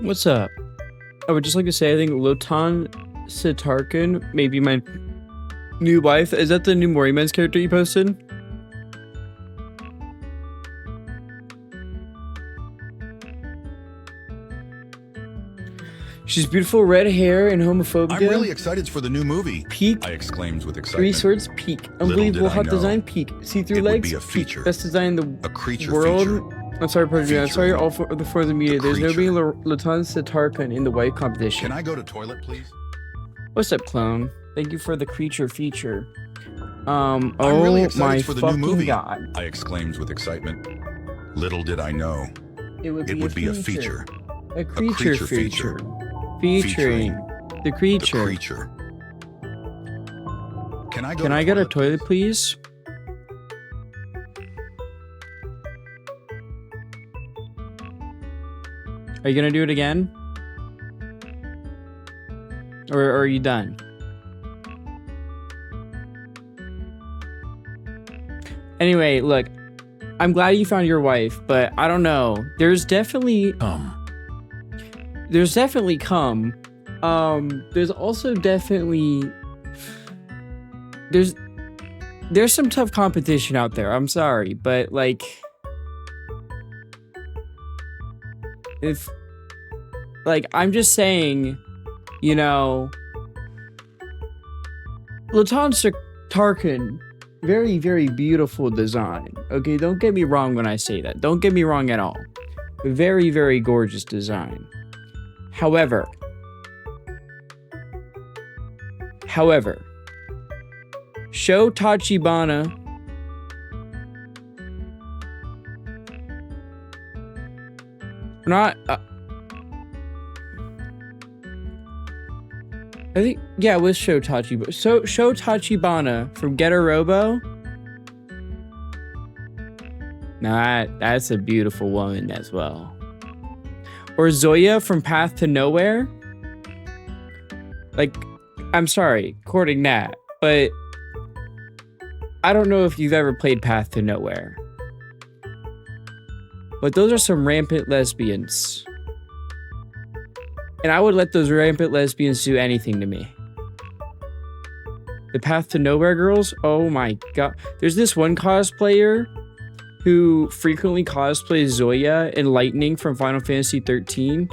What's up? I would just like to say I think Lotan Sitarkin may be my new wife. Is that the new Mori Men's character you posted? She's beautiful, red hair, and homophobia. I'm really excited for the new movie. Peak. I exclaimed with excitement. Three swords, peak. Unbelievable hot design, peak. See-through legs, It would be a feature. peak. Best design in the A creature world. feature. I'm sorry, pardon me. I'm sorry all for the media. There's no being creature. Lotan Sitarkin in the white competition. Can I go to toilet, please? What's up, clone? Thank you for the creature feature. I'm Oh really excited my for the new fucking movie. god. I exclaimed with excitement. Little did I know, It would be a feature. A creature creature feature. feature. Featuring the The creature. creature. Can I go Can to I get a toilet, toilet, please? Are you gonna do it again? Or are you done? Anyway, look, I'm glad you found your wife, but I don't know. There's definitely cum. There's also definitely there's some tough competition out there. I'm sorry, but like if like I'm just saying, you know, Lotan Tarkin, very, very beautiful design. Okay, don't get me wrong when I say that. Don't get me wrong at all. Very, very gorgeous design. However, Sho Tachibana not I think yeah, it was Sho Tachibana. So Sho Tachibana from Getter Robo. Nah, that's a beautiful woman as well. Or Zoya from Path to Nowhere. Like, I'm sorry, quoting that, but I don't know if you've ever played Path to Nowhere. But those are some rampant lesbians. And I would let those rampant lesbians do anything to me. The Path to Nowhere girls? Oh my god. There's this one cosplayer who frequently cosplays Zoya and Lightning from Final Fantasy 13.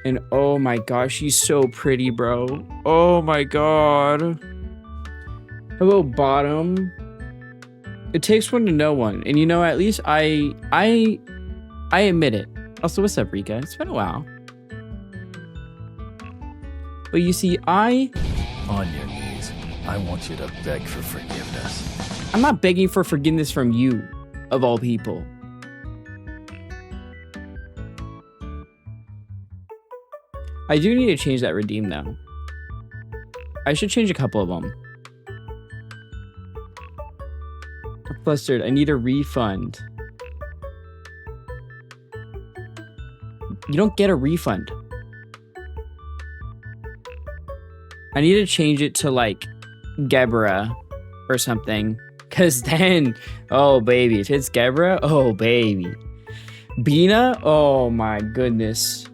And oh my gosh, she's so pretty, bro. Oh my god. Hello, bottom. It takes one to know one. And you know, at least I admit it. Also, what's up, Rika? It's been a while. But you see, On your knees. I want you to beg for forgiveness. I'm not begging for forgiveness from you, of all people. I do need to change that redeem, though. I should change a couple of them. Flustered, I need a refund. You don't get a refund. I need to change it to like Gebra or something. Cause then, oh baby, if it's Gebra, oh baby. Bina, oh my goodness.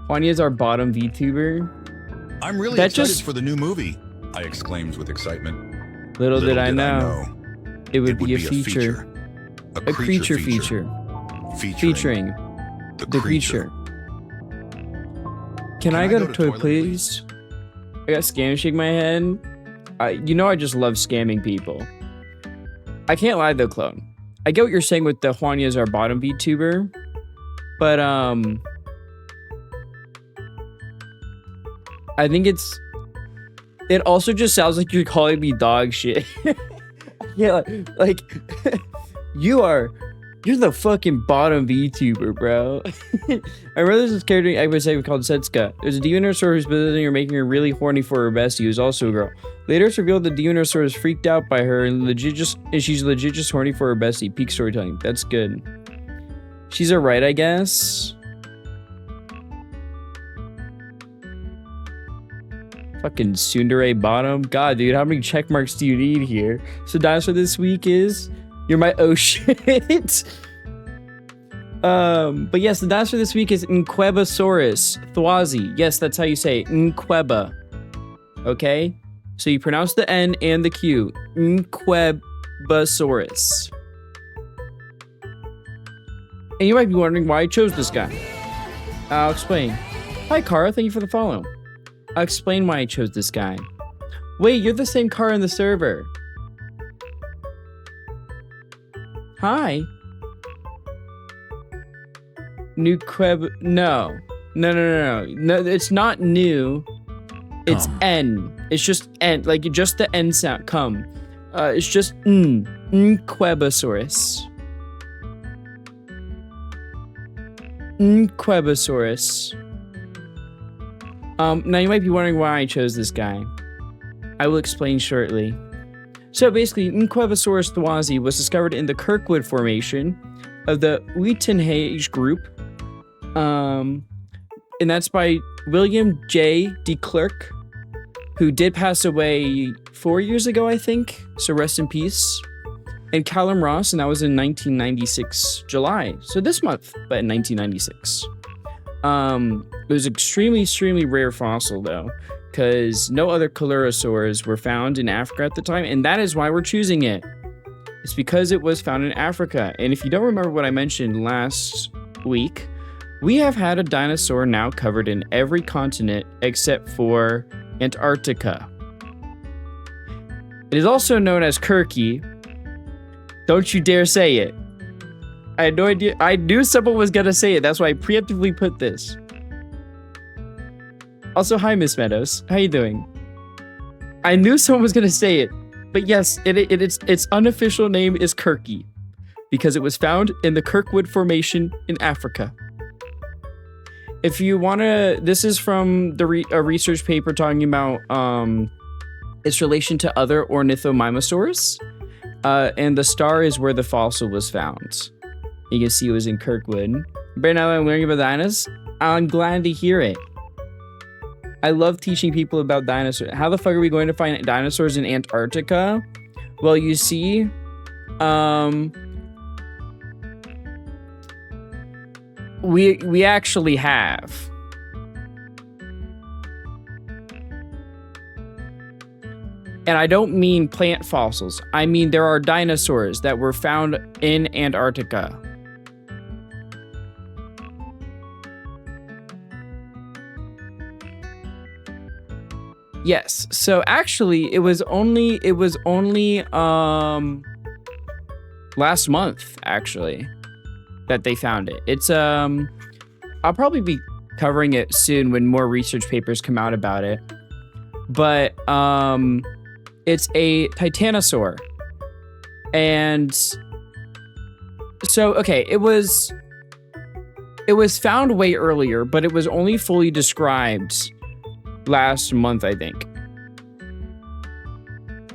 Juania's our bottom VTuber. I'm really That excited just- for the new movie. I exclaimed with excitement. Little did I know. It would be a feature. A creature feature. Featuring the creature. Can I go to toilet, please? I got scam shake my head. You know I just love scamming people. I can't lie though, clone. I get what you're saying with the Juania's our bottom VTuber, but I think it also just sounds like you're calling me dog shit. Yeah, like you're the fucking bottom VTuber, bro. I remember there's this character I would say called Setsuka. There's a Demonosaur who's visiting her, making her really horny for her bestie, who's also a girl. Later it's revealed the Demonosaur is freaked out by her and she's legit just horny for her bestie. Peak storytelling. That's good. She's alright, I guess. Fucking tsundere bottom. God, dude, how many check marks do you need here? So dinosaur this week is... You're my oh shit. But yes, the dinosaur this week is Nquebasaurus thwazi. Yes, that's how you say it. Nqueba. Okay? So you pronounce the N and the Q. Nquebasaurus. And you might be wondering why I chose this guy. I'll explain. Hi, Kara. Thank you for the follow. I'll explain why I chose this guy. Wait, you're the same Kara in the server. Hi. New Queb. No, it's not new. It's N. It's just N. Like just the N sound. Come. It's just Nquebasaurus. Nquebasaurus. Now you might be wondering why I chose this guy. I will explain shortly. So basically, Nquebasaurus thwazi was discovered in the Kirkwood Formation of the Uitenhage group. And that's by William J. de Klerk, who did pass away 4 years ago, I think. So rest in peace. And Callum Ross, and that was in 1996, July. So this month, but in 1996. It was extremely rare fossil though, because no other coelurosaurs were found in Africa at the time, and that is why we're choosing it. It's because it was found in Africa. And if you don't remember what I mentioned last week, we have had a dinosaur now covered in every continent except for Antarctica. It is also known as Kirky. Don't you dare say it. I had no idea. I knew someone was gonna say it. That's why I preemptively put this. Also, hi, Miss Meadows. How you doing? I knew someone was gonna say it, but yes, its unofficial name is Kirky, because it was found in the Kirkwood Formation in Africa. If you wanna, this is from a research paper talking about its relation to other ornithomimosaurs, and the star is where the fossil was found. You can see it was in Kirkwood. But now that I'm learning about dinosaurs, I'm glad to hear it. I love teaching people about dinosaurs. How the fuck are we going to find dinosaurs in Antarctica? Well, you see, we actually have. And I don't mean plant fossils. I mean there are dinosaurs that were found in Antarctica. Yes. So actually, it was only last month actually that they found it. It's I'll probably be covering it soon when more research papers come out about it. But it's a titanosaur. And so okay, it was found way earlier, but it was only fully described last month, I think,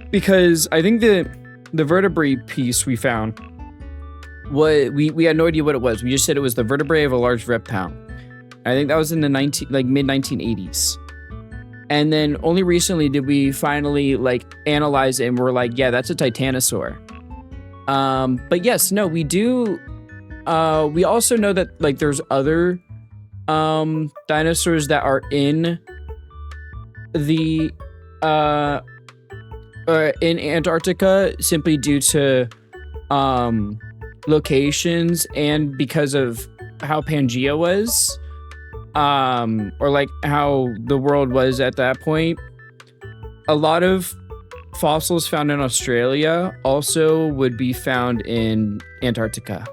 because I think the vertebrae piece we found, we had no idea what it was. We just said it was the vertebrae of a large reptile. I think that was in the mid 1980s, and then only recently did we finally analyze it, and we're like, yeah, that's a titanosaur. But yes, no, we do. We also know that there's other dinosaurs that are in the in Antarctica simply due to locations and because of how Pangea was, or how the world was at that point. A lot of fossils found in Australia also would be found in Antarctica.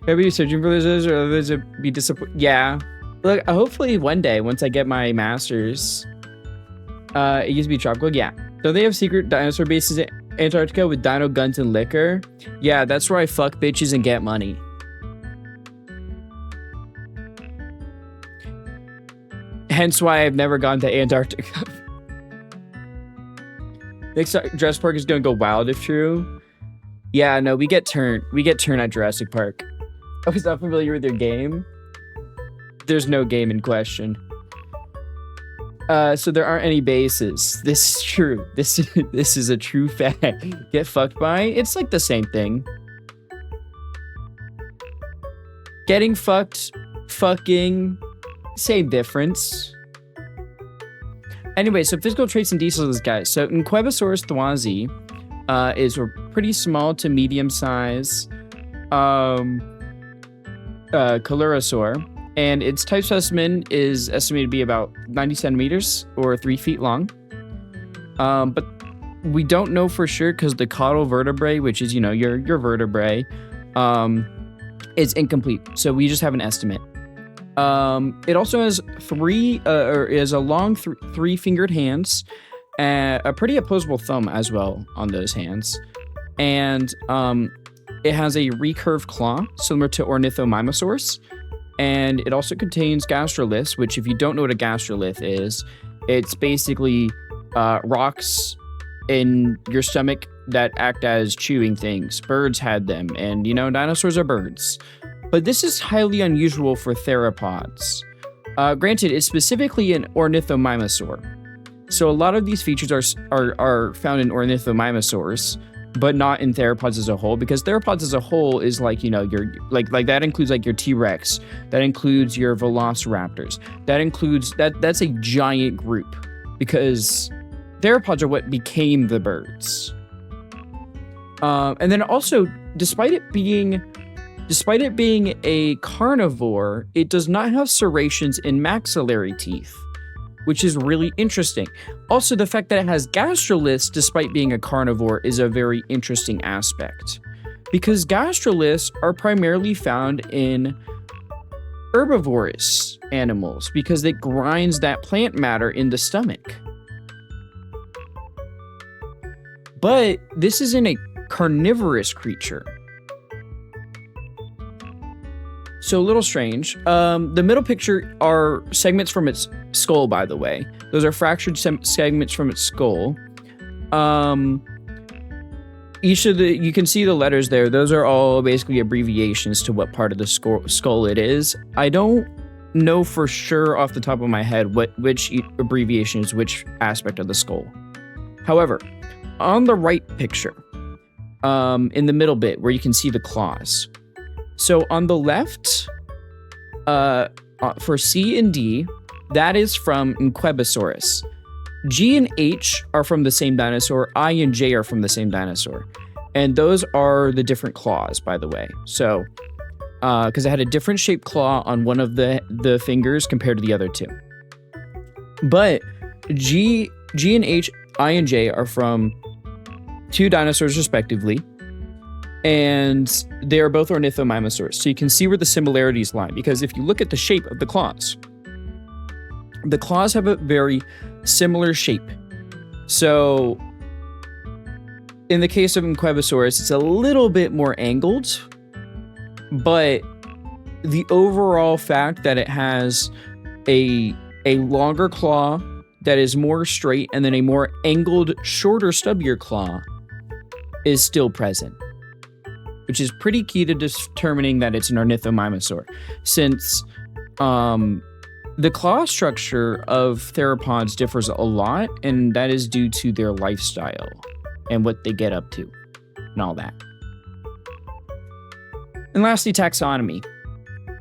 Are we searching for those, or others would be disappointed? Yeah. Look, hopefully one day, once I get my master's, it used to be tropical. Yeah. Don't they have secret dinosaur bases in Antarctica with dino guns and liquor? Yeah, that's where I fuck bitches and get money. Hence why I've never gone to Antarctica. Next Jurassic Park is gonna go wild if true. Yeah, no, we get turned at Jurassic Park. I was not familiar with your game. There's no game in question. So there aren't any bases. This is true. This is a true fact. Get fucked by? It's like the same thing. Getting fucked, fucking, same difference. Anyway, so physical traits and details of this guy. So Inquebasaurus thwazi is a pretty small to medium size Coelurosaur, and its type specimen is estimated to be about 90 centimeters or 3 feet long. But we don't know for sure because the caudal vertebrae, which is, your vertebrae, is incomplete. So we just have an estimate. It also has is a long three-fingered hands, a pretty opposable thumb as well on those hands, and it has a recurved claw similar to Ornithomimosaurus, and it also contains gastroliths, which, if you don't know what a gastrolith is, it's basically rocks in your stomach that act as chewing things. Birds had them, and dinosaurs are birds. But this is highly unusual for theropods. Granted, it's specifically an Ornithomimosaur. So a lot of these features are found in Ornithomimosaurs, but not in theropods as a whole, because theropods as a whole is like, your like that includes like your T-Rex, that includes your Velociraptors, that includes that's a giant group, because theropods are what became the birds. And then also, despite it being a carnivore, it does not have serrations in maxillary teeth, which is really interesting. Also, the fact that it has gastroliths despite being a carnivore is a very interesting aspect, because gastroliths are primarily found in herbivorous animals because it grinds that plant matter in the stomach. But this isn't a carnivorous creature. So a little strange. The middle picture are segments from its skull, by the way. Those are fractured segments from its skull. Each of you can see the letters there. Those are all basically abbreviations to what part of the skull it is. I don't know for sure off the top of my head which abbreviation is which aspect of the skull. However, on the right picture, in the middle bit where you can see the claws. So on the left, for C and D, that is from Inquebasaurus. G and H are from the same dinosaur. I and J are from the same dinosaur. And those are the different claws, by the way. So, because it had a different shaped claw on one of the fingers compared to the other two. But G and H, I and J are from two dinosaurs respectively. And they are both Ornithomimosaurs. So you can see where the similarities lie, because if you look at the shape of the claws have a very similar shape. So in the case of Inquebasaurus, it's a little bit more angled, but the overall fact that it has a longer claw that is more straight and then a more angled, shorter, stubbier claw is still present, which is pretty key to determining that it's an Ornithomimosaur, since the claw structure of theropods differs a lot, and that is due to their lifestyle and what they get up to and all that. And lastly, taxonomy.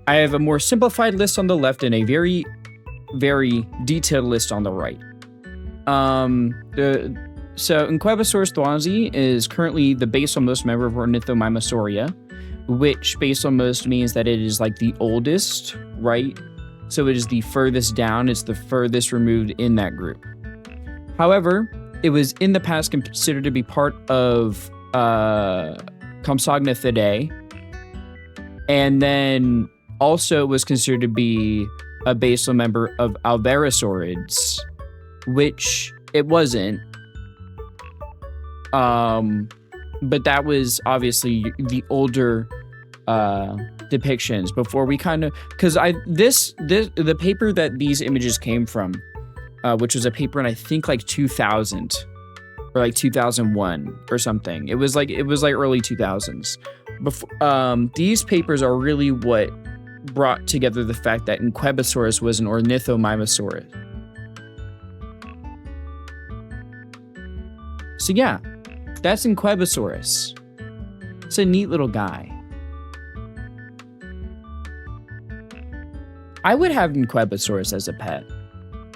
I have a more simplified list on the left and a very, very detailed list on the right. So Inquebasaurus thwazi is currently the basal-most member of Ornithomimosauria, which basal-most means that it is like the oldest, right? So it is the furthest down, it's the furthest removed in that group. However, it was in the past considered to be part of Compsognathidae, and then also was considered to be a basal member of Alvarezsaurids, which it wasn't. But that was obviously the older depictions before we kind of, because the paper that these images came from, which was a paper in I think like 2000 or like 2001 or something. It was like early 2000s. These papers are really what brought together the fact that Inquebasaurus was an Ornithomimosaurus. So yeah, that's Inquebasaurus. It's a neat little guy. I would have Inquebasaurus as a pet.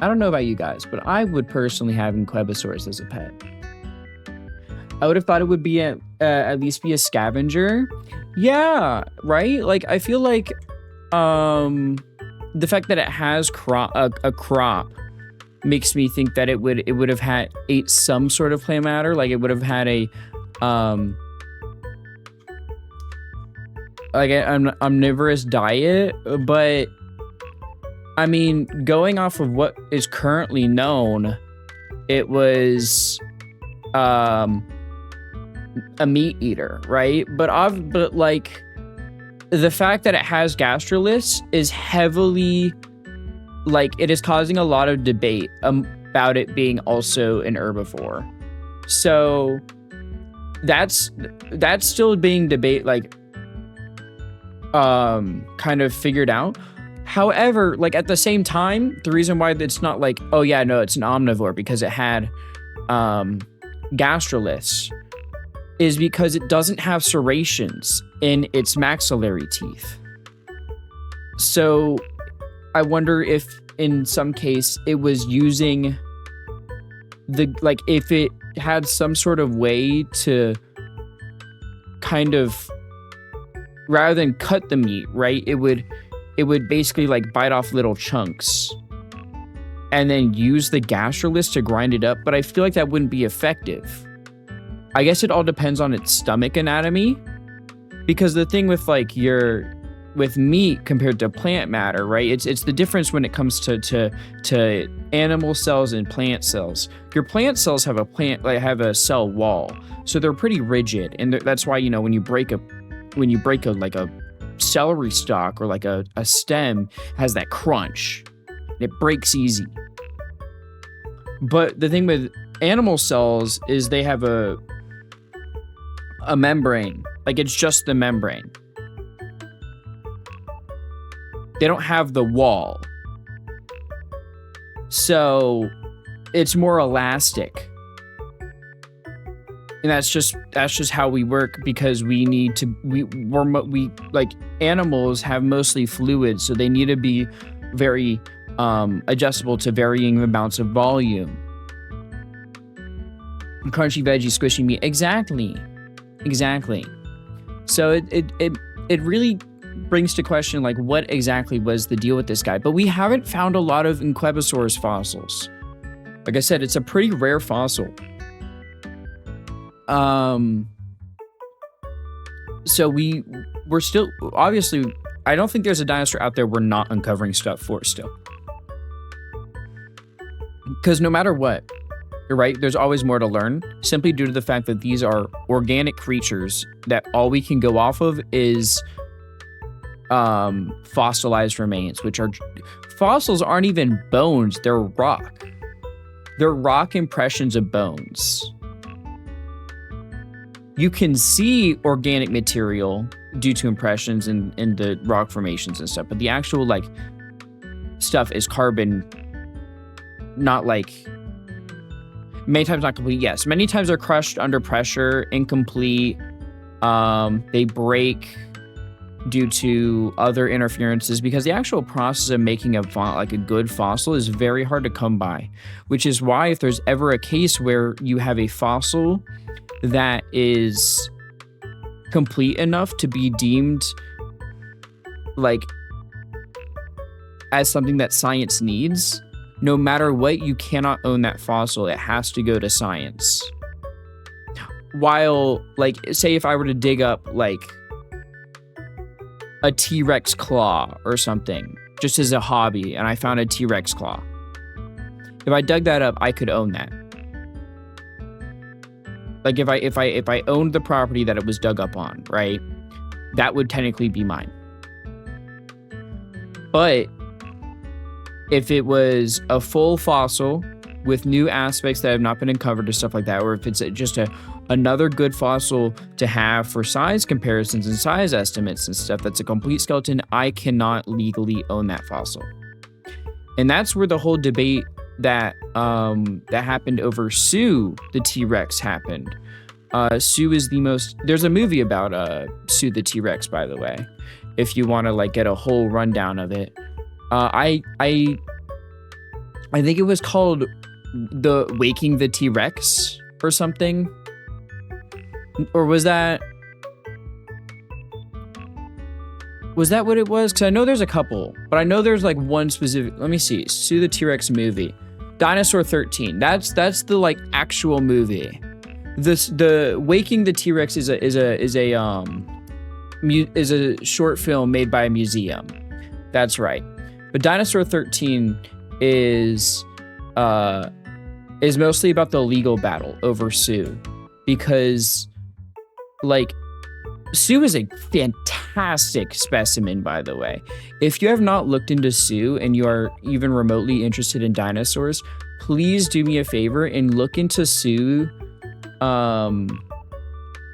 I don't know about you guys, but I would personally have Inquebasaurus as a pet. I would have thought it would be at least be a scavenger. Yeah, right? Like, I feel like the fact that it has a crop makes me think that it would have ate some sort of plant matter. Like, it would have had a like an omnivorous diet. But I mean, going off of what is currently known, it was a meat eater, right? But like, the fact that it has gastroliths is heavily, like, it is causing a lot of debate about it being also an herbivore. So that's still being kind of figured out. However, like, at the same time, the reason why it's not like, oh yeah, no, it's an omnivore because it had gastroliths is because it doesn't have serrations in its maxillary teeth. So I wonder if in some case it was using if it had some sort of way to kind of, rather than cut the meat, right, it would basically like bite off little chunks and then use the gastroliths to grind it up. But I feel like that wouldn't be effective. I guess it all depends on its stomach anatomy, because the thing with with meat compared to plant matter, right? It's the difference when it comes to animal cells and plant cells. Your plant cells have a cell wall, so they're pretty rigid, and that's why, you know, when you break a like a celery stalk or like a stem, it has that crunch. It breaks easy. But the thing with animal cells is they have a membrane. Like, it's just the membrane. They don't have the wall. So it's more elastic. And that's just how we work, because we need to, we like, animals have mostly fluids, so they need to be very adjustable to varying amounts of volume. Crunchy veggie, squishy meat. Exactly. So it really brings to question, like, what exactly was the deal with this guy? But we haven't found a lot of Inquebasaurus fossils. Like I said, it's a pretty rare fossil. So we're still, obviously, I don't think there's a dinosaur out there we're not uncovering stuff for still. Because no matter what, you're right, there's always more to learn, simply due to the fact that these are organic creatures that all we can go off of is fossilized remains, which are, fossils aren't even bones, they're rock. They're rock impressions of bones. You can see organic material due to impressions in the rock formations and stuff, but the actual, like, stuff is carbon, not like, many times not complete. Yes, many times they're crushed under pressure, incomplete. They break due to other interferences, because the actual process of making a good fossil is very hard to come by, which is why if there's ever a case where you have a fossil that is complete enough to be deemed like as something that science needs, no matter what, you cannot own that fossil. It has to go to science. While, like, say if I were to dig up like a T-Rex claw or something, just as a hobby, and I found a T-Rex claw, if I dug that up, I could own that. Like, if I owned the property that it was dug up on, right, that would technically be mine. But if it was a full fossil with new aspects that have not been uncovered or stuff like that, or if it's just another good fossil to have for size comparisons and size estimates and stuff, that's a complete skeleton, I cannot legally own that fossil. And that's where the whole debate that happened over Sue the T-Rex happened. Sue is the most, there's a movie about Sue the T-Rex, by the way, if you want to like get a whole rundown of it. I think it was called the Waking the T-Rex or something. Or was that what it was? Because I know there's a couple, but I know there's like one specific. Let me see. Sue the T-Rex movie. Dinosaur 13. That's the like actual movie. The Waking the T-Rex is a short film made by a museum. That's right. But Dinosaur 13 is mostly about the legal battle over Sue, because like Sue is a fantastic specimen, by the way. If you have not looked into Sue and you are even remotely interested in dinosaurs, please do me a favor and look into Sue,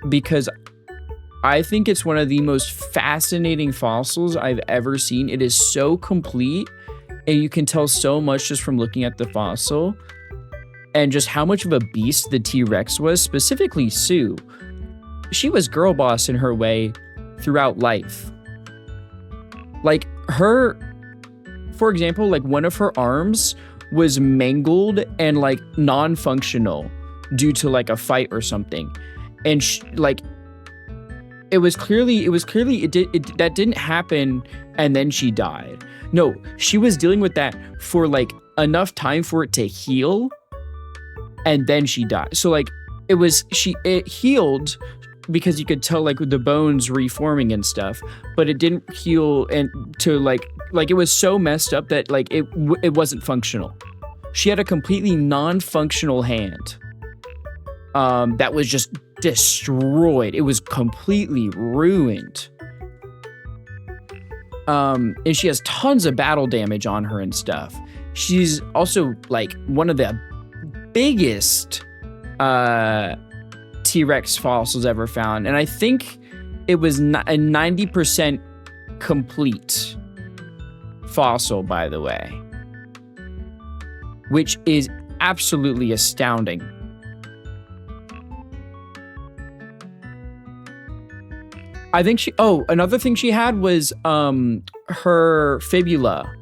because I think it's one of the most fascinating fossils I've ever seen. It is so complete, and you can tell so much just from looking at the fossil, and just how much of a beast the T-Rex was, specifically Sue. She was girl boss in her way throughout life. Like her, for example, like one of her arms was mangled and like non-functional due to like a fight or something. And like, it was clearly that didn't happen and then she died. No, she was dealing with that for like enough time for it to heal, and then she died. So like it healed because you could tell like the bones reforming and stuff, but it didn't heal, and to like it was so messed up that like it wasn't functional. She had a completely non-functional hand that was just destroyed. It was completely ruined. And she has tons of battle damage on her and stuff. She's also like one of the biggest T-Rex fossils ever found, and I think it was a 90% complete fossil, by the way, which is absolutely astounding. I think another thing she had was her fibula,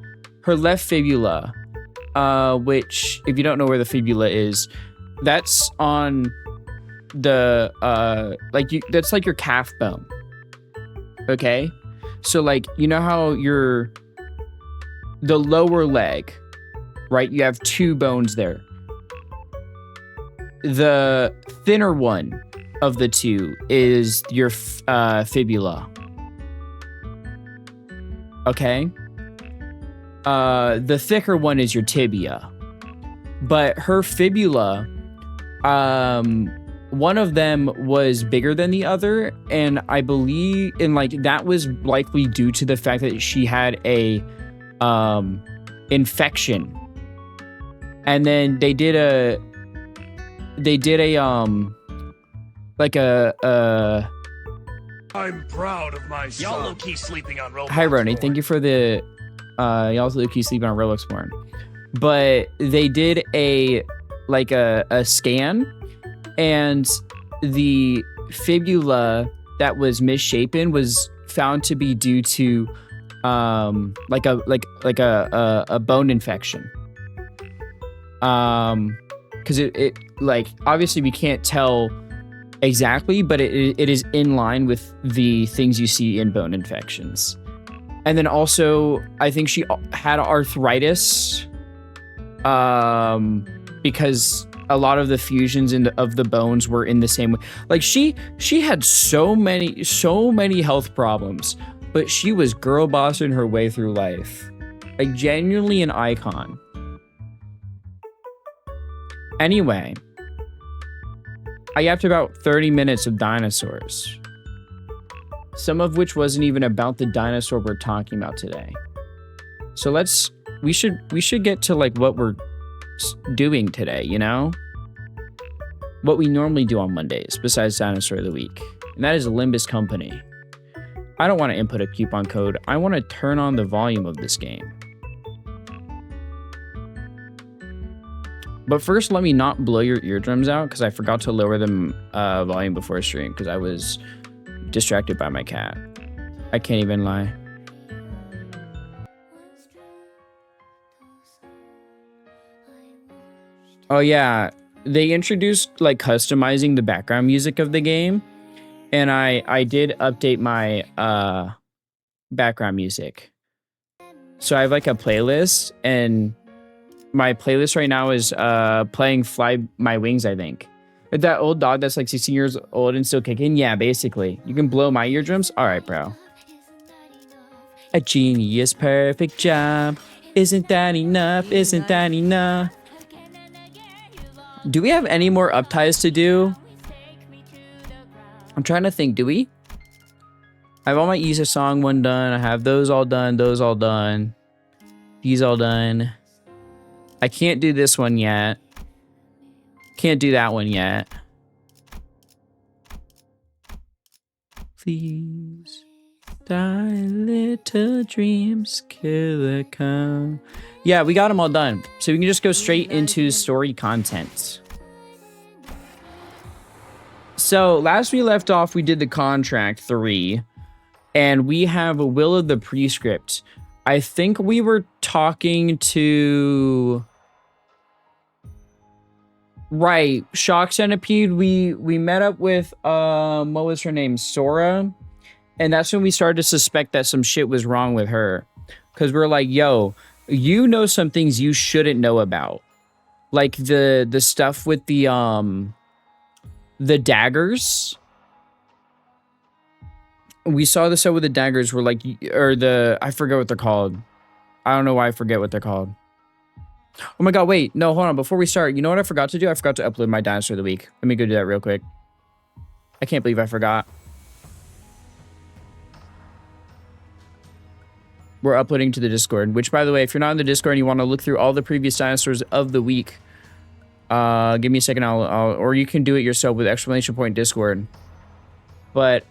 her left fibula, which, if you don't know where the fibula is, that's on the that's like your calf bone. Okay, so like, you know how the lower leg, right? You have two bones there. The thinner one of the two is your fibula. Okay, the thicker one is your tibia, but her fibula, one of them was bigger than the other, and I believe, and like that was likely due to the fact that she had a infection, and then they did a like a I'm proud of my son. Y'all low-key sleeping on Roblox. Hi Roni, thank you for the y'all low-key sleeping on Roblox porn. But they did a scan, and the fibula that was misshapen was found to be due to like a bone infection. Because it like, obviously we can't tell exactly, but it is in line with the things you see in bone infections. And then also, I think she had arthritis, because a lot of the fusions of the bones were in the same way. Like she had so many health problems, but she was girl bossing her way through life. Like, genuinely an icon. Anyway, I got to about 30 minutes of dinosaurs, some of which wasn't even about the dinosaur we're talking about today. So we should get to like what we're doing today, you know? What we normally do on Mondays, besides Dinosaur of the Week. And that is Limbus Company. I don't want to input a coupon code. I want to turn on the volume of this game. But first, let me not blow your eardrums out, because I forgot to lower them volume before stream, because I was distracted by my cat. I can't even lie. Oh yeah, they introduced like customizing the background music of the game, and I did update my background music. So I have like a playlist, and my playlist right now is playing Fly My Wings, I think. That old dog that's like 16 years old and still kicking? Yeah, basically. You can blow my eardrums? All right, bro. A genius perfect job. Isn't that enough? Isn't that enough? Do we have any more upties to do? I'm trying to think. Do we? I have all my Isa song one done. I have those all done. Those all done. These all done. I can't do this one yet. Can't do that one yet. Please die, little dreams, killer come. Yeah, we got them all done. So we can just go straight into story content. So last we left off, we did the contract 3. And we have a Will of the Prescript. I think we were talking to... Right, Shock Centipede. We met up with what was her name? Sora. And that's when we started to suspect that some shit was wrong with her. Because we're like, yo, you know some things you shouldn't know about. Like the stuff with the daggers. We saw the stuff with the daggers were like, or I forget what they're called. I don't know why I forget what they're called. Oh my god, wait. No, hold on. Before we start, you know what I forgot to do? I forgot to upload my dinosaur of the week. Let me go do that real quick. I can't believe I forgot. We're uploading to the Discord, which, by the way, if you're not in the Discord and you want to look through all the previous dinosaurs of the week, give me a second. Or you can do it yourself with exclamation point Discord. But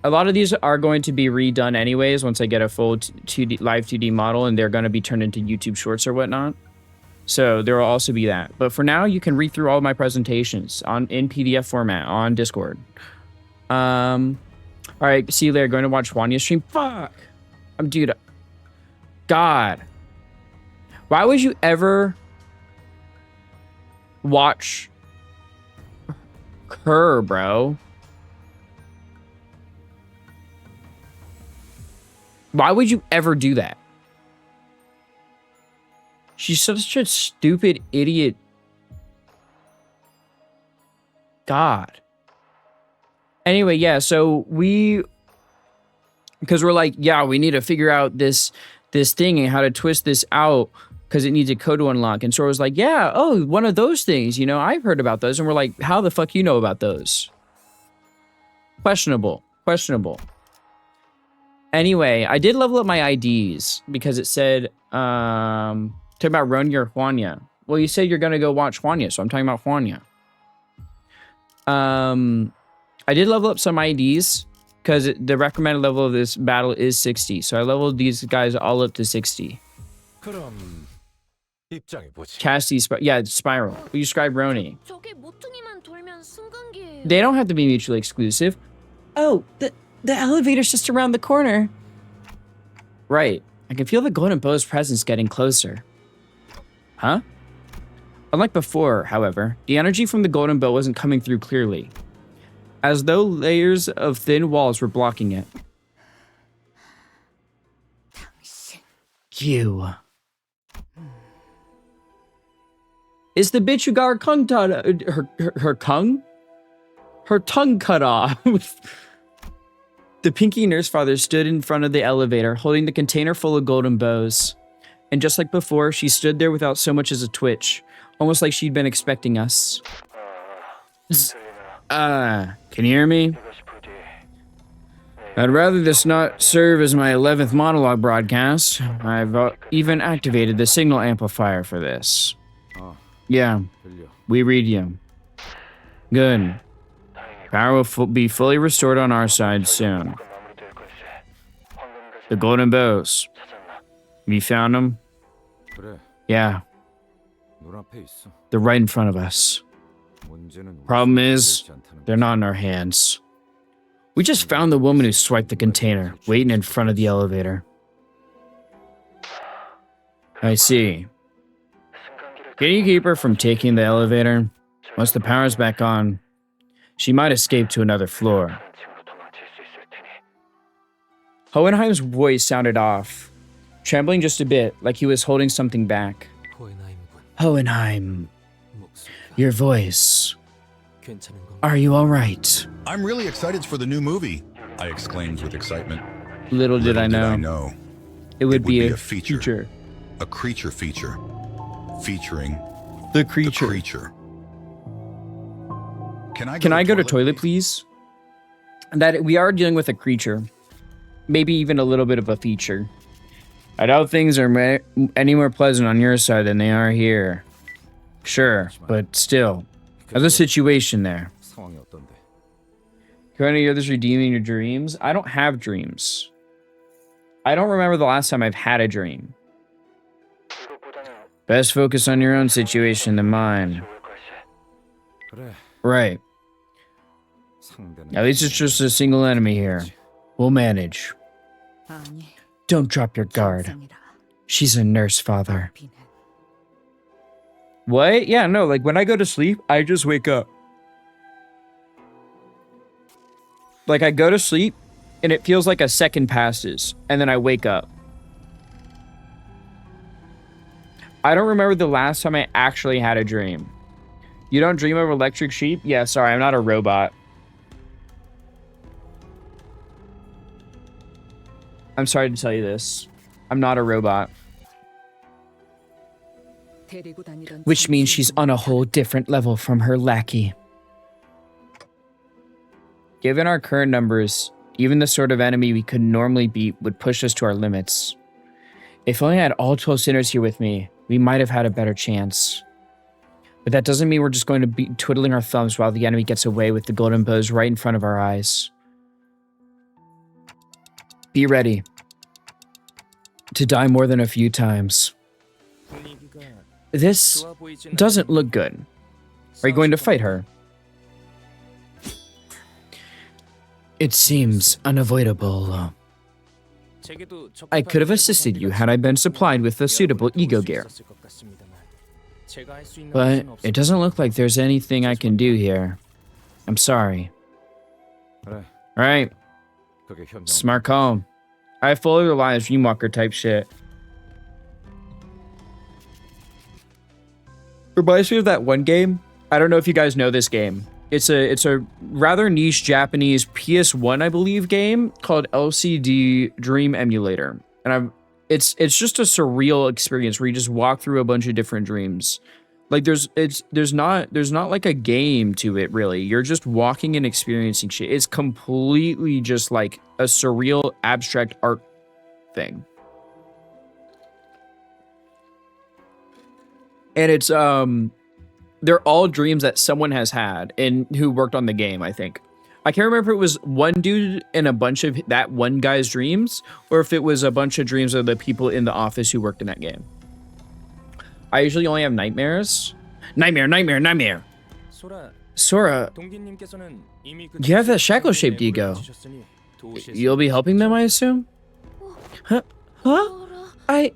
a lot of these are going to be redone anyways once I get a full 2D live 2D model, and they're going to be turned into YouTube shorts or whatnot. So there will also be that. But for now, you can read through all of my presentations in PDF format on Discord. All right, see you later. Going to watch Wanya's stream. Fuck. Dude. God. Why would you ever watch her, bro? Why would you ever do that? She's such a stupid idiot. God. Anyway, yeah, so because we're like, yeah, we need to figure out this thing and how to twist this out because it needs a code to unlock. And Sora was like, yeah, oh, one of those things, you know, I've heard about those. And we're like, how the fuck you know about those? Questionable. Anyway, I did level up my IDs because it said, talking about Roni or Juanya. Well, you said you're going to go watch Juanya, so I'm talking about Juanya. I did level up some IDs because the recommended level of this battle is 60. So I leveled these guys all up to 60. Cassie, Spiral. We described Roni. They don't have to be mutually exclusive. Oh, the elevator's just around the corner. Right. I can feel the golden bow's presence getting closer. Huh? Unlike before, however, the energy from the golden bow wasn't coming through clearly, as though layers of thin walls were blocking it. You. It's the bitch who got her tongue her tongue cut off. The Pinky Nurse Father stood in front of the elevator, holding the container full of golden bows. And just like before, she stood there without so much as a twitch, almost like she'd been expecting us. Can you hear me? I'd rather this not serve as my 11th monologue broadcast. I've even activated the signal amplifier for this. Yeah, we read you. Good. Power will be fully restored on our side soon. The golden bows. Have you found them? Yeah. They're right in front of us. Problem is, they're not in our hands. We just found the woman who swiped the container, waiting in front of the elevator. I see. Can you keep her from taking the elevator? Once the power's back on, she might escape to another floor. Hohenheim's voice sounded off, trembling just a bit, like he was holding something back. Hohenheim, your voice. Are you all right? I'm really excited for the new movie, I exclaimed with excitement. Little did I know. It would be a feature. A creature feature. Featuring The creature. the creature. Can I go to toilet, please? That we are dealing with a creature. Maybe even a little bit of a feature. I doubt things are any more pleasant on your side than they are here. Sure, but still. How's the situation there? Can you hear this redeeming your dreams? I don't have dreams. I don't remember the last time I've had a dream. Best focus on your own situation than mine. Right. At least it's just a single enemy here. We'll manage. Don't drop your guard. She's a nurse, father. What? Yeah, no, like when I go to sleep, I just wake up. Like I go to sleep, and it feels like a second passes, and then I wake up. I don't remember the last time I actually had a dream. You don't dream of electric sheep? Yeah, sorry, I'm not a robot. I'm sorry to tell you this. I'm not a robot. Which means she's on a whole different level from her lackey. Given our current numbers, even the sort of enemy we could normally beat would push us to our limits. If only I had all 12 sinners here with me, we might have had a better chance. But that doesn't mean we're just going to be twiddling our thumbs while the enemy gets away with the golden bows right in front of our eyes. Be ready to die more than a few times. This doesn't look good. Are you going to fight her? It seems unavoidable. I could have assisted you had I been supplied with a suitable ego gear. But it doesn't look like there's anything I can do here. I'm sorry. Alright. Smart call. I fully rely on Dreamwalker type shit. Reminds me of that one game. I don't know if you guys know this game. It's a rather niche Japanese PS1, I believe, game called LCD Dream Emulator. And it's just a surreal experience where you just walk through a bunch of different dreams. Like there's not like a game to it really. You're just walking and experiencing shit. It's completely just like a surreal abstract art thing. And it's they're all dreams that someone has had and who worked on the game, I think. I can't remember if it was one dude in a bunch of that one guy's dreams or if it was a bunch of dreams of the people in the office who worked in that game. I usually only have nightmares. Nightmare. Sora, you have that shackle-shaped ego. You'll be helping them, I assume? Huh? I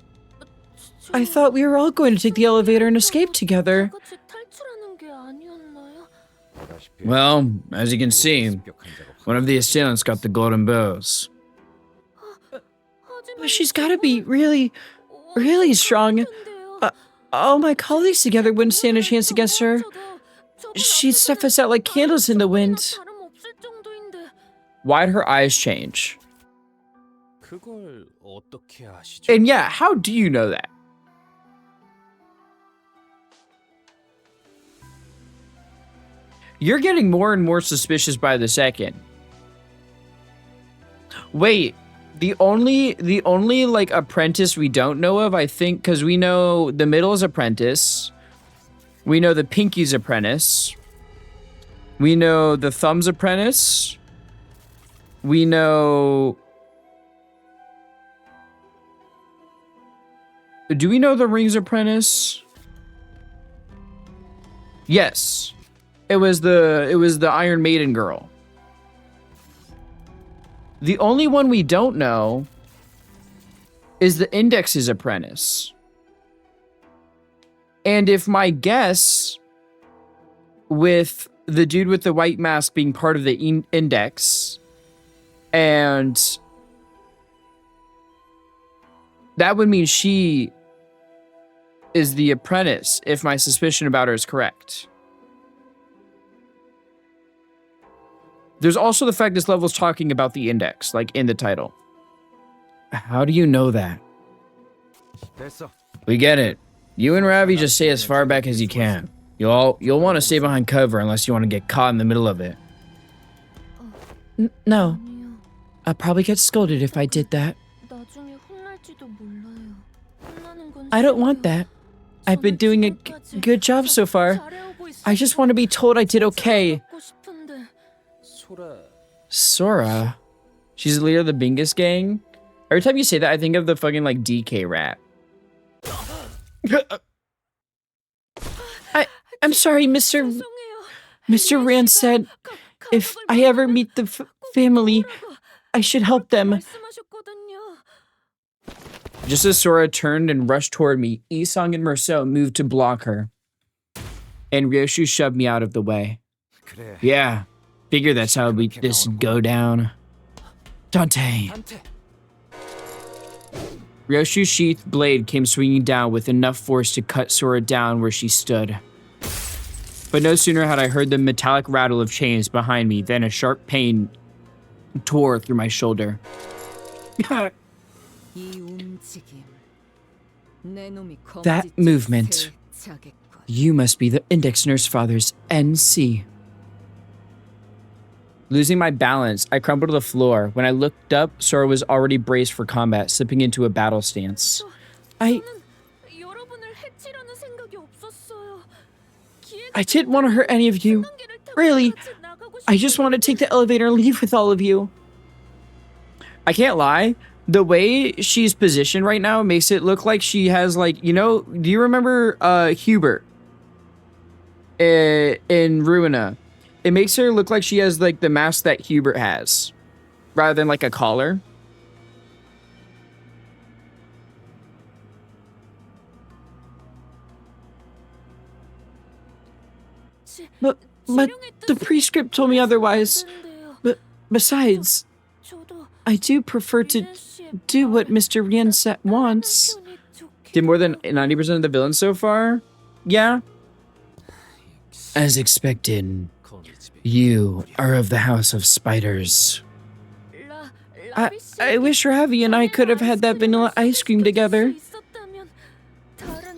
thought we were all going to take the elevator and escape together. Well, as you can see, one of the assailants got the golden bows. She's got to be really, really strong. All my colleagues together wouldn't stand a chance against her. She'd stuff us out like candles in the wind. Why'd her eyes change? And yeah, how do you know that? You're getting more and more suspicious by the second. Wait, the only like apprentice we don't know of, I think, because we know the middle's apprentice, we know the pinky's apprentice, we know the thumb's apprentice, we know. Do we know the ring's apprentice? Yes. It was the Iron Maiden girl. The only one we don't know is the Index's apprentice. And if my guess with the dude with the white mask being part of the index, and that would mean she is the apprentice, if my suspicion about her is correct. There's also the fact this level's talking about the index, like in the title. How do you know that? We get it. You and Ravi just stay as far back as you can. You'll want to stay behind cover unless you want to get caught in the middle of it. No. I'll probably get scolded if I did that. I don't want that. I've been doing a good job so far. I just want to be told I did okay. Sora? She's the leader of the Bingus gang? Every time you say that, I think of the fucking, like, DK rap. I'm sorry, Mr. Rand said if I ever meet the family, I should help them. Just as Sora turned and rushed toward me, Isong and Merceau moved to block her. And Ryoshu shoved me out of the way. Yeah, figure that's how this would go down. Dante. Ryoshu's sheathed blade came swinging down with enough force to cut Sora down where she stood. But no sooner had I heard the metallic rattle of chains behind me than a sharp pain tore through my shoulder. That movement. You must be the Index Nurse Father's NC. Losing my balance, I crumbled to the floor. When I looked up, Sora was already braced for combat, slipping into a battle stance. I didn't want to hurt any of you. Really, I just want to take the elevator and leave with all of you. I can't lie. The way she's positioned right now makes it look like she has, like, you know, do you remember Hubert in Ruina? It makes her look like she has, like, the mask that Hubert has, rather than, like, a collar. But the prescript told me otherwise. But besides, I do prefer to do what Mr. Rienset wants. Did more than 90% of the villains so far? Yeah. As expected, you are of the House of Spiders. I wish Ravi and I could have had that vanilla ice cream together.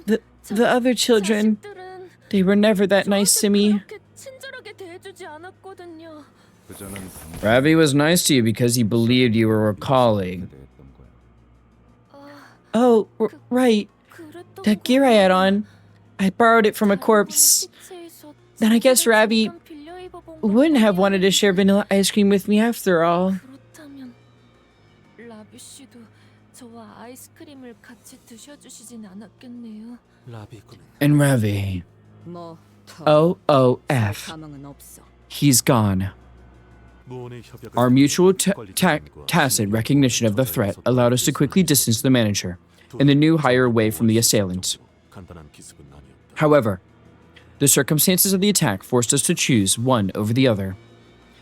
The other children, they were never that nice to me. Ravi was nice to you because he believed you were a colleague. Oh, right. That gear I had on, I borrowed it from a corpse. Then I guess Ravi wouldn't have wanted to share vanilla ice cream with me after all. And Ravi. OOF. He's gone. Our mutual tacit recognition of the threat allowed us to quickly distance the manager and the new hire away from the assailants. However, the circumstances of the attack forced us to choose one over the other.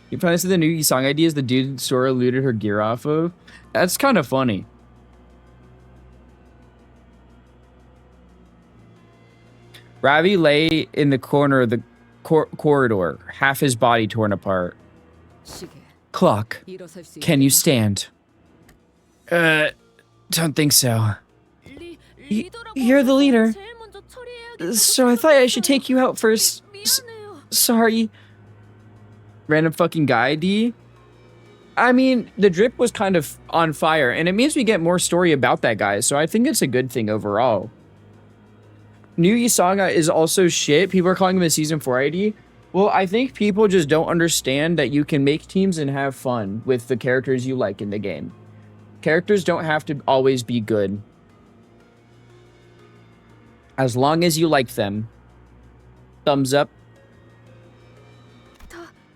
You probably see the new song idea is the dude Sora looted her gear off of. That's kind of funny. Ravi lay in the corner of the corridor, half his body torn apart. Clock, can you stand? Don't think so. You're the leader. So I thought I should take you out first. Sorry. Random fucking guy, D. I mean, the drip was kind of on fire, and it means we get more story about that guy, so I think it's a good thing overall. New Isaga is also shit. People are calling him a Season 4 ID. Well, I think people just don't understand that you can make teams and have fun with the characters you like in the game. Characters don't have to always be good. As long as you like them. Thumbs up.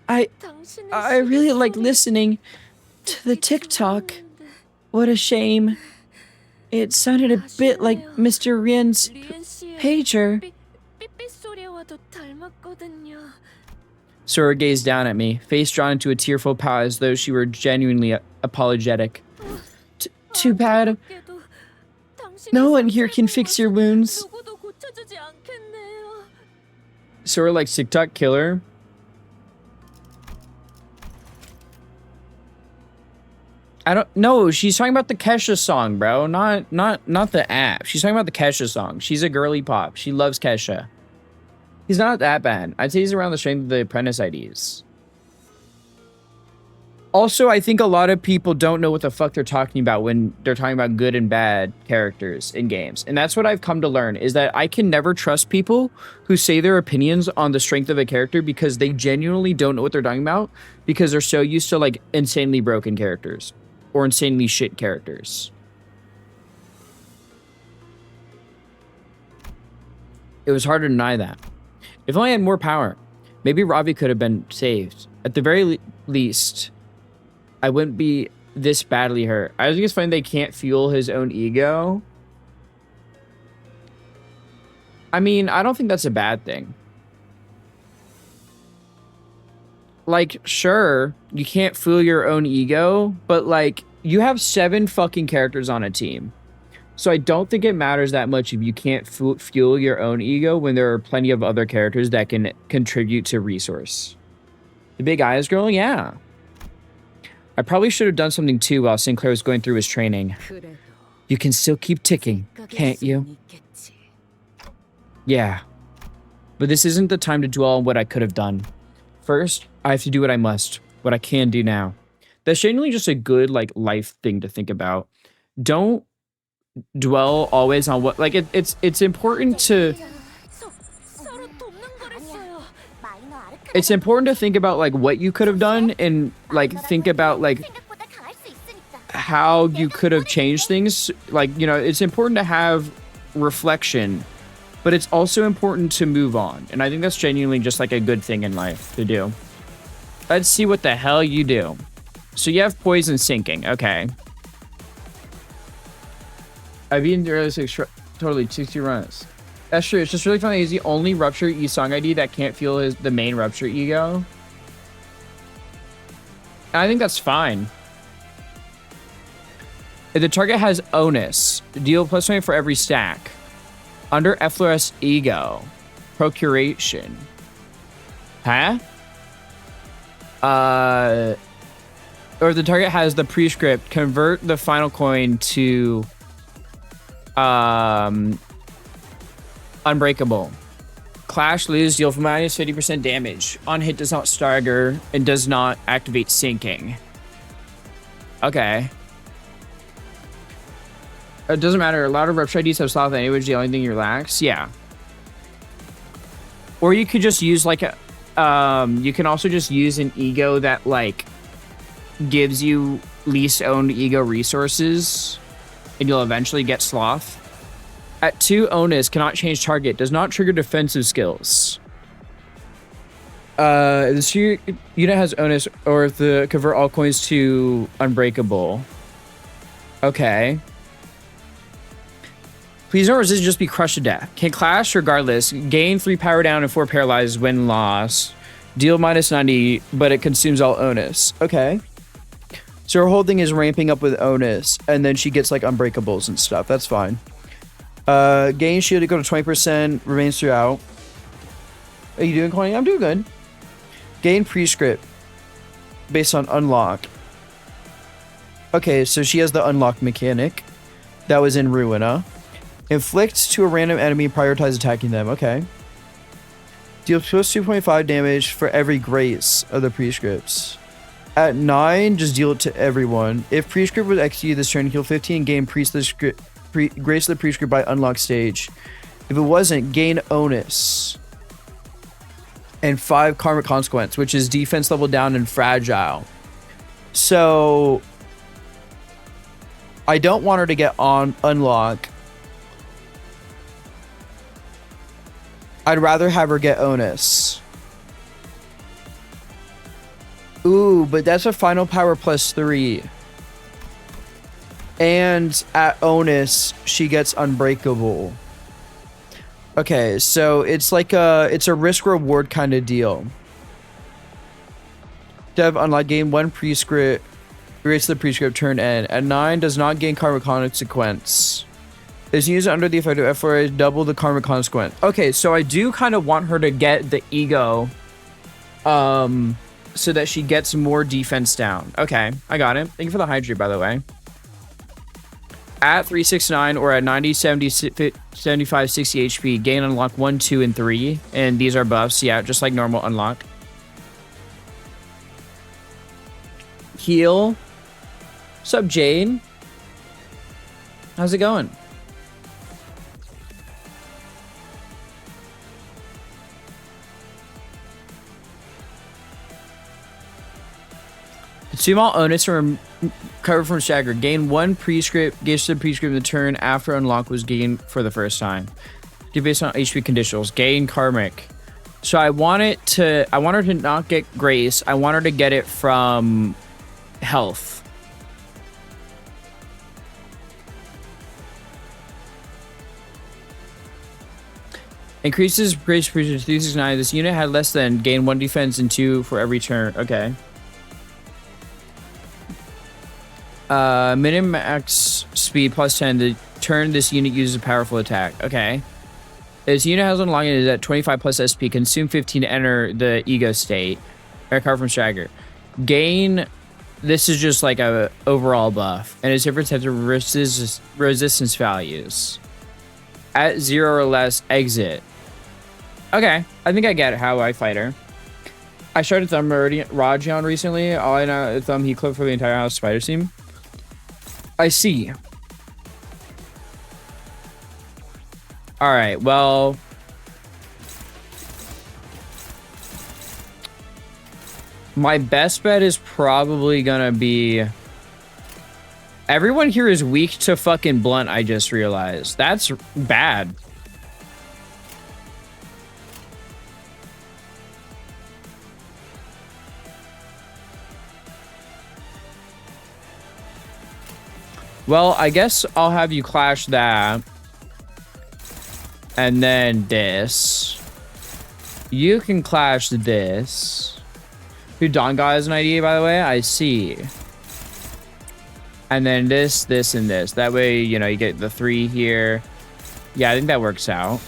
I really like listening to the TikTok. What a shame. It sounded a bit like Mr. Rien's pager. Sora gazed down at me, face drawn into a tearful pout as though she were genuinely apologetic. Too bad. No one here can fix your wounds. Sora like TikTok killer. I don't know. She's talking about the Kesha song, bro. Not the app. She's talking about the Kesha song. She's a girly pop. She loves Kesha. He's not that bad. I'd say he's around the strength of the apprentice IDs. Also, I think a lot of people don't know what the fuck they're talking about when they're talking about good and bad characters in games. And that's what I've come to learn, is that I can never trust people who say their opinions on the strength of a character because they genuinely don't know what they're talking about because they're so used to like insanely broken characters or insanely shit characters. It was hard to deny that. If only I had more power, maybe Ravi could have been saved. At the very least, I wouldn't be this badly hurt. I think it's funny they can't fuel his own ego. I mean, I don't think that's a bad thing. Like, sure, you can't fuel your own ego, but like, you have 7 fucking characters on a team. So I don't think it matters that much if you can't fuel your own ego when there are plenty of other characters that can contribute to resource. The big eyes girl, yeah. I probably should have done something too while Sinclair was going through his training. You can still keep ticking, can't you? Yeah. But this isn't the time to dwell on what I could have done. First, I have to do what I must, what I can do now. That's genuinely just a good like life thing to think about. Don't dwell always on what, like it's important to think about like what you could have done and like think about like how you could have changed things. Like, you know, it's important to have reflection, but it's also important to move on. And I think that's genuinely just like a good thing in life to do. Let's see what the hell you do. So you have poison sinking. Okay. I've eaten early 6, totally 60 runs. That's true. It's just really funny. He's the only Rupture E song ID that can't feel the main Rupture ego. And I think that's fine. If the target has onus, deal +20 for every stack. Under Efflorus ego. Procuration. Huh? Or the target has the prescript, convert the final coin to unbreakable. Clash, lose, deal for minus 50% damage. On hit does not stagger and does not activate sinking. Okay. It doesn't matter. A lot of Rupture IDs have sloth anyway, which is the only thing you relax. Yeah. Or you could just use like a you can also just use an ego that like gives you least owned ego resources and you'll eventually get sloth. At 2 onus, cannot change target, does not trigger defensive skills. This unit has onus, or if the convert all coins to unbreakable. Okay. Please don't resist, just be crushed to death. Can clash regardless. Gain 3 power down and 4 paralyzed when lost. Deal -90, but it consumes all onus. Okay. So her whole thing is ramping up with onus, and then she gets like unbreakables and stuff. That's fine. Gain shield to go to 20%, remains throughout. Are you doing 20? I'm doing good. Gain prescript based on unlock. Okay, so she has the unlock mechanic that was in Ruina. Inflict to a random enemy, prioritize attacking them. Okay. Deal plus 2.5 damage for every grace of the prescripts. At 9, just deal it to everyone. If prescript was executed this turn, heal 15, gain grace of the prescript by unlock stage. If it wasn't, gain onus. And 5 karmic consequence, which is defense level down and fragile. So I don't want her to get on unlock. I'd rather have her get onus. Ooh, but that's a final power +3. And at onus, she gets unbreakable. Okay, so it's like it's a risk reward kind of deal. Dev unlock gain 1 prescript. Creates the prescript turn end. At 9 does not gain karma consequence. Is used under the effect of F4 double the karma consequence. Okay, so I do kind of want her to get the ego. So that she gets more defense down. Okay, I got it. Thank you for the hydrate, by the way. At 369 or at 90, 70, 75, 60 HP, gain unlock 1, 2, and 3. And these are buffs. Yeah, just like normal unlock. Heal. What's up, Jane? How's it going? Consume all onus from cover from stagger. Gain 1 prescript. Gauge the prescript in the turn after unlock was gained for the first time. Do based on HP conditionals. Gain karmic. So I want her to not get grace. I want her to get it from health. Increases grace precision to 369. This unit had less than gain 1 defense and 2 for every turn. Okay. Min-max speed plus 10. The turn this unit uses a powerful attack. Okay. This unit has unlocked is at 25 plus SP. Consume 15 to enter the ego state. Recover from stagger. Gain. This is just like a overall buff, and its different types of resistance values. At 0 or less, exit. Okay, I think I get how I fight her. I started Thumb Rajon recently. All I know is Thumb he clipped for the entire House Spider team. I see. All right, well. My best bet is probably gonna be... Everyone here is weak to fucking blunt, I just realized. That's bad. Well, I guess I'll have you clash that. And then this. You can clash this. Who Don got as an idea, by the way? I see. And then this, this, and this. That way, you know, you get the 3 here. Yeah, I think that works out.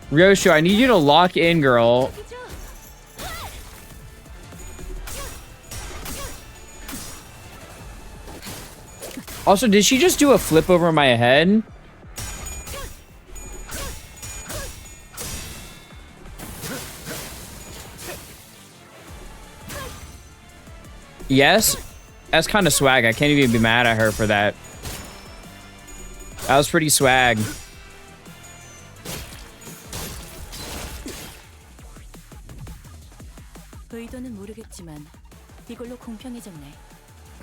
Ryoshu, I need you to lock in, girl. Also, did she just do a flip over my head? Yes? That's kind of swag. I can't even be mad at her for that. That was pretty swag.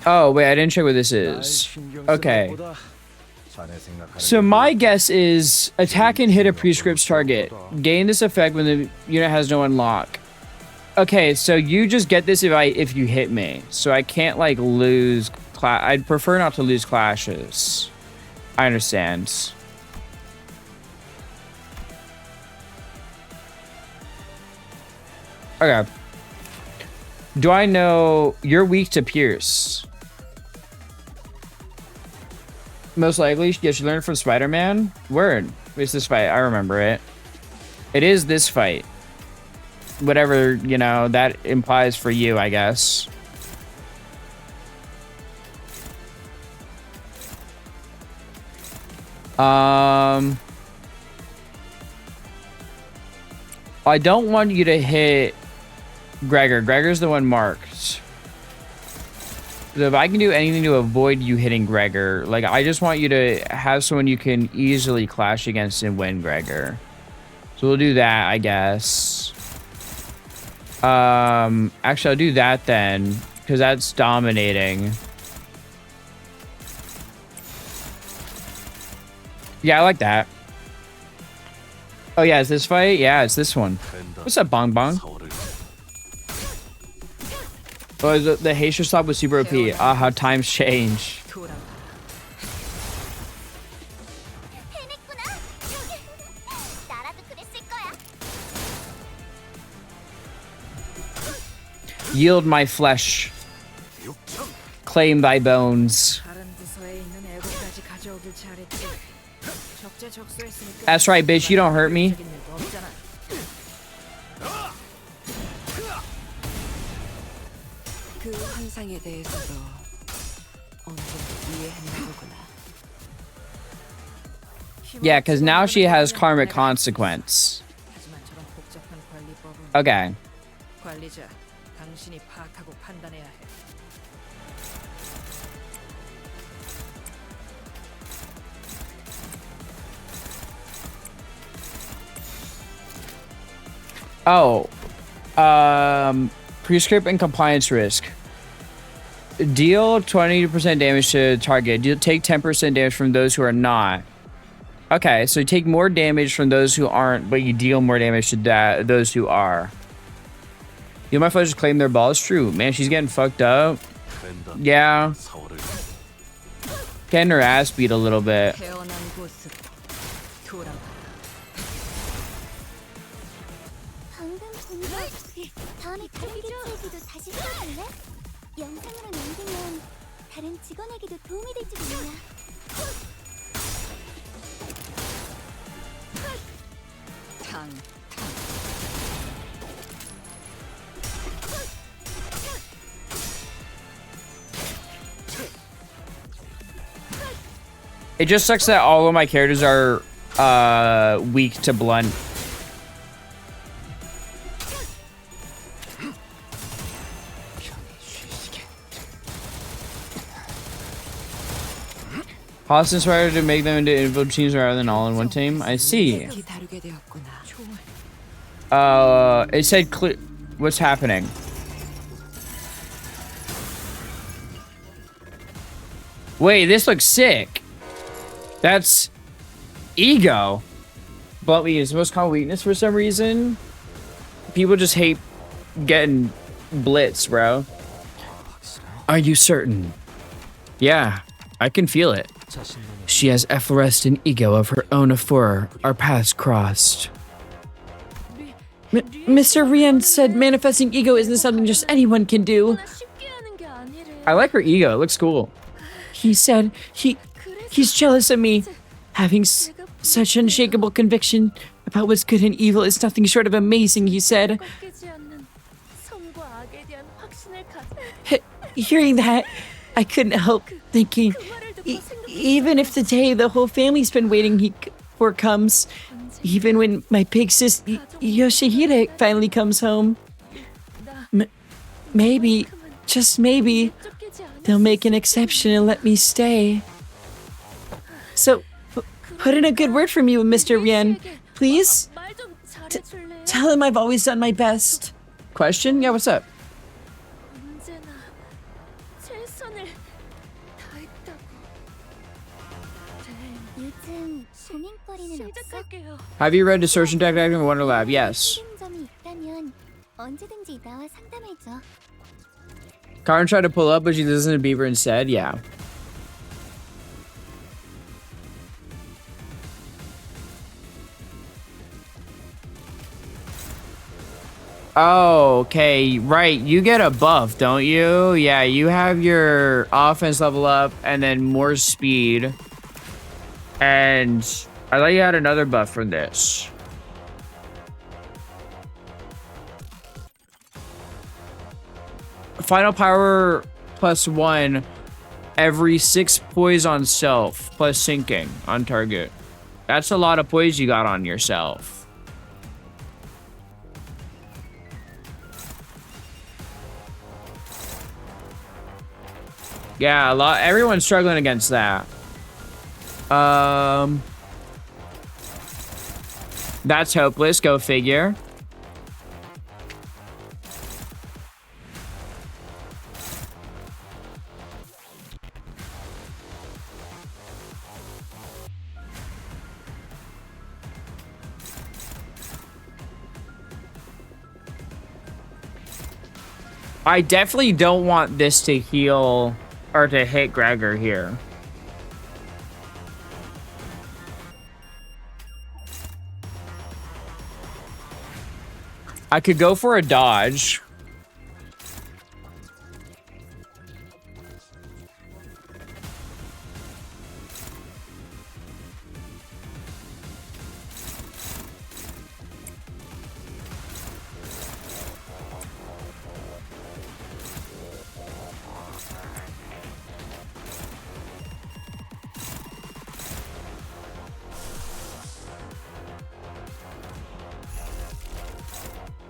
Oh, wait, I didn't check what this is. Okay. So my guess is attack and hit a prescript's target. Gain this effect when the unit has no unlock. Okay, so you just get this if you hit me. So I can't like lose I'd prefer not to lose clashes. I understand. Okay. Do I know you're weak to Pierce? Most likely, yes, you learned from Spider-Man. Word. It's this fight. I remember it. It is this fight. Whatever, you know, that implies for you, I guess. I don't want you to hit Gregor. Gregor's the one marked. So if I can do anything to avoid you hitting Gregor, like, I just want you to have someone you can easily clash against and win Gregor. So we'll do that, I guess. Actually, I'll do that then, because that's dominating. Yeah, I like that. Oh, yeah, is this fight? Yeah, it's this one. What's up, Bong Bong? Oh, the Haitian stop was super OP. Ah, how times change. Yield my flesh. Claim thy bones. That's right, bitch. You don't hurt me. Yeah, because now she has karmic consequence. Okay. Oh. Prescript and compliance risk. Deal 20% damage to target. You'll take 10% damage from those who are not. Okay, so you take more damage from those who aren't, but you deal more damage to those who are. You might just claim their ball. It's true. Man, she's getting fucked up. Yeah. Getting her ass beat a little bit. It just sucks that all of my characters are weak to blunt. Hostage inspired to make them into individual teams rather than all in one team. I see. It said what's happening? Wait, this looks sick. That's ego. Blunt weakness is the most common weakness for some reason. People just hate getting blitzed, bro. Are you certain? Yeah, I can feel it. She has efflorescent ego of her own afore our paths crossed. Mr. Rian said manifesting ego isn't something just anyone can do. I like her ego. It looks cool. He said he's jealous of me. Having such unshakable conviction about what's good and evil is nothing short of amazing, he said. Hearing that, I couldn't help thinking, even if the day the whole family's been waiting for comes, even when my big sis Yoshihide finally comes home, maybe, just maybe, they'll make an exception and let me stay. So, put in a good word for me with Mr. Rian, please? Tell him I've always done my best. Question? Yeah, what's up? Have you read Distortion Tactic in Wonder Lab? Yes. Karen tried to pull up, but she listened to Beaver instead. Yeah. Oh, okay. Right. You get a buff, don't you? Yeah, you have your offense level up and then more speed. And I thought you had another buff from this. Final power +1 every 6 poise on self plus sinking on target. That's a lot of poise you got on yourself. Yeah, everyone's struggling against that. That's hopeless, go figure. I definitely don't want this to heal or to hit Gregor here. I could go for a dodge.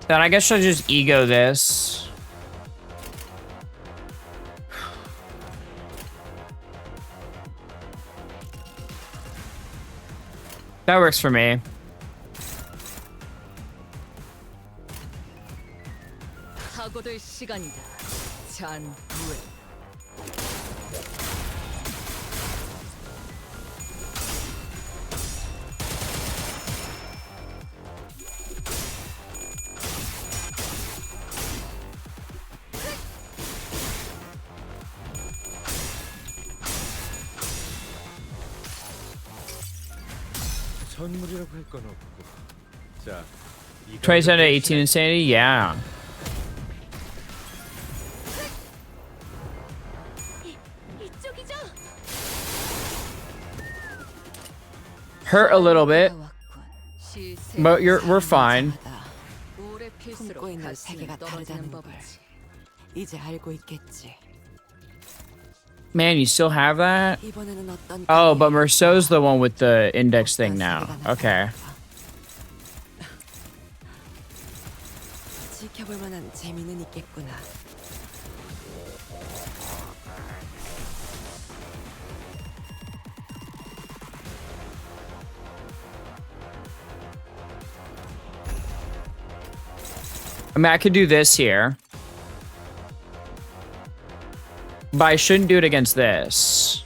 Then I guess I'll just ego this. That works for me. 선물이라고 할 건 없고. 자, 27 to 18 insanity? Yeah. Hurt a little bit, but we're fine. 품고 있는 세계가 다르다는 걸 이제 알고 있겠지. Man, you still have that? 이번에는 어떤 Oh, but Merceau's the one with the index thing now. Okay. 지켜볼 만한 재미는 있겠구나. I mean, I could do this here. But I shouldn't do it against this.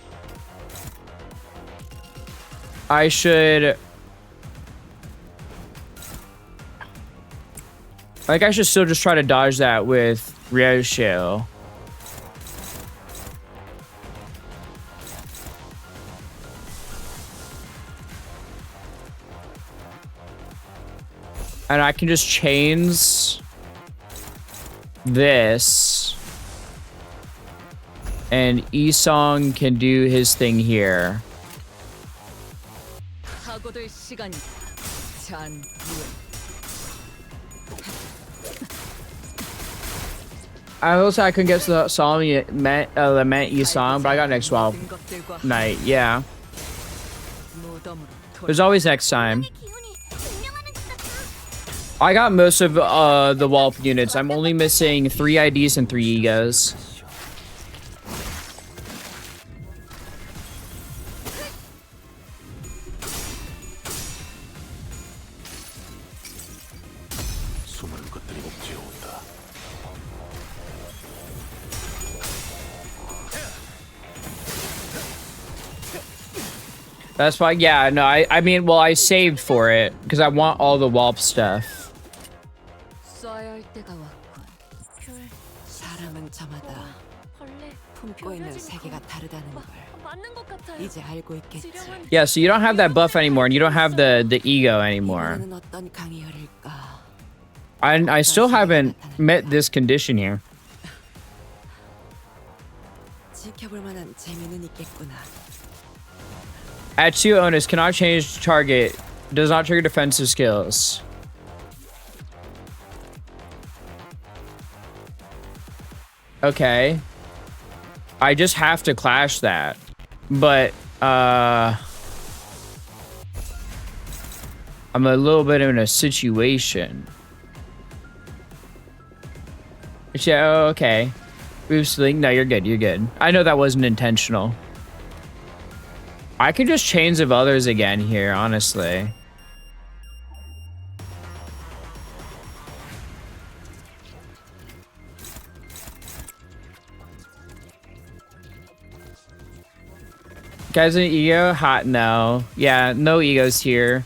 I should... Like, I should still just try to dodge that with Ryoshu. And I can just chains this. And Isong can do his thing here. I also I couldn't get to the song Lament Isong, but I got next 12 night. Yeah. There's always next time. I got most of the Wallop units. I'm only missing 3 IDs and 3 egos. 수많은 것들이 옥죄어 온다. That's why, yeah, no, I mean, well, I saved for it because I want all the Wallop stuff. 사람은 저마다 품고 있는 세계가 다르다는 걸 이제 알고 있겠지. Yeah, so you don't have that buff anymore, and you don't have the ego anymore. 이번에는 어떤 강이 흐를까? I still haven't met this condition here. 지켜볼 만한 재미는 있겠구나. At 2 onus, cannot change target. Does not trigger defensive skills. Okay. I just have to clash that. But, I'm a little bit in a situation. Yeah, oh, okay. Boost link. No, you're good. You're good. I know that wasn't intentional. I could just chains of others again here, honestly. Guys, an ego? Hot no. Yeah, no egos here.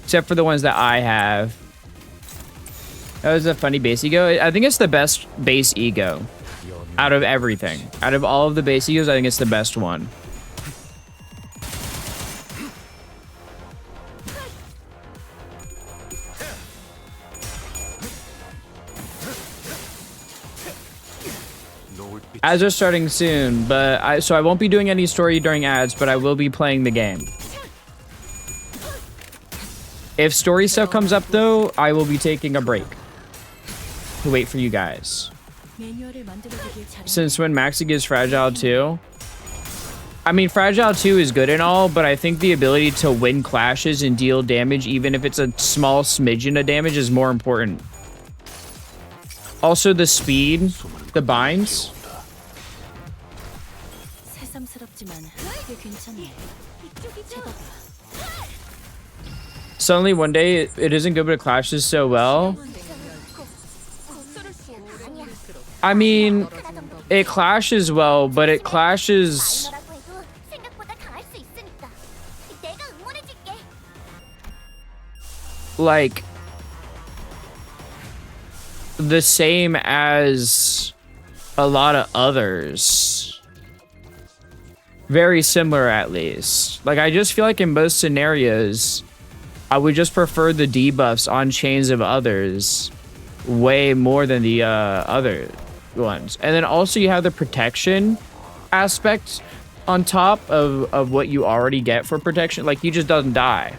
Except for the ones that I have. That was a funny base ego. I think it's the best base ego out of everything. Out of all of the base egos, I think it's the best one. Ads are starting soon, but so I won't be doing any story during ads, but I will be playing the game. If story stuff comes up though, I will be taking a break to wait for you guys. Since when Maxi gives Fragile 2? I mean, Fragile 2 is good and all, but I think the ability to win clashes and deal damage, even if it's a small smidgen of damage, is more important. Also the speed, the binds. 새삼스럽지만 꽤 괜찮네. 제법이야. Suddenly one day it isn't good, but it clashes so well. I mean, it clashes well, but it clashes like the same as a lot of others. Very similar, at least. Like, I just feel like in most scenarios, I would just prefer the debuffs on chains of others way more than the other ones. And then also you have the protection aspect on top of what you already get for protection. Like, he just doesn't die.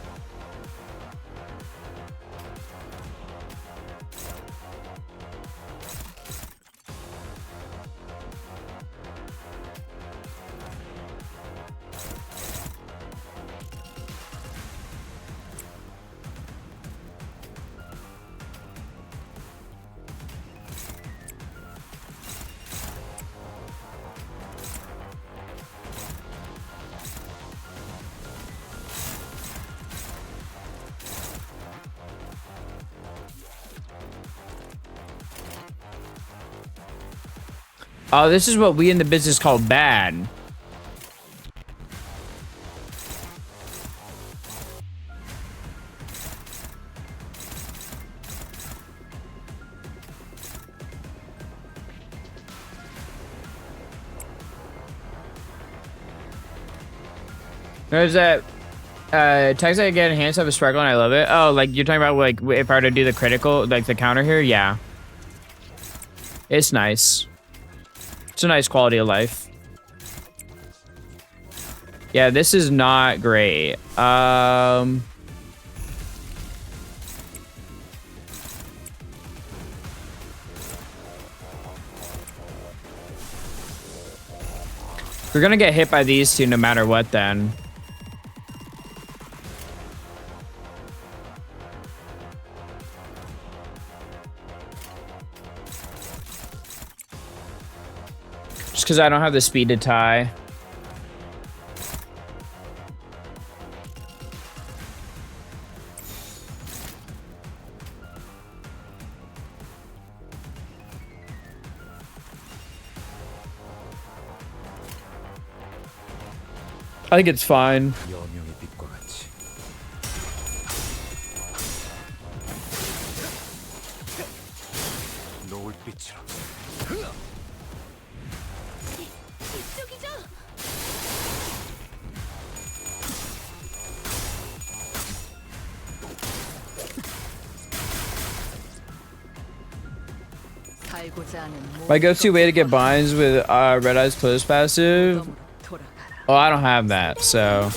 Oh, this is what we in the business call bad. There's that text I get enhanced have a sparkle and I love it. Oh, like you're talking about like if I were to do the critical, like the counter here? Yeah. It's nice. It's a nice quality of life. Yeah, this is not great. We're gonna get hit by these two no matter what then. Just because I don't have the speed to tie. I think it's fine. 여명의 빛과 같이. 노을빛으로. 이쪽이죠? My go-to way to get binds with Red Eyes Close passive. Oh, I don't have that, so.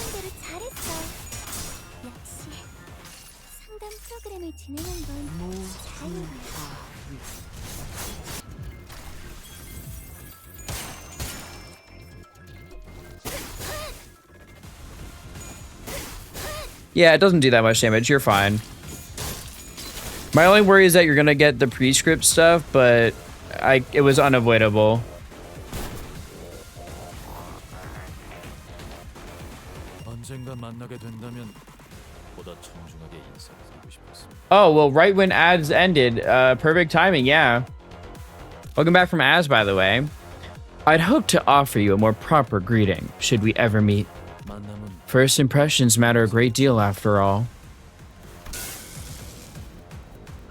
Yeah, it doesn't do that much damage. You're fine. My only worry is that you're gonna get the prescript stuff, but it was unavoidable. 언젠가 만나게 된다면 보다 청중하게 인사드리고 싶었습니다. Oh, well, right when ads ended. Perfect timing, yeah. Welcome back from ads, by the way. I'd hope to offer you a more proper greeting, should we ever meet. 만남은 First impressions matter a great deal, after all.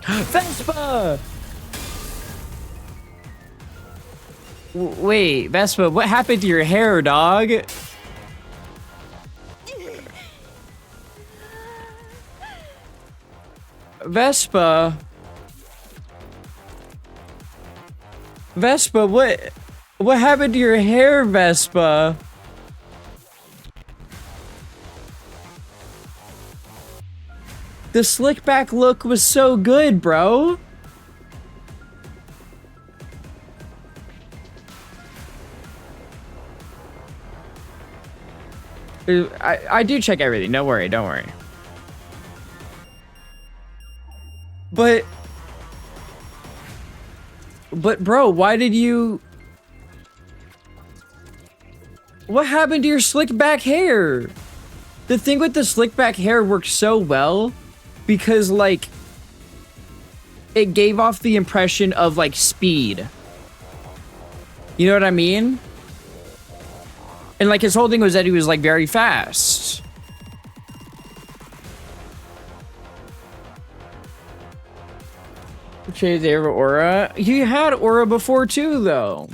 Vespa! Wait, Vespa, what happened to your hair, dog? Vespa? Vespa, what happened to your hair, Vespa? The slick back look was so good, bro. I do check everything. Don't worry, don't worry. But But bro, why did you... What happened to your slick back hair? The thing with the slick back hair worked so well because, like, it gave off the impression of, like, speed. You know what I mean? And, like, his whole thing was that he was, like, very fast. Change the aura. He had aura before, too, though.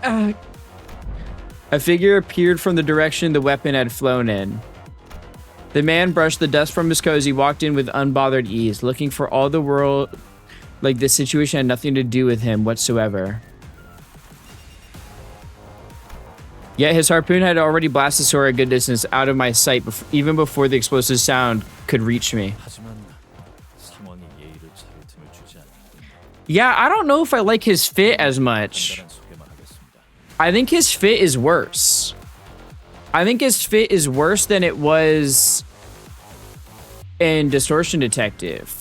A figure appeared from the direction the weapon had flown in. The man brushed the dust from his cozy, walked in with unbothered ease, looking for all the world like this situation had nothing to do with him whatsoever. Yet his harpoon had already blasted Sora a good distance out of my sight, even before the explosive sound could reach me. Yeah, I don't know if I like his fit as much. I think his fit is worse. I think his fit is worse than it was in Distortion Detective.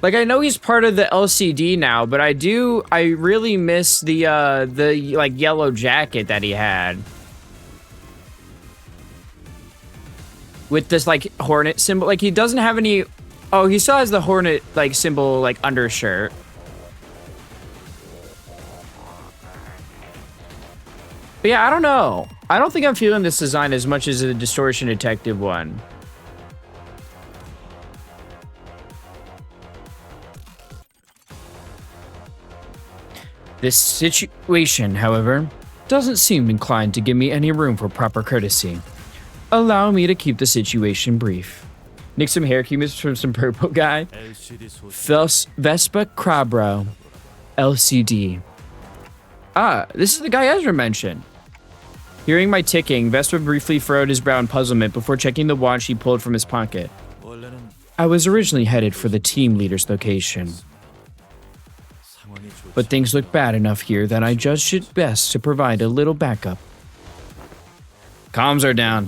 Like, I know he's part of the LCD now, but I really miss the like yellow jacket that he had. With this like hornet symbol. Like, he doesn't have any, oh, he still has the hornet like symbol like undershirt. But yeah, I don't know. I don't think I'm feeling this design as much as the Distortion Detective one. This situation, however, doesn't seem inclined to give me any room for proper courtesy. Allow me to keep the situation brief. Nick some hair cubes from some purple guy. Vespa Crabro. LCD. Ah, this is the guy Ezra mentioned. Hearing my ticking, Vespa briefly furrowed his brow in puzzlement before checking the watch he pulled from his pocket. I was originally headed for the team leader's location. But things look bad enough here that I judged it best to provide a little backup. Comms are down.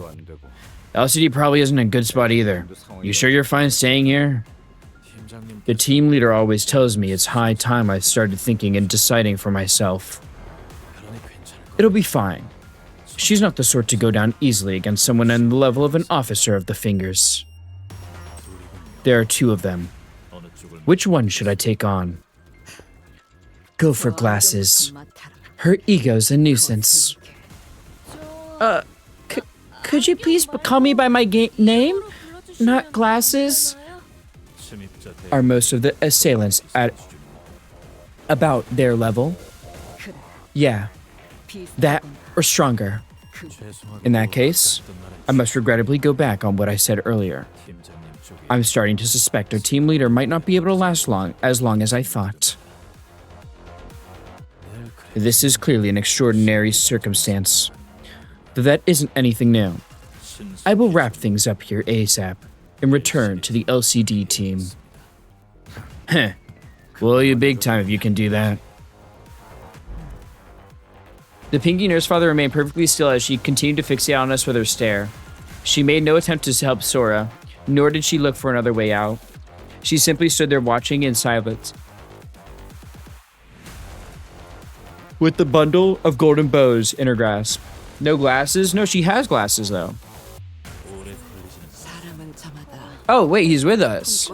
LCD probably isn't in a good spot either. You sure you're fine staying here? The team leader always tells me it's high time I started thinking and deciding for myself. It'll be fine. She's not the sort to go down easily against someone on the level of an officer of the Fingers. There are two of them. Which one should I take on? Go for Glasses. Her ego's a nuisance. Could you please call me by my name? Not Glasses? Are most of the assailants at about their level? Yeah. That or stronger. In that case, I must regrettably go back on what I said earlier. I'm starting to suspect our team leader might not be able to last as long as I thought. This is clearly an extraordinary circumstance, but that isn't anything new. I will wrap things up here ASAP and return to the LCD team. Heh. We'll owe you big time if you can do that. The Pinky nurse father remained perfectly still as she continued to fixate on us with her stare. She made no attempt to help Sora, nor did she look for another way out. She simply stood there watching in silence. With the bundle of golden bows in her grasp. No glasses? No, she has glasses, though. Oh, wait, he's with us.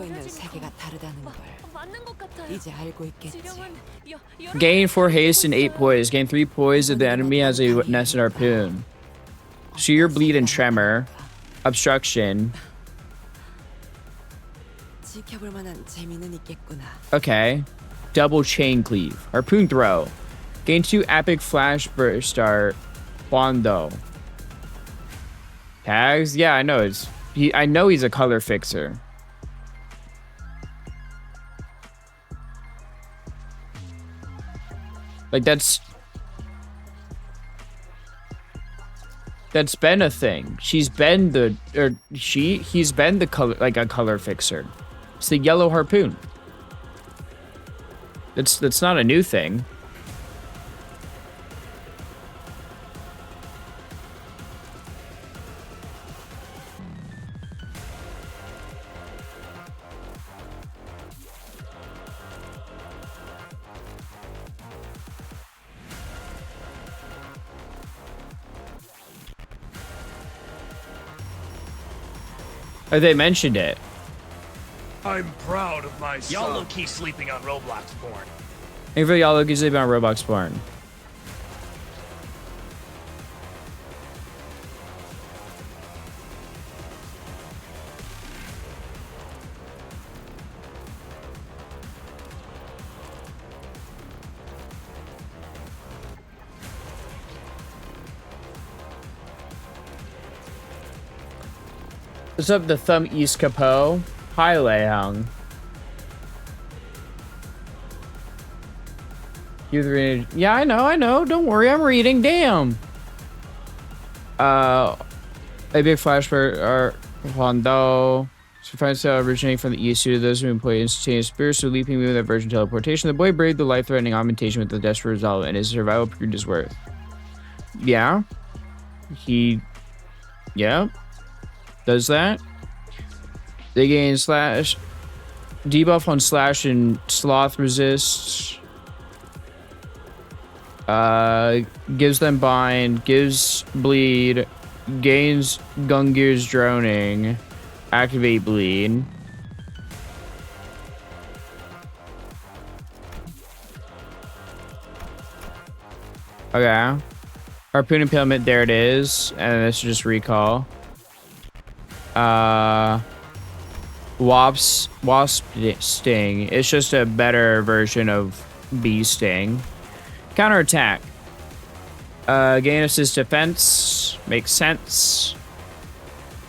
Gain 4 haste and 8 poise. Gain 3 poise if the enemy has a nested harpoon. Sheer bleed and tremor. Obstruction. Okay. Double chain cleave. Harpoon throw. Gain 2 epic flash burst start. Wando. Tags? Yeah, I know I know he's a color fixer. Like that's been a thing. He's been the color, like a color fixer. It's the yellow harpoon. That's not a new thing. Oh, they mentioned it. I'm proud of my son. Y'all low-key sleeping on Roblox porn. Thank you for y'all looking sleeping on Roblox porn. What's up, the Thumb East Capo? Hi, Leihung. Yeah, I know. Don't worry, I'm reading. Damn. A big flashback are Hondo. Finds out originating from the east due to those who employ instantaneous spirits, so leaping with that version teleportation. The boy braved the life-threatening augmentation with the desperate resolve, and his survival proved his worth. Yeah. Yeah. Does that. They gain slash. Debuff on slash and sloth resists. Gives them bind, gives bleed, gains Gungir's droning, activate bleed. Okay. Harpoon impalement, there it is. And this is just recall. Wasp sting. It's just a better version of bee sting. Counterattack. Gain assist defense. Makes sense.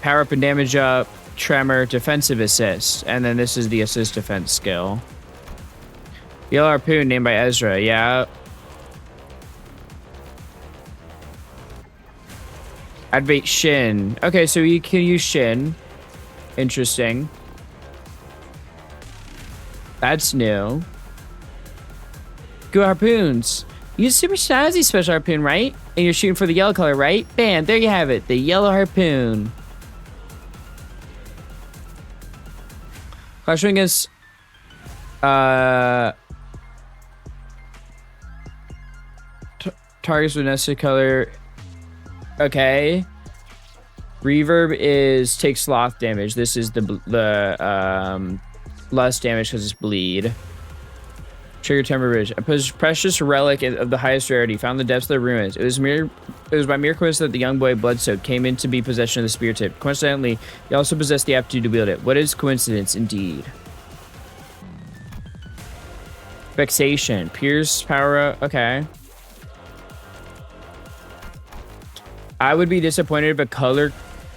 Power up and damage up. Tremor, defensive assist. And then this is the assist defense skill. Yellow harpoon named by Ezra. Yeah. Activate Shin. Okay, so you can use Shin. Interesting. That's new. Go harpoons. Use super snazzy special harpoon, right? And you're shooting for the yellow color, right? Bam, there you have it. The yellow harpoon. Clashing against targets with necessary color. Okay. Reverb is take sloth damage. This is the less damage because it's bleed. Trigger Timber Ridge. A precious relic of the highest rarity found in the depths of the ruins. It was by mere coincidence that the young boy Bloodsoaked came into be possession of the spear tip. Coincidentally, he also possessed the aptitude to wield it. What is coincidence indeed? Vexation. Pierce power. Okay. I would be disappointed if a color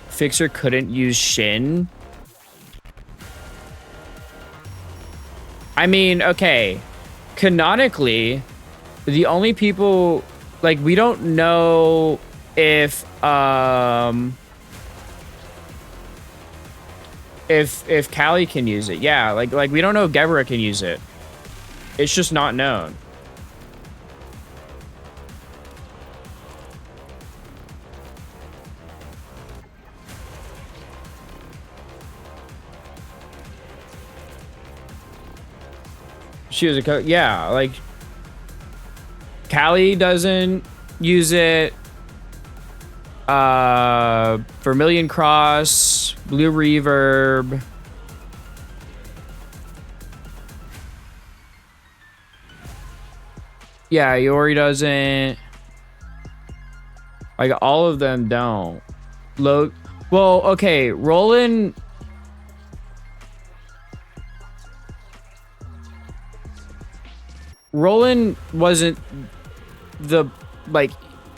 fixer couldn't use Shin. I mean, okay. Canonically, the only people, like, we don't know if Callie can use it. Yeah, like we don't know if Gebra can use it. It's just not known. She was a yeah, like Callie doesn't use it. Vermilion Cross, Blue Reverb. Yeah, Yori doesn't. Like all of them don't. Well, okay, Roland. Roland wasn't the, like,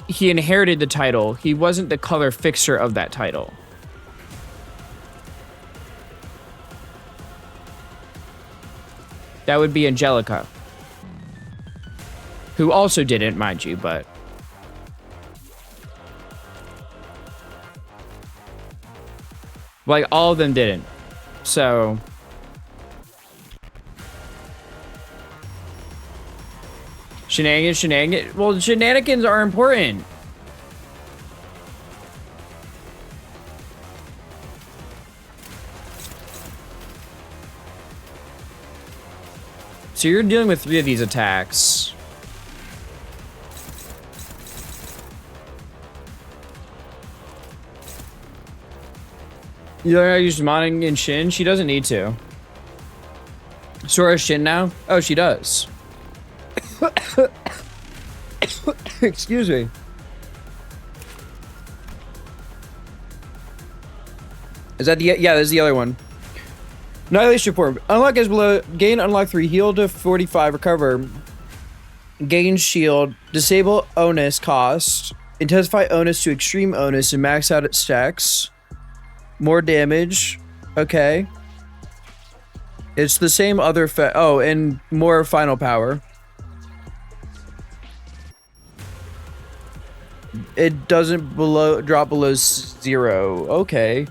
he inherited the title. He wasn't the color fixer of that title. That would be Angelica. Who also didn't, mind you, but... like, all of them didn't. So... Shenanigans. Well, shenanigans are important. So you're dealing with 3 of these attacks. You learn how to use modding in Shin? She doesn't need to. Sora Shin now? Oh, she does. Excuse me. Is that the... Yeah, that's the other one. Annihilation report. Unlock is below. Gain unlock 3. Heal to 45. Recover. Gain shield. Disable onus cost. Intensify onus to extreme onus and max out its stacks. More damage. Okay. It's the same other oh, and more final power. It doesn't drop below 0. Okay.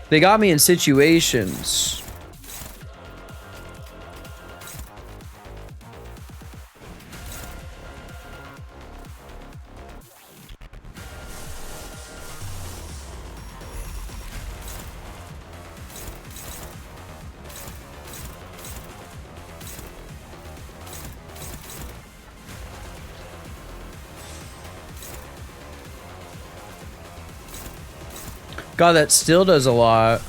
They got me in situations. God, that still does a lot.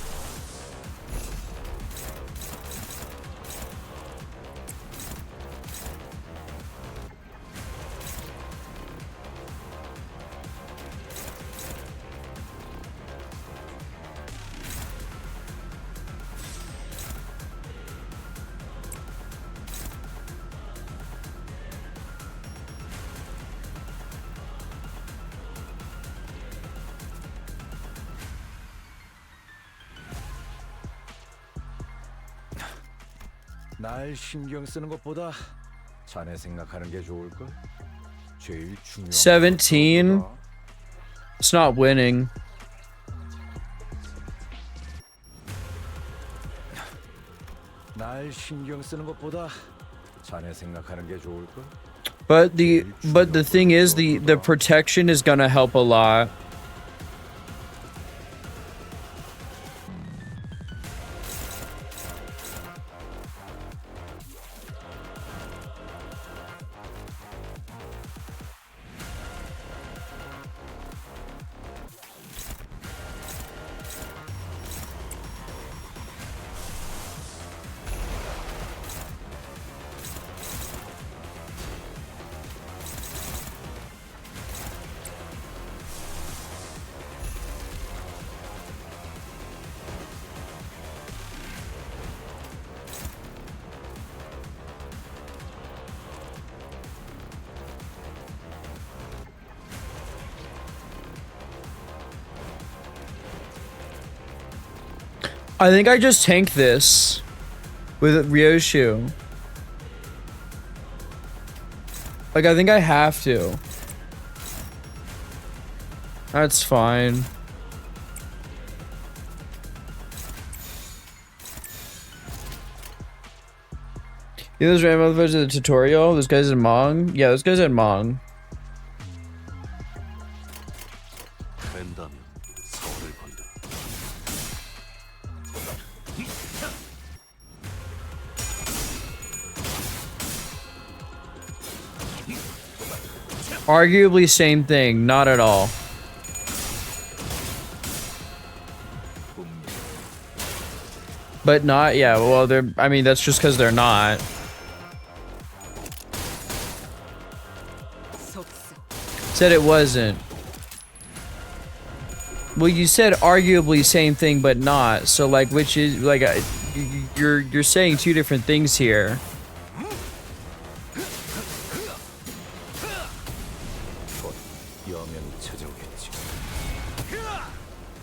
날 신경 쓰는 것보다 자네 생각하는 게 좋을걸? 제일 중요한 17. It's not winning. 날 신경 쓰는 것보다 자네 생각하는 게 좋을걸? But the thing is the protection is gonna help a lot. I think I just tanked this with Ryoshu. Like, I think I have to. That's fine. You know those random motherfuckers in the tutorial? Those guys in Mong? Yeah, those guys in Mong. Arguably same thing, not at all. But not, yeah, well, they're, I mean, that's just because they're not. Said it wasn't. Well, you said arguably same thing, but not. So, like, which is, like, you're saying two different things here.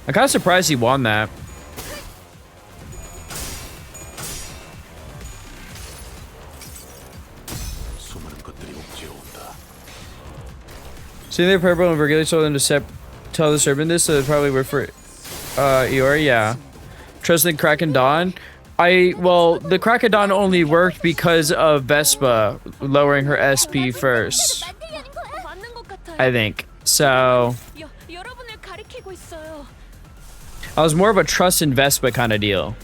I'm kind of surprised he won that. See, they're purple and Virgilio told them to tell the serpent this, so they probably work for Eeyore, yeah. Trust in Kraken Dawn. Well, the Kraken Dawn only worked because of Vespa lowering her SP first. I think. So I was more of a trust in Vespa kind of deal.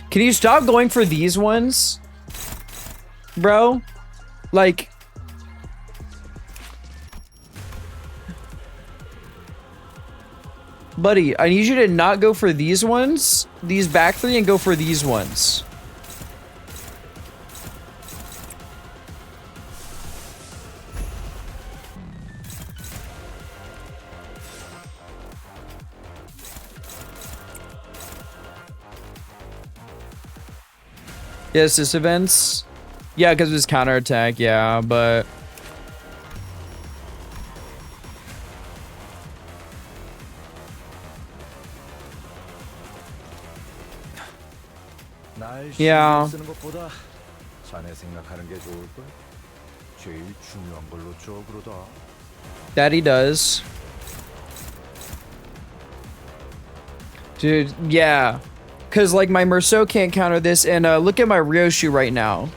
Can you stop going for these ones? Bro? Like... Buddy, I need you to not go for these ones, these back three, and go for these ones. Yes, this events. Yeah, because of his counterattack, yeah, but... 날 Yeah. 신경 쓰는 것보다 자네 생각하는 게 좋을 걸. 제일 중요한 걸로 줘 그러다. That he does. Dude, yeah. Because, like, my Merceau can't counter this, and look at my Ryoshu right now.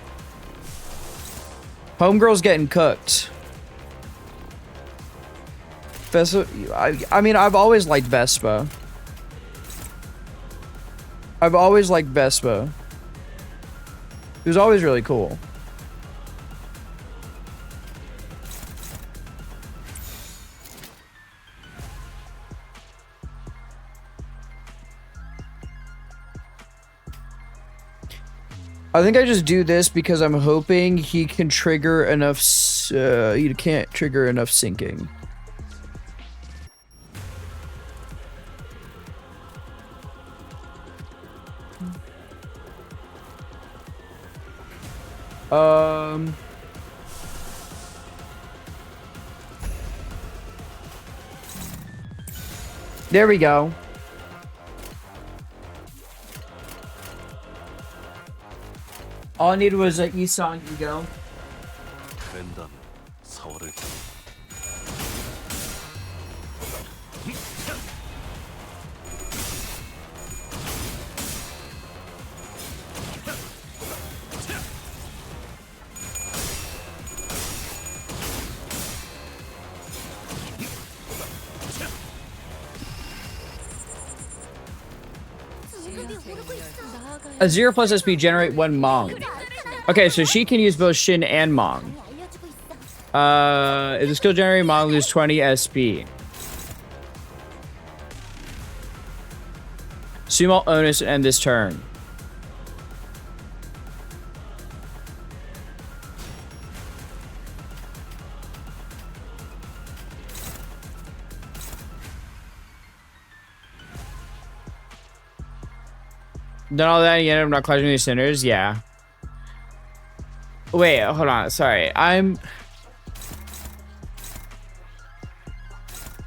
Homegirl's getting cooked. Vespa, I mean, I've always liked Vespa. I've always liked Vespa. It was always really cool. I think I just do this because I'm hoping he can trigger enough. He can't trigger enough sinking. There we go. All I needed was an Isong ego. A 0 plus SP generate 1 Mong. Okay, so she can use both Shin and Mong. If the skill generate Mong, lose 20 SP. Sumo onus and end this turn. Done all that and you end up not clashing these sinners? Yeah. Wait, hold on. Sorry. I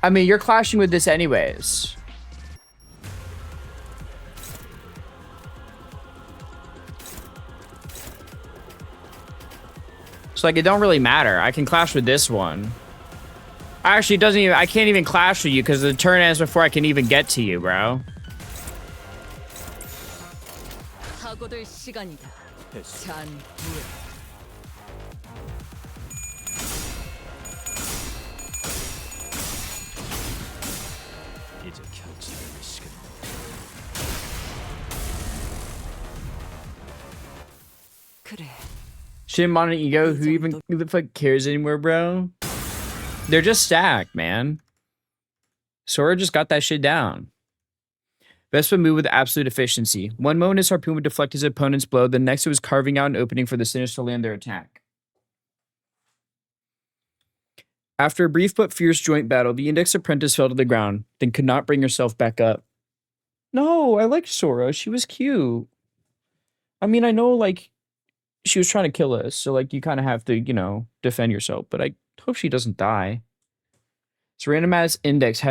mean, you're clashing with this anyways. So, like, it don't really matter. I can clash with this one. Actually, it doesn't even... I can't even clash with you because the turn ends before I can even get to you, bro. Shin, Mon, and Ego, who the fuck cares anymore, bro? They're just stacked, man. Sora just got that shit down. Vespa moved with absolute efficiency. One moment his harpoon would deflect his opponent's blow, the next it was carving out an opening for the sinners to land their attack. After a brief but fierce joint battle, the Index Apprentice fell to the ground, then could not bring herself back up. No, I liked Sora. She was cute. I mean, I know, like, she was trying to kill us, so, like, you kind of have to, you know, defend yourself, but I hope she doesn't die. So random ass Index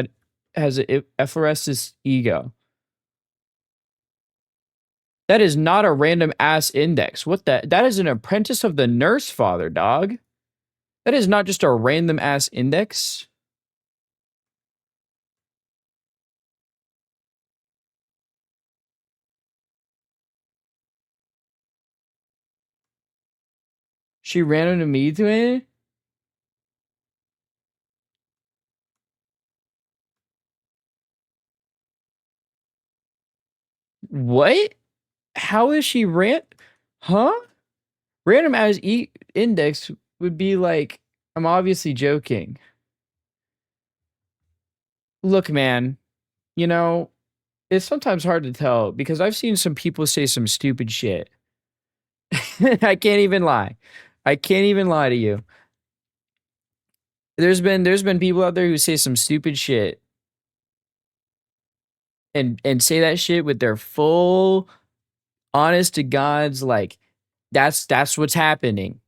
has a Ephores's ego. That is not a random ass index. What the? That is an apprentice of the nurse father, dog. That is not just a random ass index. She ran into me to it. What? How is she Huh? Random as index would be like, I'm obviously joking. Look, man, you know, it's sometimes hard to tell because I've seen some people say some stupid shit. I can't even lie. I can't even lie to you. There's been people out there who say some stupid shit and say that shit with their full honest to God's like that's what's happening.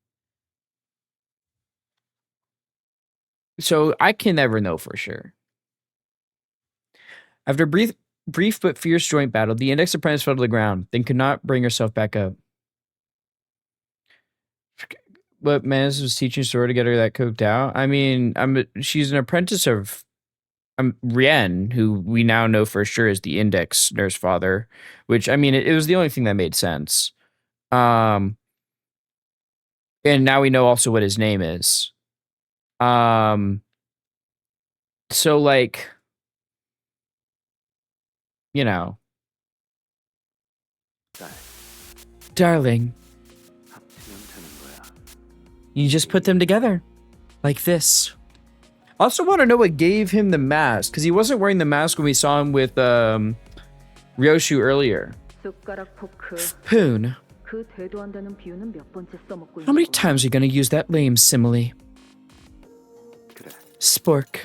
So I can never know for sure. After brief but fierce joint battle, the index apprentice fell to the ground, then could not bring herself back up. But Mans was teaching Sora to get her that coked out. I mean, she's an apprentice of Rien, who we now know for sure is the index nurse father, which I mean, it was the only thing that made sense. And now we know also what his name is. So like, you know, darling, you just put them together like this. I also want to know what gave him the mask, because he wasn't wearing the mask when we saw him with Ryoshu earlier. Poon. How many times are you going to use that lame simile? Spork.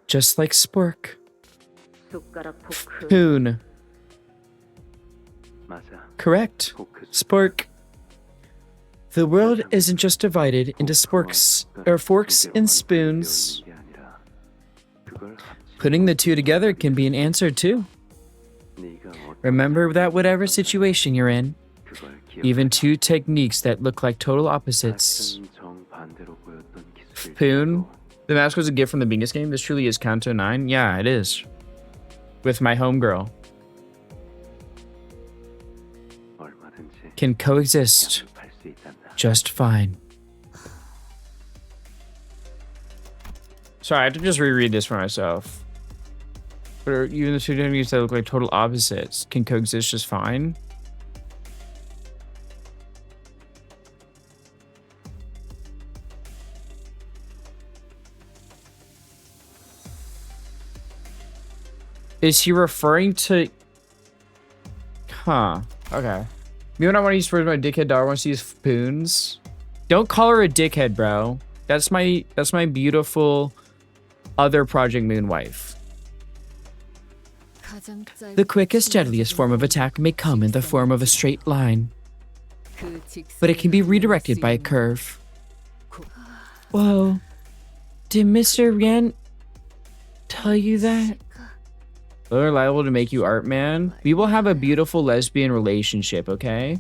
Just like Spork. Poon. Correct. Spork. The world isn't just divided into sporks or forks and spoons. Putting the two together can be an answer too. Remember that whatever situation you're in, even two techniques that look like total opposites. Poon, the mask was a gift from the biggest game. This truly is Kanto 9. Yeah, it is. With my homegirl. Can coexist just fine. Sorry, I have to just reread this for myself. But even the two techniques that look like total opposites can coexist just fine. Is he referring to... Huh. Okay. Me when I want to use words my dickhead daughter wants to use spoons. Don't call her a dickhead, bro. That's my beautiful other Project Moon wife. The quickest, deadliest form of attack may come in the form of a straight line, but it can be redirected by a curve. Whoa. Did Mr. Rien tell you that? They're liable to make you art, man. We will have a beautiful lesbian relationship, okay?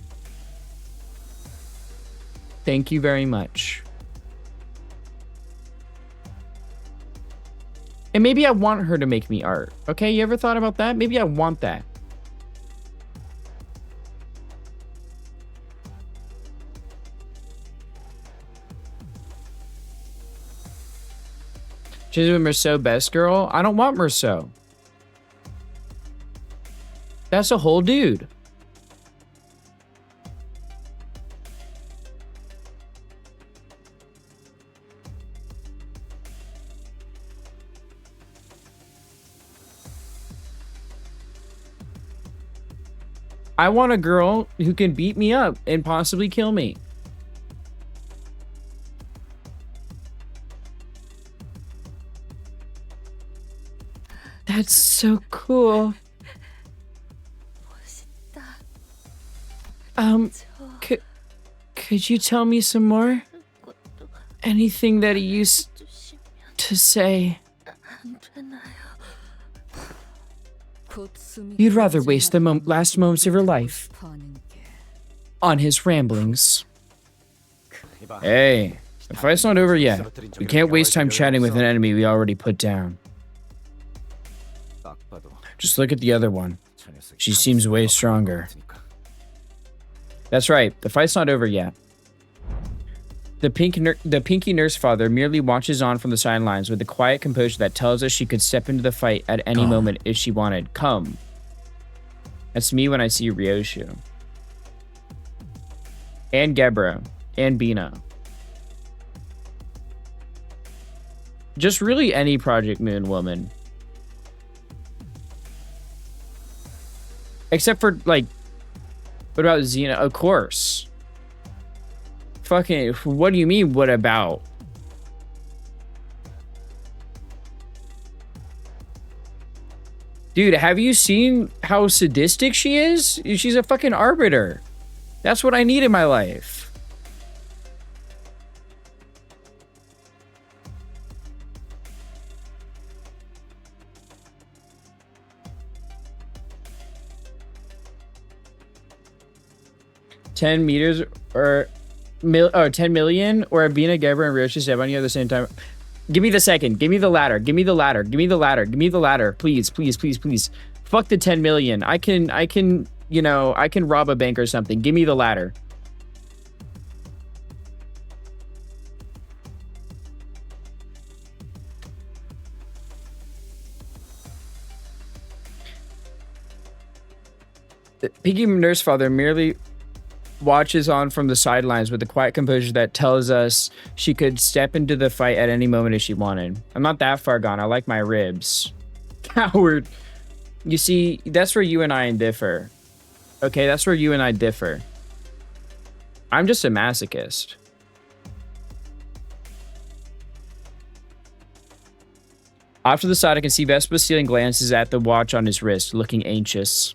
Thank you very much. And maybe I want her to make me art. Okay, you ever thought about that? Maybe I want that. She's with Merceau best girl? I don't want Merceau. That's a whole dude. I want a girl who can beat me up and possibly kill me. That's so cool. Could you tell me some more? Anything that he used to say. You'd rather waste the last moments of your life on his ramblings. Hey, the fight's not over yet. We can't waste time chatting with an enemy we already put down. Just look at the other one. She seems way stronger. That's right, the fight's not over yet. The Pinky Nurse Father merely watches on from the sidelines with a quiet composure that tells us she could step into the fight at any moment if she wanted. Come. That's me when I see Ryoshu. And Gebra. And Bina. Just really any Project Moon woman. Except for, like, what about Xena? Of course. Fucking, what do you mean, what about? Dude, have you seen how sadistic she is? She's a fucking arbiter. That's what I need in my life. $10 or 10 million or Abina, Gebra, and Ryoshu step on you at the same time. Give me the second. Give me the ladder. Give me the ladder. Give me the ladder. Give me the ladder. Please, please, please, please. Fuck the 10 million. I can, you know, I can rob a bank or something. Give me the ladder. The Pinky Nurse Father merely watches on from the sidelines with a quiet composure that tells us she could step into the fight at any moment if she wanted. I'm not that far gone. I like my ribs. Coward. You see, that's where you and I differ. Okay, that's where you and I differ. I'm just a masochist. Off to the side, I can see Vespa stealing glances at the watch on his wrist, looking anxious.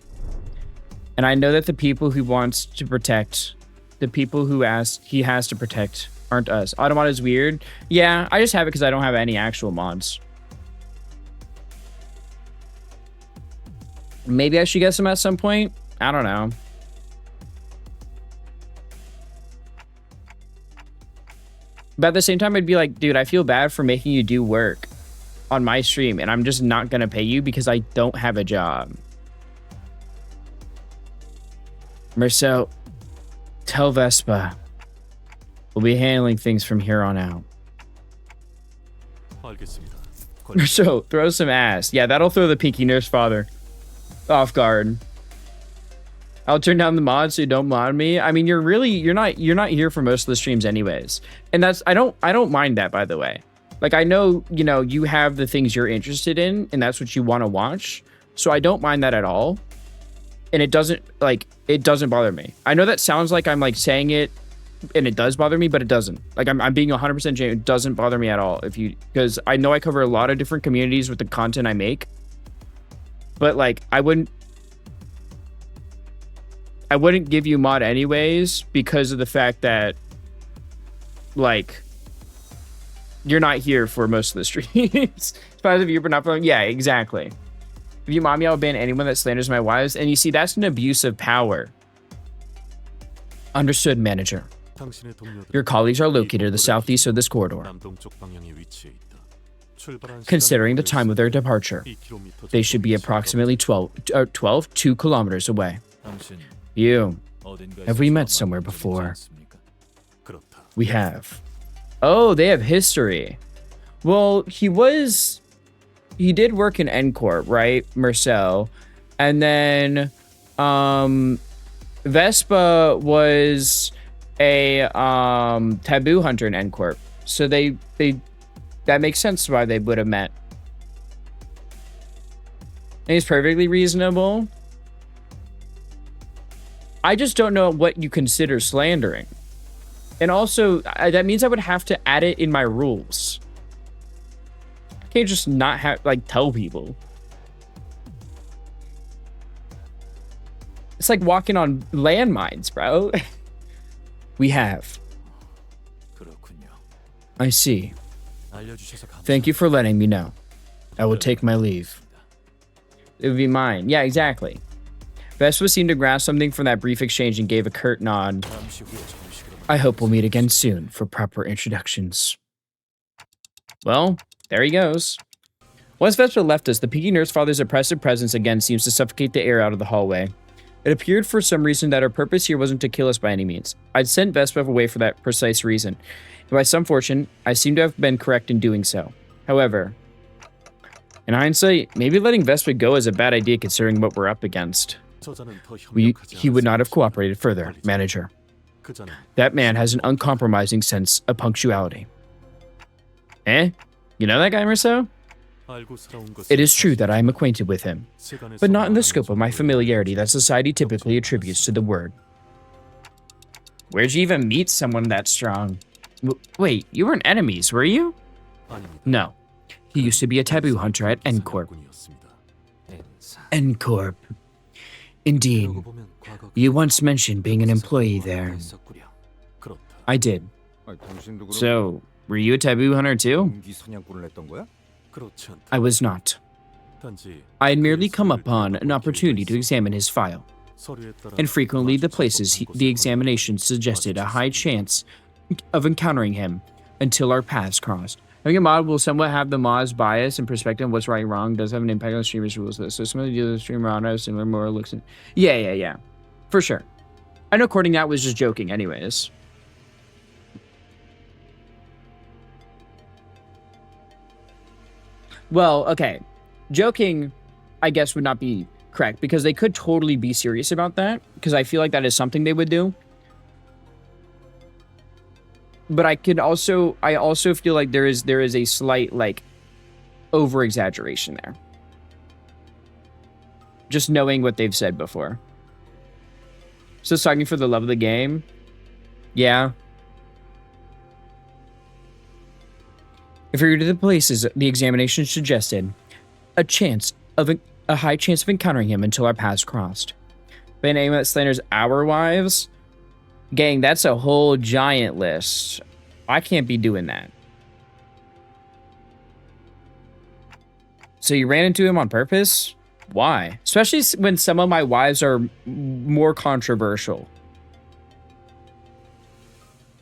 And I know that the people he wants to protect, the people who he has to protect, aren't us. Automod is weird. Yeah, I just have it because I don't have any actual mods. Maybe I should get some at some point. I don't know. But at the same time, I'd be like, dude, I feel bad for making you do work on my stream, and I'm just not going to pay you because I don't have a job. Marcel, tell Vespa we'll be handling things from here on out. Marcel, throw some ass. Yeah, that'll throw the Pinky Nurse Father off guard. I'll turn down the mod so you don't mod me. I mean, you're not here for most of the streams anyways. And that's I don't mind that, by the way. Like, I know, you know, you have the things you're interested in and that's what you want to watch. So I don't mind that at all. And it doesn't bother me. I know that sounds like I'm like saying it and it does bother me, but it doesn't. Like, I'm being 100% genuine. It doesn't bother me at all because I know I cover a lot of different communities with the content I make. But like, I wouldn't give you mod anyways because of the fact that like you're not here for most of the streams. As of you, but not for them. Yeah, exactly. If you mod me, I'll ban anyone that slanders my wives. And you see, that's an abuse of power. Understood, manager. Your colleagues are located to the southeast of this corridor. Considering the time of their departure, they should be approximately 2 kilometers away. You, have we met somewhere before? We have. Oh, they have history. Well, he did work in N-Corp, right, Marcel? And then Vespa was a taboo hunter in N-Corp. So that makes sense why they would have met. And he's perfectly reasonable. I just don't know what you consider slandering. And also, that means I would have to add it in my rules. I can't just not have, like, tell people. It's like walking on landmines, bro. We have. I see. Thank you for letting me know. I will take my leave. It would be mine. Yeah, exactly. Vespa seemed to grasp something from that brief exchange and gave a curt nod. I hope we'll meet again soon for proper introductions. Well, there he goes. Once Vespa left us, the Pinky Nurse Father's oppressive presence again seems to suffocate the air out of the hallway. It appeared for some reason that her purpose here wasn't to kill us by any means. I'd sent Vespa away for that precise reason. And by some fortune, I seem to have been correct in doing so. However, in hindsight, maybe letting Vespa go is a bad idea considering what we're up against. He would not have cooperated further, manager. That man has an uncompromising sense of punctuality. Eh? You know that guy, Marceau? It is true that I am acquainted with him, but not in the scope of my familiarity that society typically attributes to the word. Where'd you even meet someone that strong? Wait, you weren't enemies, were you? No. He used to be a taboo hunter at N-Corp. N-Corp. Indeed. You once mentioned being an employee there. I did. So, were you a taboo hunter too? I was not. I had merely come upon an opportunity to examine his file, and frequently the places the examination suggested a high chance of encountering him until our paths crossed. Having a mod will somewhat have the mod's bias and perspective on what's right and wrong does have an impact on streamers' rules. So some of the other streamer on have similar moral looks. Yeah. For sure. I know quoting that was just joking anyways. Well, okay. Joking, I guess, would not be correct because they could totally be serious about that because I feel like that is something they would do. But I also feel like there is a slight like over exaggeration there. Just knowing what they've said before. So talking for the love of the game. Yeah. If you're to the places the examination suggested, a high chance of encountering him until our paths crossed. Van aim at slanders our wives? Gang, that's a whole giant list. I can't be doing that. So you ran into him on purpose? Why? Especially when some of my wives are more controversial.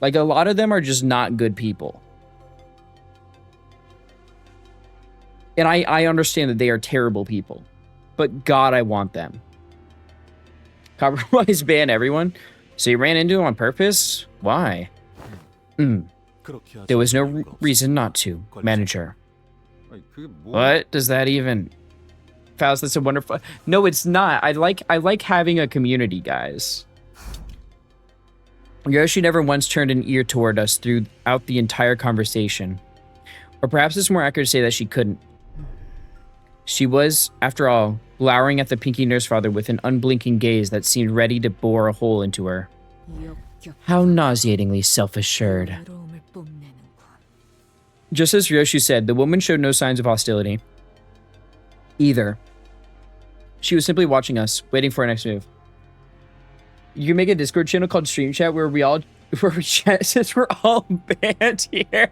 Like, a lot of them are just not good people. And I understand that they are terrible people. But God, I want them. Compromise ban everyone? So you ran into him on purpose? Why? There was no reason not to, manager. What does that even... Faust, that's a wonderful... No, it's not. I like having a community, guys. Ryoshu never once turned an ear toward us throughout the entire conversation. Or perhaps it's more accurate to say that she couldn't. She was, after all, glowering at the Pinky Nurse Father with an unblinking gaze that seemed ready to bore a hole into her. How nauseatingly self-assured. Just as Ryoshu said, the woman showed no signs of hostility. Either. She was simply watching us, waiting for our next move. You can make a Discord channel called Stream Chat where we chat since we're all banned here.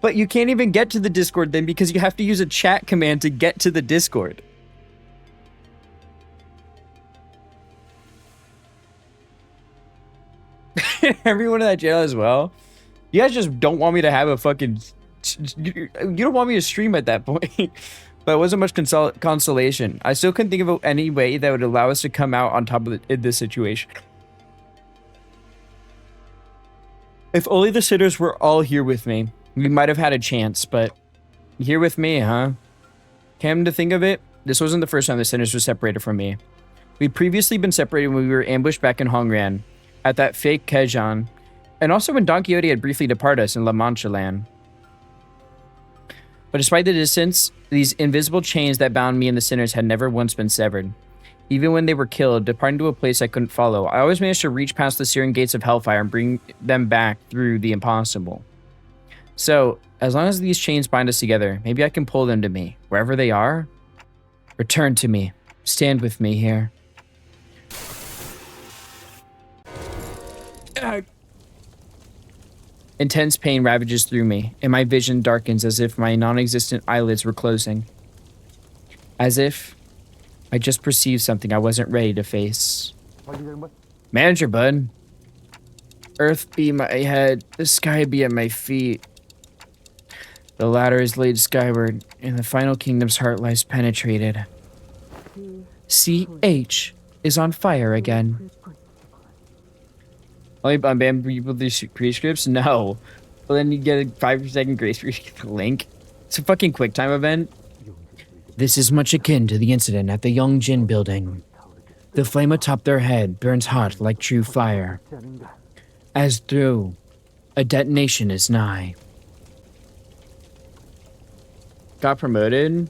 But you can't even get to the Discord then because you have to use a chat command to get to the Discord. Everyone in that channel as well. You guys just don't want me to have a fucking... You don't want me to stream at that point. But it wasn't much consolation. I still couldn't think of any way that would allow us to come out on top of this situation. If only the sitters were all here with me, we might have had a chance, but here with me, huh? Came to think of it, this wasn't the first time the sitters were separated from me. We'd previously been separated when we were ambushed back in Hongran, at that fake Kejan, and also when Don Quixote had briefly departed us in La Mancha land. But despite the distance, these invisible chains that bound me and the sinners had never once been severed. Even when they were killed, departing to a place I couldn't follow, I always managed to reach past the searing gates of hellfire and bring them back through the impossible. So, as long as these chains bind us together, maybe I can pull them to me, wherever they are. Return to me. Stand with me here. Intense pain ravages through me, and my vision darkens as if my non-existent eyelids were closing. As if I just perceived something I wasn't ready to face. Manager, bud. Earth be my head, the sky be at my feet. The ladder is laid skyward, and the final kingdom's heart lies penetrated. CH is on fire again. Only unban people to create scripts? No. Well, then you get a 5-second grace period to get the link. It's a fucking QuickTime event. This is much akin to the incident at the Yongjin building. The flame atop their head burns hot like true fire. As through, a detonation is nigh. Got promoted?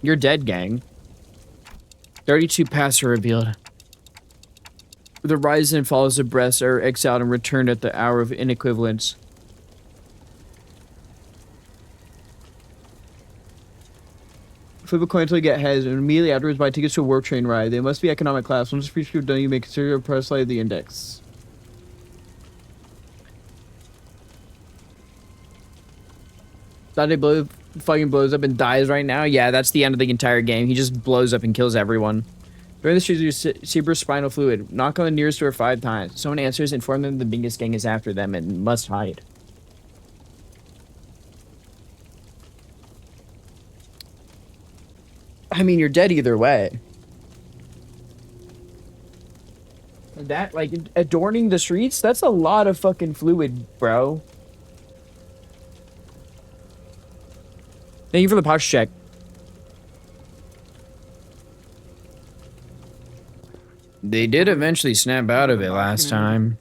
You're dead, gang. 32 paths are revealed. The rise and falls of breaths are exiled and returned at the hour of inequivalence. Flip a coin until you get heads, and immediately afterwards buy tickets to a warp train ride. They must be economic class. Once the free script done, you may consider a press slide of the index. Dante fucking blows up and dies right now? Yeah, that's the end of the entire game. He just blows up and kills everyone. During the streets, you cerebrospinal fluid. Knock on the nearest door 5 times. Someone answers, inform them the biggest gang is after them and must hide. I mean, you're dead either way. That, like, adorning the streets? That's a lot of fucking fluid, bro. Thank you for the pouch check. They did eventually snap out of it last time.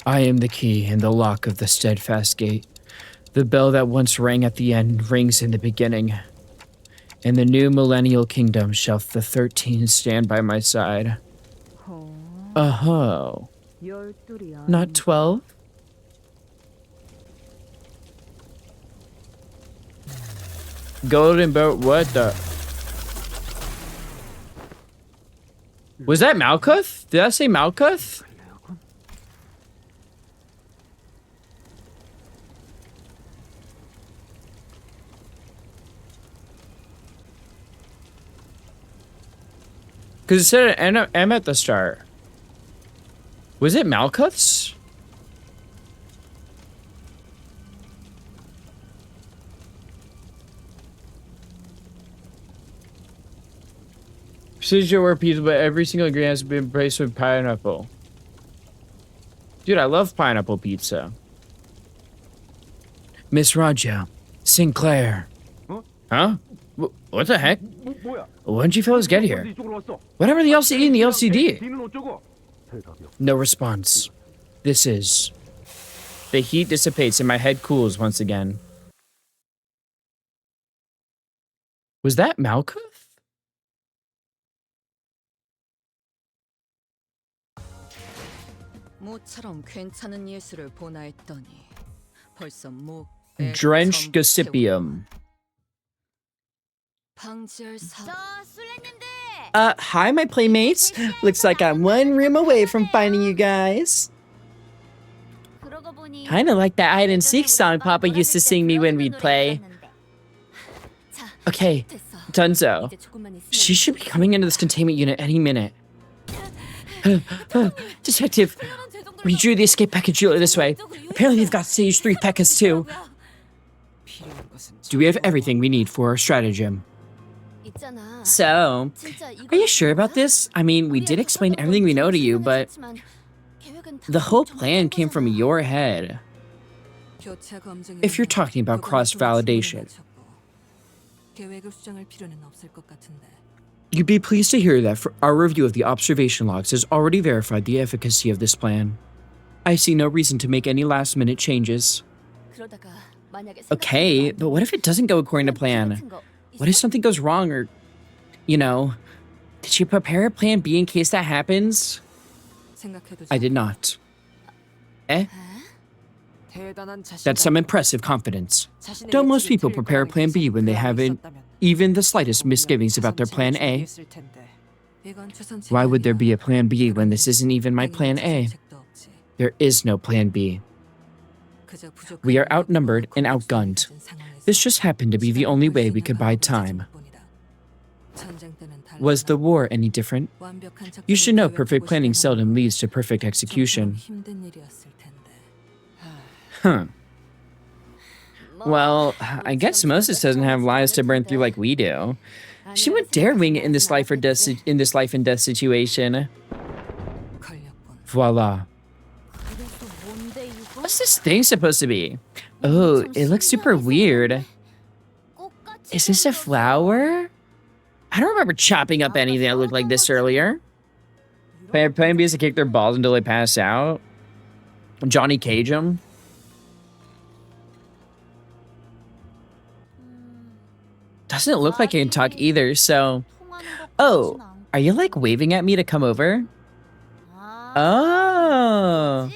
I am the key and the lock of the steadfast gate. The bell that once rang at the end rings in the beginning. In the new millennial kingdom shall the 13 stand by my side. Oh. Not 12? Golden boat, what the? Was that Malkuth? Did I say Malkuth? Because it said an M at the start. Was it Malkuth's? Procedure where pizza, but every single ingredient has been replaced with pineapple. Dude, I love pineapple pizza. Miss Raja, Sinclair. Huh? What the heck? When did you fellas get here? Whatever the LCD and the LCD. No response. This is... The heat dissipates and my head cools once again. Was that Malkuth? Drenched Gossipium. Hi, my playmates. Looks like I'm one room away from finding you guys. Kinda like that hide and seek song Papa used to sing me when we'd play. Okay, Dunzo. She should be coming into this containment unit any minute. Detective, we drew the escape package earlier this way. Apparently you've got stage 3 P.E.K.K.A.s too. Do we have everything we need for our stratagem? So, are you sure about this? I mean, we did explain everything we know to you, but the whole plan came from your head. If you're talking about cross-validation. You'd be pleased to hear that our review of the observation logs has already verified the efficacy of this plan. I see no reason to make any last-minute changes. Okay, but what if it doesn't go according to plan? What if something goes wrong or, you know, did you prepare a plan B in case that happens? I did not. Eh? That's some impressive confidence. Don't most people prepare a plan B when they haven't even the slightest misgivings about their plan A? Why would there be a plan B when this isn't even my plan A? There is no plan B. We are outnumbered and outgunned. This just happened to be the only way we could buy time. Was the war any different? You should know perfect planning seldom leads to perfect execution. Huh. Well, I guess Moses doesn't have lives to burn through like we do. She would dare wing it in this life and death situation. Voila. What's this thing supposed to be? Oh, it looks super weird. Is this a flower? I don't remember chopping up anything that looked like this earlier. Plan B is to kick their balls until they pass out. Johnny Cage them. Doesn't look like he can talk either, so... Oh, are you like waving at me to come over? Oh,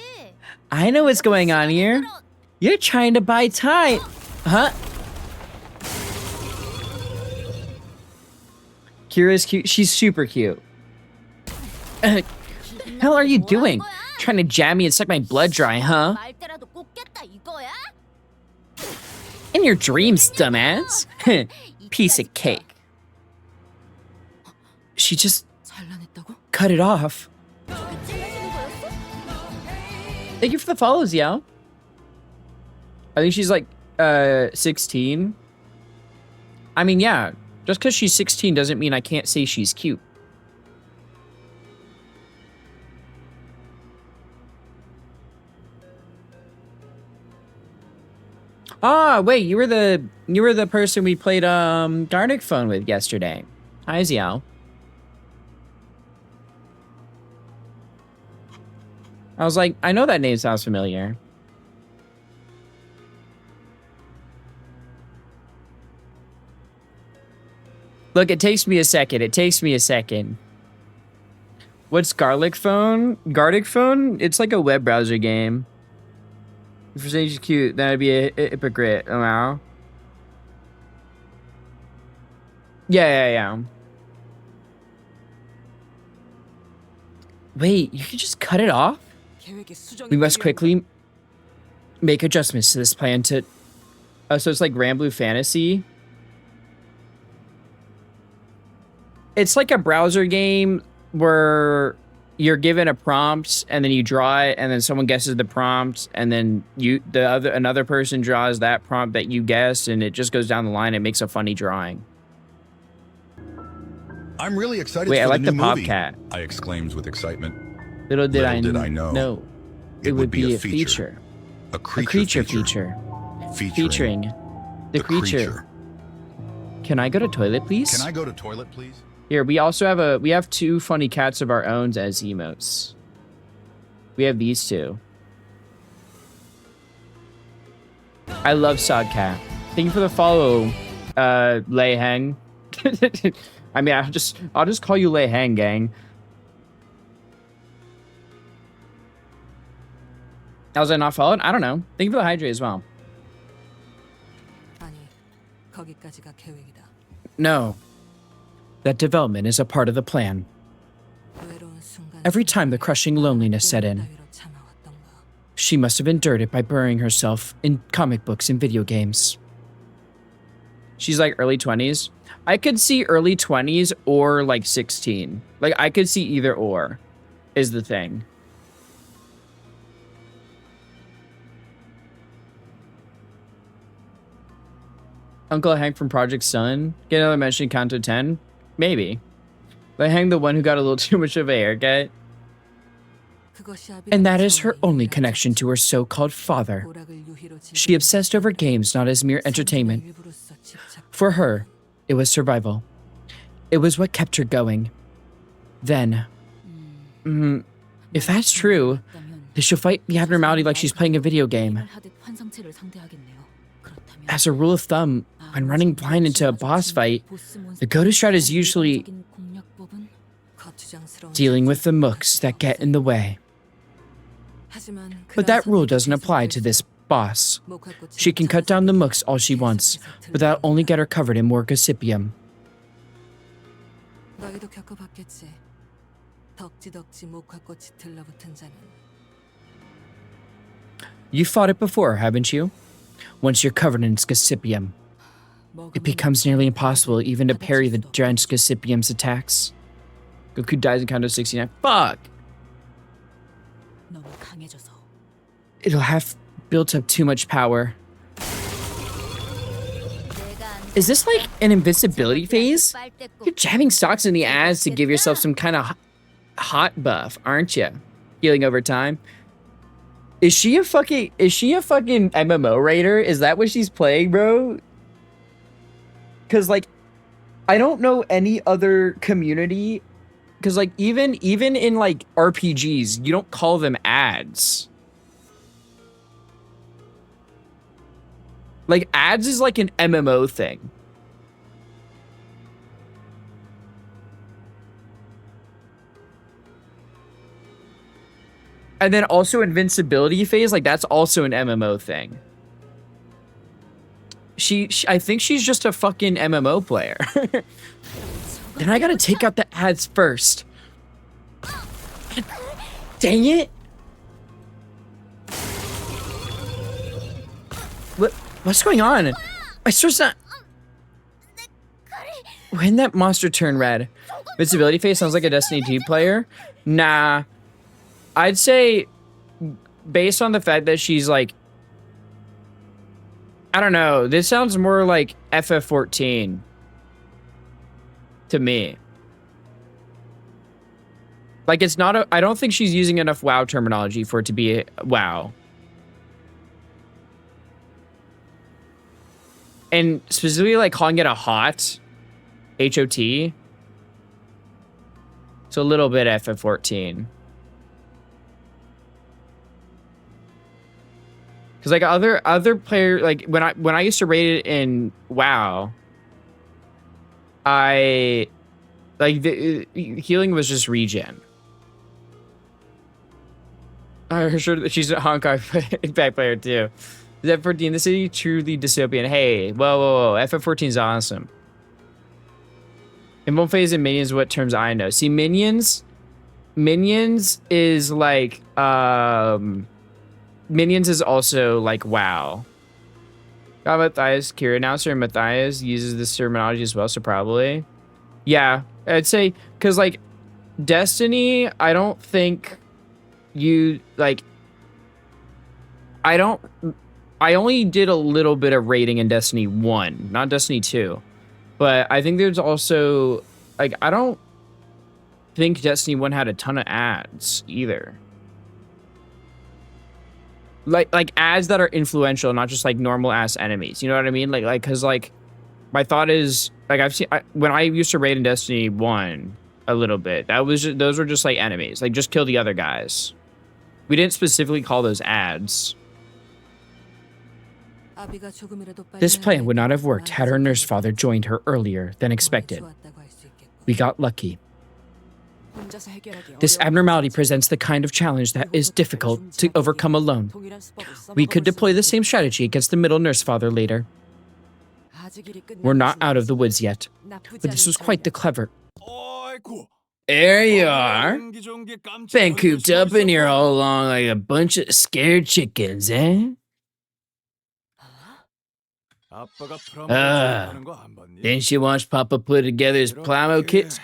I know what's going on here. You're trying to buy time. Huh? Kira's cute. She's super cute. Hell are you doing? Trying to jab me and suck my blood dry, huh? In your dreams, dumbass. Piece of cake. She just cut it off. Thank you for the follows, yo. I think she's like 16. I mean, yeah. Just because she's 16 doesn't mean I can't say she's cute. Ah, wait, you were the person we played Garnic Phone with yesterday. Hi, Xiao. I was like, I know that name sounds familiar. Look, it takes me a second. It takes me a second. What's Garlic Phone? Garlic Phone? It's like a web browser game. If you're saying she's cute, that'd be a hypocrite. Oh, wow. Yeah. Wait, you can just cut it off? We must quickly make adjustments to this plan to... Oh, so it's like Granblue Fantasy? It's like a browser game where you're given a prompt and then you draw it and then someone guesses the prompt and then another person draws that prompt that you guessed and it just goes down the line and makes a funny drawing. I'm really excited Wait, for I like the the new movie, Popcat. I exclaimed with excitement. Little did I know. No. It would be a feature. A A creature, creature feature. Featuring the creature. Can I go to toilet, please? Can I go to toilet, please? Here, we also have 2 funny cats of our own as emotes. We have these 2. I love Sodcat. Thank you for the follow, Lei Heng. I mean, I'll just call you Lei Heng, gang. Was I not followed? I don't know. Thank you for the hydrate as well. No. That development is a part of the plan. Every time the crushing loneliness set in, she must have endured it by burying herself in comic books and video games. She's like early 20s. I could see early 20s or like 16. Like I could see either or is the thing. Uncle Hank from Project Sun. Get another mention in Kanto 10? Maybe. But Hank the one who got a little too much of a haircut. And that is her only connection to her so-called father. She obsessed over games not as mere entertainment. For her, it was survival. It was what kept her going. Then, if that's true, then she'll fight the abnormality like she's playing a video game. As a rule of thumb, when running blind into a boss fight, the go-to strat is usually dealing with the mooks that get in the way. But that rule doesn't apply to this boss. She can cut down the mooks all she wants, but that'll only get her covered in more gossipium. You've fought it before, haven't you? Once you're covered in gossipium. It becomes nearly impossible even to parry the drenched Cassipium's attacks. Goku dies in Counter 69. Fuck! 너무 강해져서. It'll have built up too much power. Is this like an invincibility phase? You're jabbing stocks in the ass to give yourself some kind of hot buff, aren't you? Healing over time. Is she a fucking MMO raider? Is that what she's playing, bro? Cause like, I don't know any other community. Cause like even in like RPGs, you don't call them ads. Like ads is like an MMO thing. And then also invincibility phase, like that's also an MMO thing. I think she's just a fucking MMO player. Then I gotta take out the ads first. Dang it! What's going on? My sword's not. When that monster turned red, invincibility phase sounds like a Destiny 2 player. Nah, I'd say based on the fact that she's like, I don't know. This sounds more like FF14 to me. Like it's not a, I don't think she's using enough WoW terminology for it to be a WoW. And specifically like calling it a hot, H-O-T. So a little bit FF14. Cause like other player, like when I used to rate it in WoW, I like the healing was just regen. I'm sure that she's a Hong Kong Impact player too. Is FF14 the city truly dystopian? Hey, whoa, FF14 is awesome. Invoke phase and minions, what terms I know. See, minions is like minions is also like WoW. God, Matthias, Kira announcer, and Matthias uses this terminology as well, so probably. Yeah, I'd say, because like Destiny, I don't think you like. I only did a little bit of rating in Destiny 1, not Destiny 2. But I think there's also, like, I don't think Destiny 1 had a ton of ads either. Like ads that are influential, not just like normal ass enemies. You know what I mean? Like, cause like, my thought is, like I've seen, when I used to raid in Destiny 1 a little bit, those were just like enemies. Like just kill the other guys. We didn't specifically call those ads. This plan would not have worked had her nurse father joined her earlier than expected. We got lucky. This abnormality presents the kind of challenge that is difficult to overcome alone. We could deploy the same strategy against the middle nurse father later. We're not out of the woods yet, but this was quite the clever. There you are. Been cooped up in here all along like a bunch of scared chickens, eh? Didn't you watch Papa put together his Plamo kits?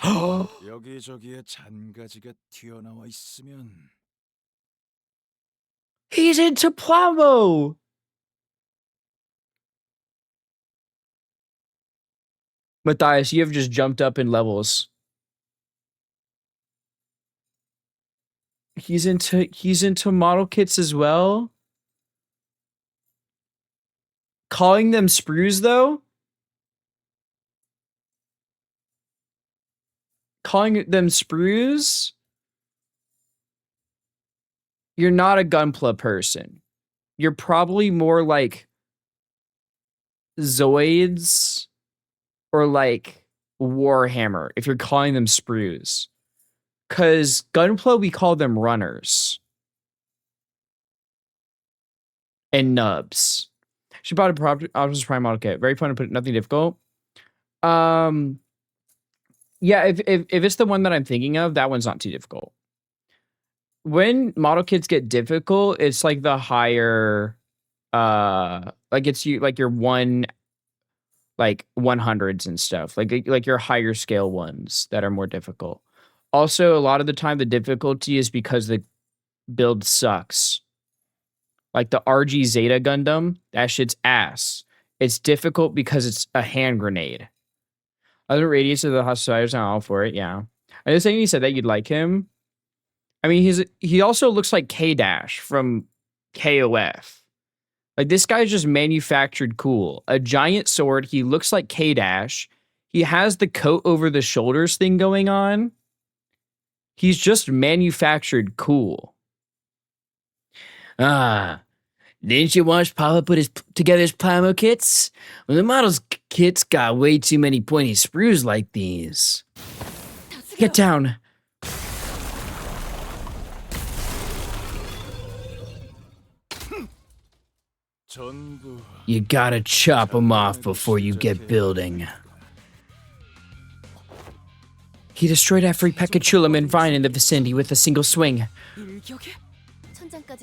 He's into Plamo! Matthias, you have just jumped up in levels. He's into model kits as well. Calling them sprues, though? Calling them sprues? You're not a Gunpla person. You're probably more like Zoids or like Warhammer if you're calling them sprues. Because Gunpla, we call them runners. And nubs. She bought a Optimus Prime model kit. Very fun to put, nothing difficult. Yeah, if it's the one that I'm thinking of, that one's not too difficult. When model kits get difficult, it's like the higher, like it's like your one, like 100s and stuff, like your higher scale ones that are more difficult. Also, a lot of the time the difficulty is because the build sucks. Like the RG Zeta Gundam, that shit's ass. It's difficult because it's a hand grenade. Other radius of the Hostiles are all for it, yeah. I was saying you said that you'd like him. I mean, he also looks like K-Dash from KOF. Like, this guy's just manufactured cool. A giant sword, he looks like K-Dash. He has the coat over the shoulders thing going on. He's just manufactured cool. Didn't you watch Papa put together his Plymo kits? Well, the model's kits got way too many pointy sprues like these. Get down. You gotta chop them off before you get building. He destroyed every Pekachulaman vine in the vicinity with a single swing.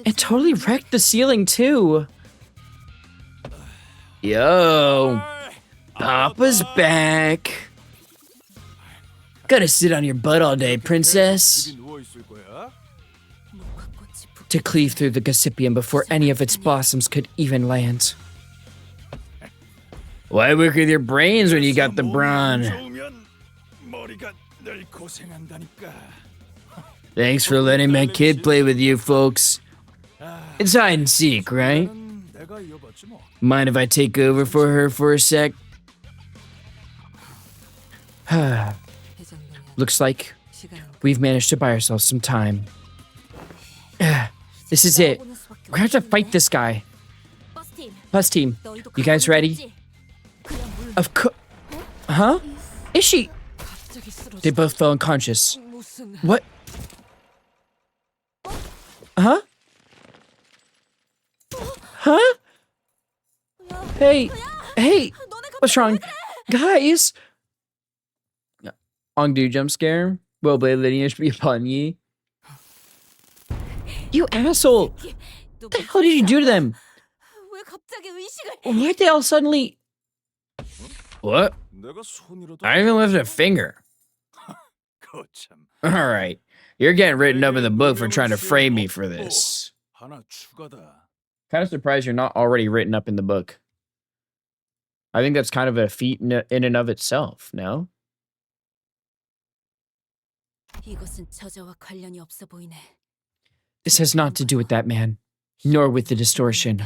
It totally wrecked the ceiling, too. Yo, Papa's back. Gotta sit on your butt all day, princess. To cleave through the Gossipium before any of its blossoms could even land. Why work with your brains when you got the brawn? Thanks for letting my kid play with you, folks. It's hide and seek, right? Mind if I take over for her for a sec? Looks like we've managed to buy ourselves some time. This is it. We're gonna have to fight this guy. Bus team, you guys ready? Of course. Huh? Is she? They both fell unconscious. What? Huh? Huh? Hey, what's wrong? Guys! Ongdu jump scare? Well, blade lineage be upon ye. You asshole! What the hell did you do to them? Why'd they all suddenly... What? I even lifted a finger. Alright, you're getting written up in the book for trying to frame me for this. Kind of surprised you're not already written up in the book. I think that's kind of a feat in and of itself, no? This has not to do with that man, nor with the distortion.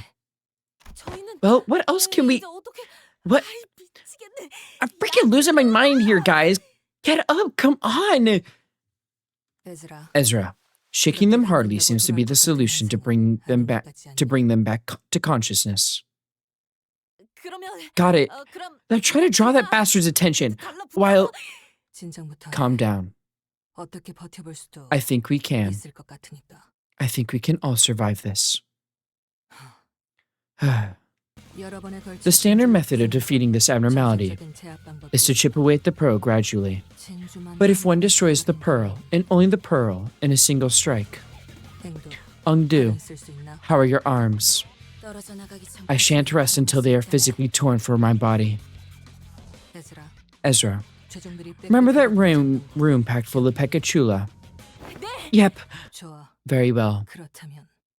Well, what else can we... What? I'm freaking losing my mind here, guys. Get up, come on. Ezra, shaking them hardly seems to be the solution to bring them back to consciousness. Got it. Now try to draw that bastard's attention while... Calm down. I think we can. I think we can all survive this. The standard method of defeating this abnormality is to chip away at the pearl gradually. But if one destroys the pearl, and only the pearl, in a single strike... Ongdu, how are your arms? I shan't rest until they are physically torn from my body. Ezra, remember that room packed full of Pekachula? Yep. Very well.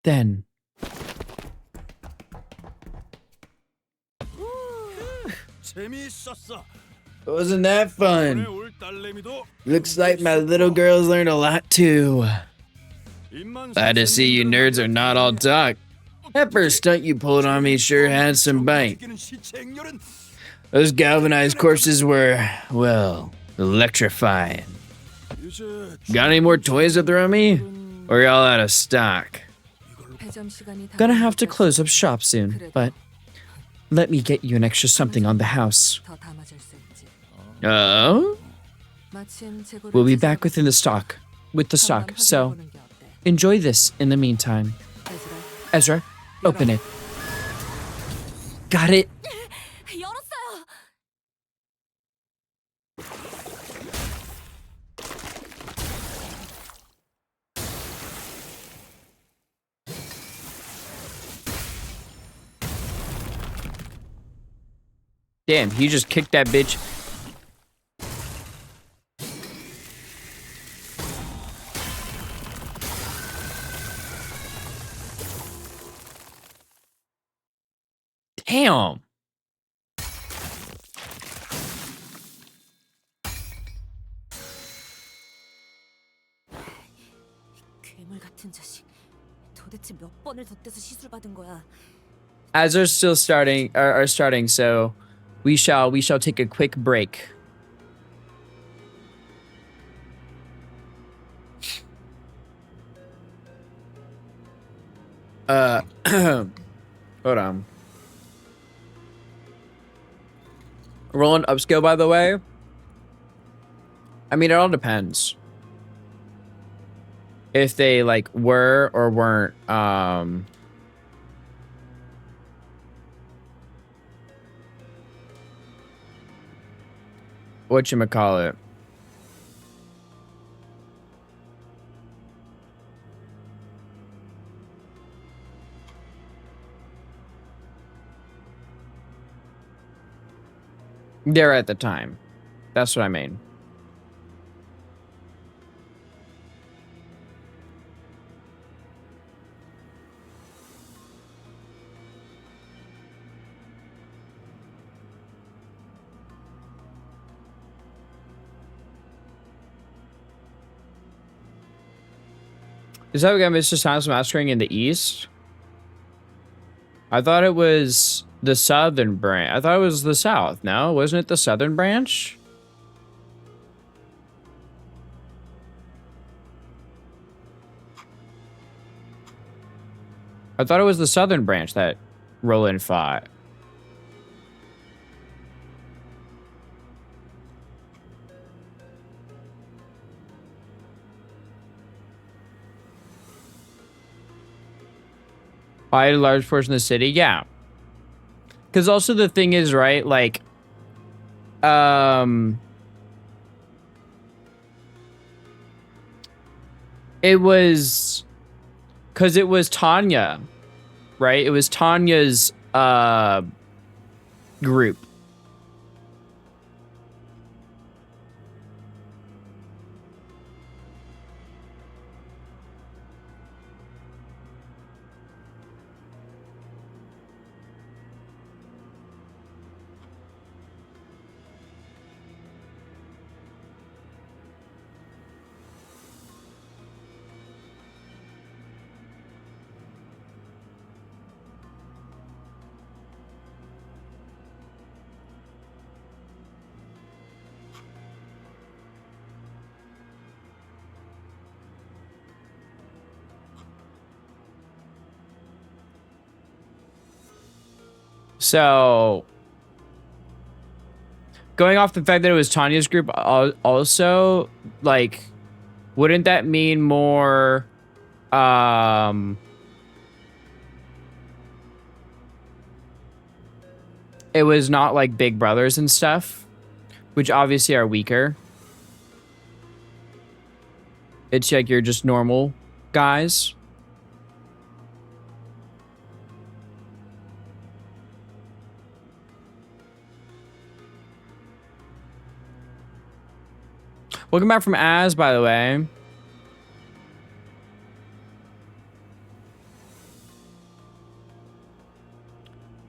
Then... Wasn't that fun? Looks like my little girls learned a lot too. Glad to see you nerds are not all talk. That first stunt you pulled on me sure had some bite. Those galvanized corpses were, well, electrifying. Got any more toys to throw me? Or y'all out of stock? Gonna have to close up shop soon, but let me get you an extra something on the house. Oh? We'll be back with the stock, so enjoy this in the meantime. Ezra, open it. Got it. Damn, he just kicked that bitch. Damn. 괴물 같은 자식. 도대체 몇 번을 덧대서 시술 받은 거야? As are still starting, are starting, so we shall take a quick break. Hold on. Rolling upscale, by the way. I mean, it all depends. If they like were or weren't whatchamacallit. There at the time. That's what I mean. Is that again Mr. Silence Massacring in the East? I thought it was the Southern branch. I thought it was the South. No, wasn't it the Southern branch? I thought it was the Southern branch that Roland fought. By a large portion of the city, yeah. Because also the thing is, right, like, it was, because it was Tanya, right? It was Tanya's, group. So, going off the fact that it was Tanya's group, also, like, wouldn't that mean more, it was not like Big Brothers and stuff, which obviously are weaker. It's like you're just normal guys. Welcome back from Az, by the way.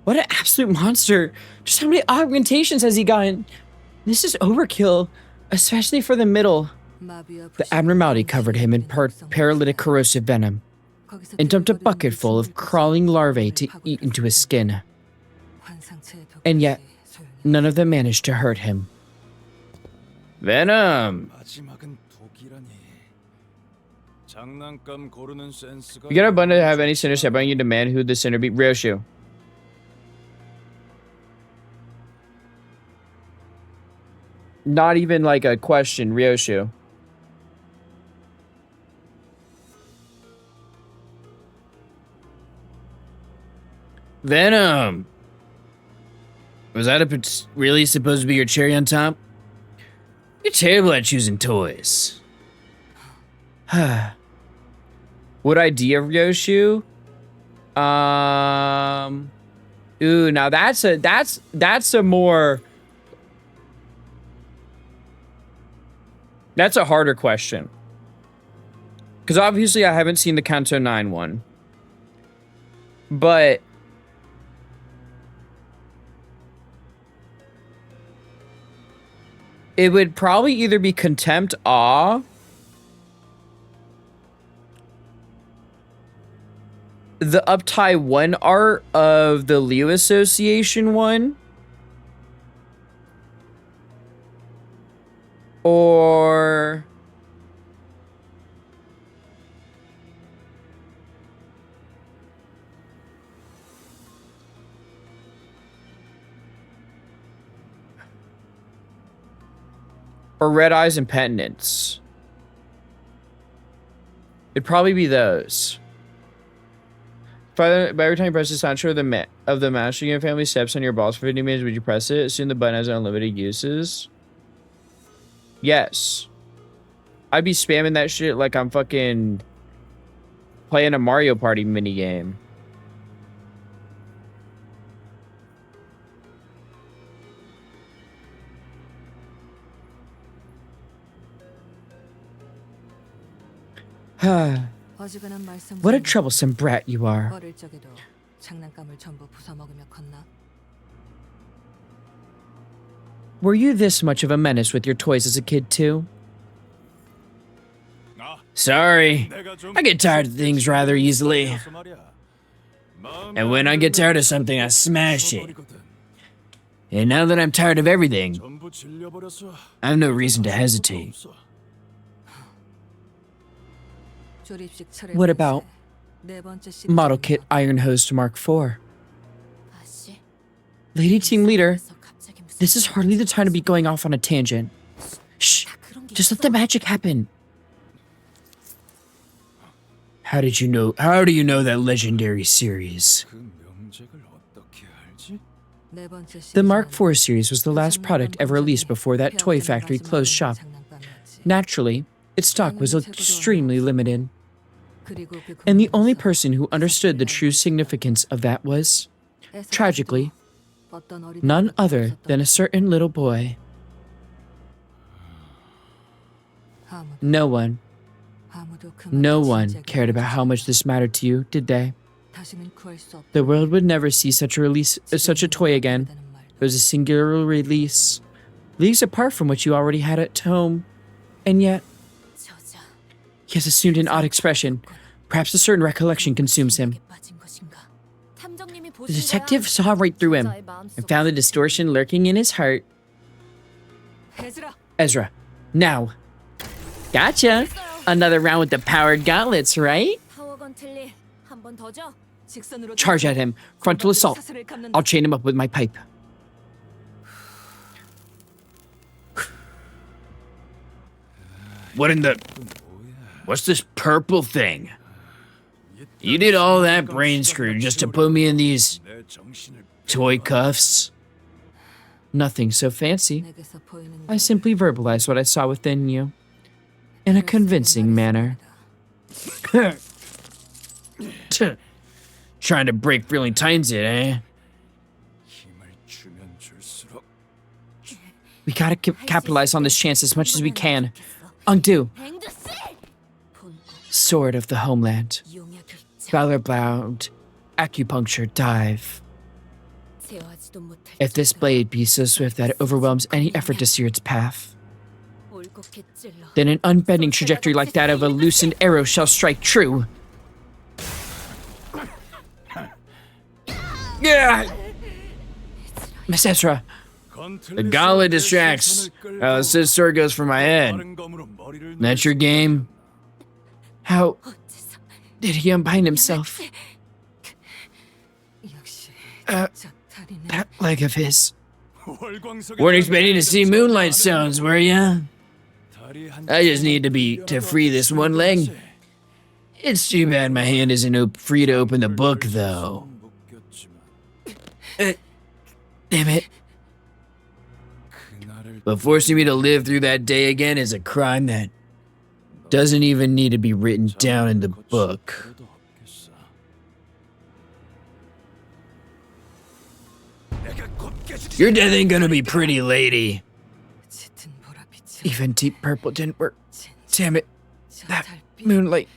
What an absolute monster. Just how many augmentations has he gotten? This is overkill, especially for the middle. The abnormality covered him in paralytic corrosive venom and dumped a bucket full of crawling larvae to eat into his skin. And yet, none of them managed to hurt him. Venom! You get a bun to have any sinner said, but you demand who the sinner be. Ryoshu. Not even like a question, Ryoshu. Venom! Was that really supposed to be your cherry on top? You're terrible at choosing toys. What idea, Ryoshu? Ooh, now that's a more, that's a harder question. Because obviously I haven't seen the Kanto 9 one. But it would probably either be Contempt Awe, the Uptie 1 art of the Liu Association one, or Red Eyes and Penitence. It'd probably be those. By every time you press the soundtrack of the Master Game family steps on your balls for 50 minutes, would you press it? Assume the button has unlimited uses. Yes. I'd be spamming that shit like I'm fucking playing a Mario Party minigame. What a troublesome brat you are. 어릴 적에도 장난감을 전부 부숴먹으며 컸나? Were you this much of a menace with your toys as a kid too? Sorry, I get tired of things rather easily. And when I get tired of something, I smash it. And now that I'm tired of everything, I have no reason to hesitate. What about Model Kit Iron Hose Mark IV? Lady Team Leader, this is hardly the time to be going off on a tangent. Shh, just let the magic happen. How do you know that legendary series? The Mark IV series was the last product ever released before that toy factory closed shop. Naturally, its stock was extremely limited. And the only person who understood the true significance of that was, tragically, none other than a certain little boy. No one cared about how much this mattered to you, did they? The world would never see such a toy again. It was a singular release, leagues apart from what you already had at home. And yet, he has assumed an odd expression. Perhaps a certain recollection consumes him. The detective saw right through him and found the distortion lurking in his heart. Ezra, now. Gotcha. Another round with the powered gauntlets, right? Charge at him. Frontal assault. I'll chain him up with my pipe. What's this purple thing? You did all that brain screw just to put me in these toy cuffs? Nothing so fancy. I simply verbalized what I saw within you in a convincing manner. Trying to break feeling times it, eh? We gotta capitalize on this chance as much as we can. Undo. Sword of the Homeland. Valor-bound acupuncture dive. If this blade be so swift that it overwhelms any effort to steer its path, then an unbending trajectory like that of a loosened arrow shall strike true. Yeah! Miss Ezra, the gauntlet distracts. The scissor goes for my head. That's your game? How did he unbind himself? That leg of his. Weren't expecting to see moonlight stones, were ya? I just need to free this one leg. It's too bad my hand isn't free to open the book, though. Damn it. But forcing me to live through that day again is a crime that doesn't even need to be written down in the book. Your death ain't gonna be pretty, lady. 짙은 보랏빛이 Even deep purple didn't work. Damn it. 저 That 달빛 moonlight.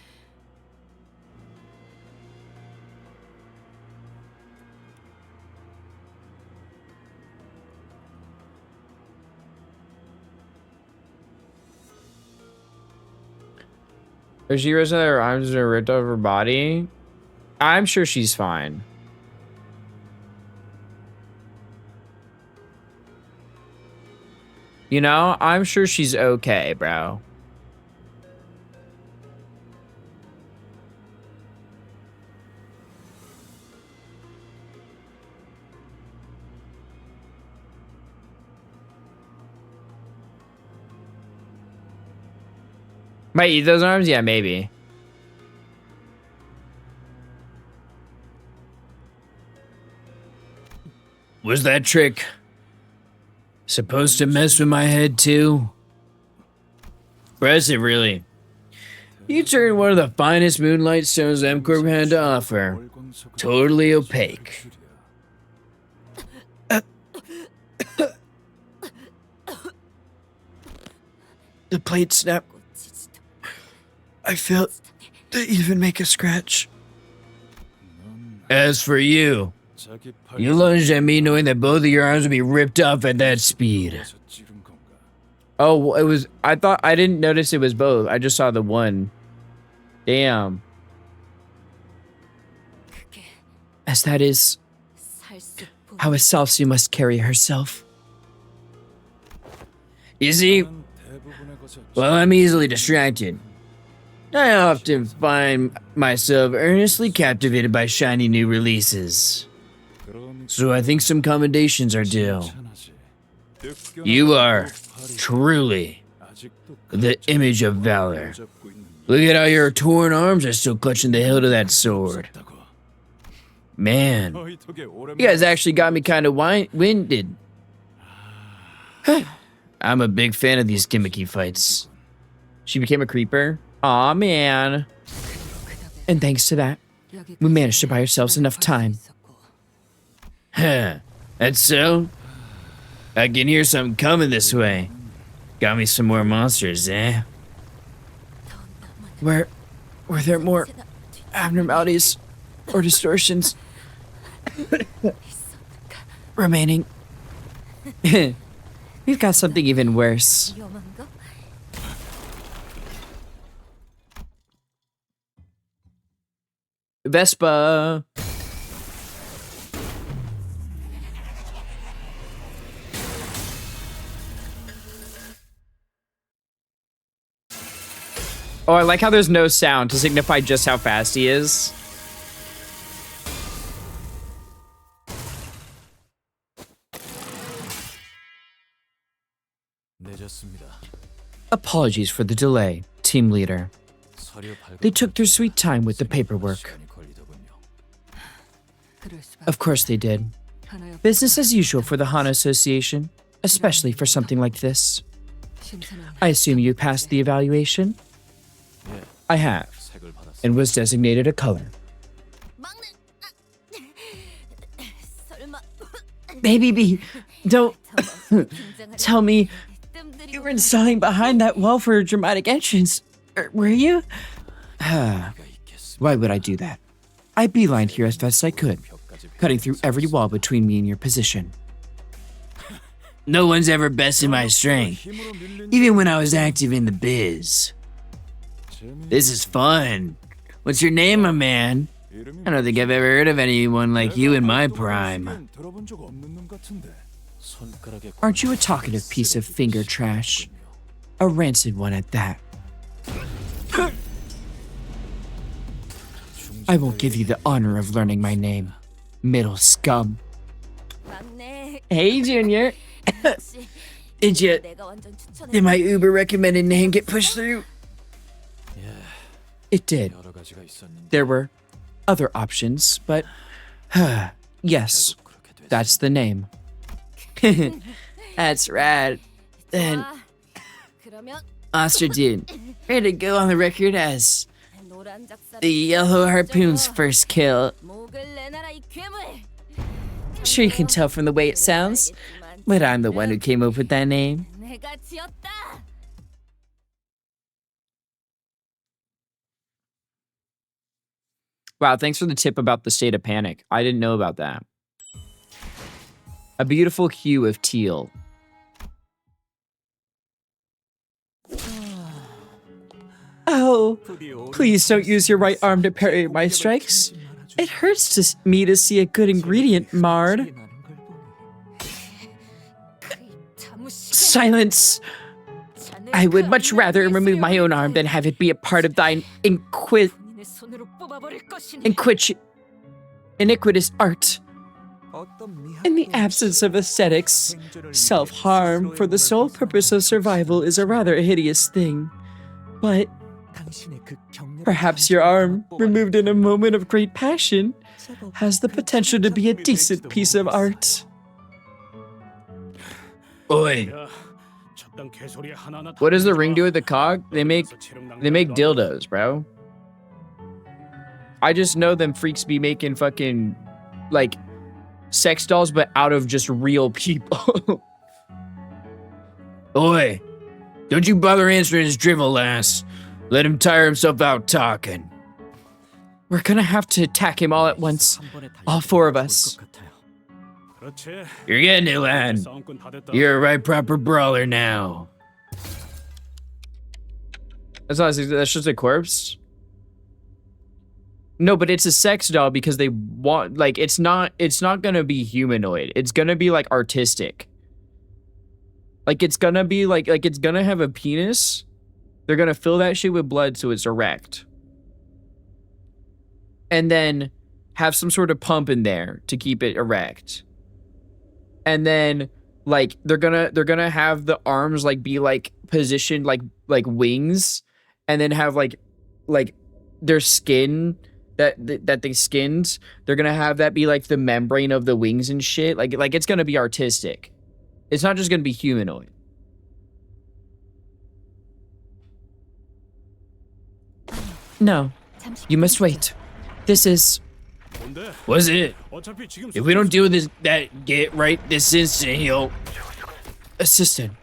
Is she raising her arms and ripped off her body? I'm sure she's fine. You know, I'm sure she's okay, bro. Might eat those arms? Yeah, maybe. Was that trick supposed to mess with my head too? Impressive, really. You turned one of the finest moonlight stones M-Corp had to offer. Totally opaque. The plate snapped. I failed to even make a scratch. As for you, you lunged at me knowing that both of your arms would be ripped off at that speed. Oh, well, it was, I didn't notice it was both. I just saw the one. Damn. As that is how a Selfie must carry herself. You see, well, I'm easily distracted. I often find myself earnestly captivated by shiny new releases. So I think some commendations are due. You are truly the image of valor. Look at how your torn arms are still clutching the hilt of that sword. Man, you guys actually got me kind of winded. I'm a big fan of these gimmicky fights. She became a creeper? Aw, man. And thanks to that, we managed to buy ourselves enough time. Huh, that's so? I can hear something coming this way. Got me some more monsters, eh? Were there more abnormalities or distortions remaining? We've got something even worse. Vespa. Oh, I like how there's no sound to signify just how fast he is. Apologies for the delay, team leader. They took their sweet time with the paperwork. Of course they did. Business as usual for the Hana Association, especially for something like this. I assume you passed the evaluation? I have, and was designated a color. Baby B, don't tell me you were installing behind that wall for a dramatic entrance, were you? Why would I do that? I beelined here as fast as I could, cutting through every wall between me and your position. No one's ever bested my strength, even when I was active in the biz. This is fun. What's your name, my man? I don't think I've ever heard of anyone like you in my prime. Aren't you a talkative piece of finger trash? A rancid one at that. I won't give you the honor of learning my name, middle scum. Hey, Junior. Did my Uber recommended name get pushed through? It did. There were other options, but yes, that's the name. That's rad. Then Oster dude, ready to go on the record as the Yellow Harpoon's first kill. Sure, you can tell from the way it sounds, but I'm the one who came up with that name. 내가 지었다. Wow, thanks for the tip about the state of panic. I didn't know about that. A beautiful hue of teal. Oh, please don't use your right arm to parry my strikes. It hurts me to see a good ingredient marred. Silence! I would much rather remove my own arm than have it be a part of thine iniquitous art. In the absence of aesthetics, self-harm for the sole purpose of survival is a rather hideous thing. But perhaps your arm, removed in a moment of great passion, has the potential to be a decent piece of art. Oi. What does the ring do with the cog? They make dildos, bro. I just know them freaks be making fucking, like, sex dolls, but out of just real people. Oi, don't you bother answering his drivel, lass. Let him tire himself out talking. We're gonna have to attack him all at once. All four of us. You're getting it, lad. You're a right proper brawler now. That's just a corpse? No, but it's a sex doll because they want, like, it's not gonna be humanoid. It's gonna be, like, artistic. Like, it's gonna be, like it's gonna have a penis. They're gonna fill that shit with blood so it's erect. And then have some sort of pump in there to keep it erect. And then, like, they're gonna have the arms, like, be, like, positioned like wings. And then have, like, their skin that they skinned, they're gonna have that be like the membrane of the wings and shit. Like it's gonna be artistic. It's not just gonna be humanoid. No, you must wait. This is... What's it? If we don't deal with get right this instant, he'll... Assistant.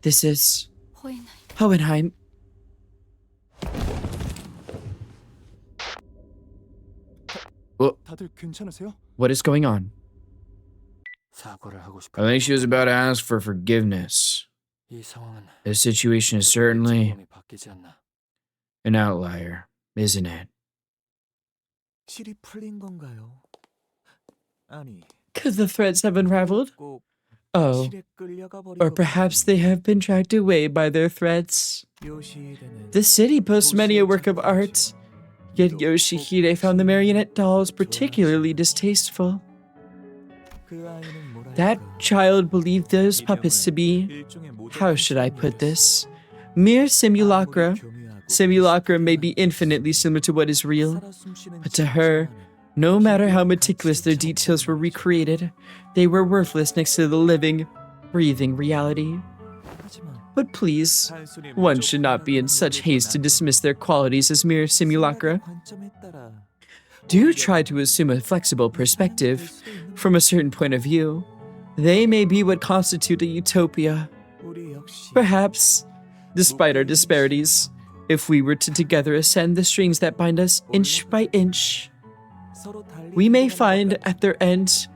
This is... Hohenheim. What is going on? I think she was about to ask for forgiveness. The situation is certainly an outlier, isn't it? Could the threads have unraveled? Oh, or perhaps they have been dragged away by their threads. The city boasts many a work of art, yet Yoshihide found the marionette dolls particularly distasteful. That child believed those puppets to be, how should I put this, mere simulacra. Simulacra may be infinitely similar to what is real, but to her, no matter how meticulous their details were recreated, they were worthless next to the living, breathing reality. But please, one should not be in such haste to dismiss their qualities as mere simulacra. Do try to assume a flexible perspective. From a certain point of view, they may be what constitute a utopia. Perhaps, despite our disparities, if we were to together ascend the strings that bind us inch by inch, we may find at their end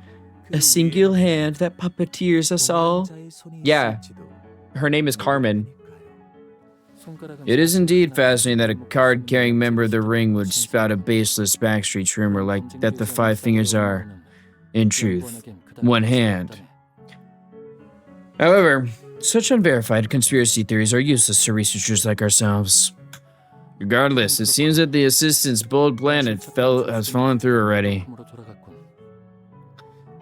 a single hand that puppeteers us all. Yeah, her name is Carmen. It is indeed fascinating that a card-carrying member of the ring would spout a baseless backstreet rumor like that the Five Fingers are, in truth, one hand. However, such unverified conspiracy theories are useless to researchers like ourselves. Regardless, it seems that the assistant's bold plan has fallen through already.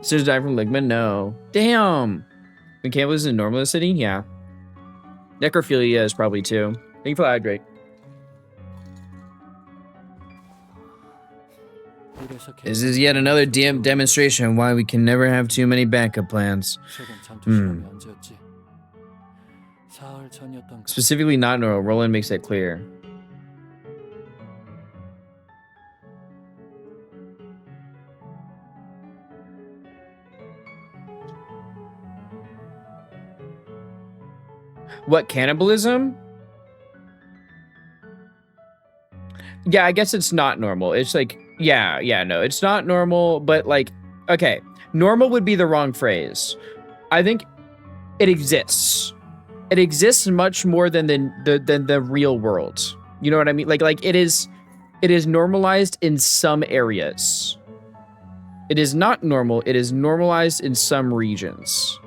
Sisters died from ligma? No. Damn! The camp was in Normal City? Yeah. Necrophilia is probably too. Thank you for the hydrate. This is yet another demonstration of why we can never have too many backup plans. Specifically not neural. Roland makes that clear. What, cannibalism? Yeah, I guess it's not normal. It's like, yeah, no, it's not normal, but like, okay, normal would be the wrong phrase. I think it exists. It exists much more than the real world. You know what I mean? Like it is normalized in some areas. It is not normal. It is normalized in some regions.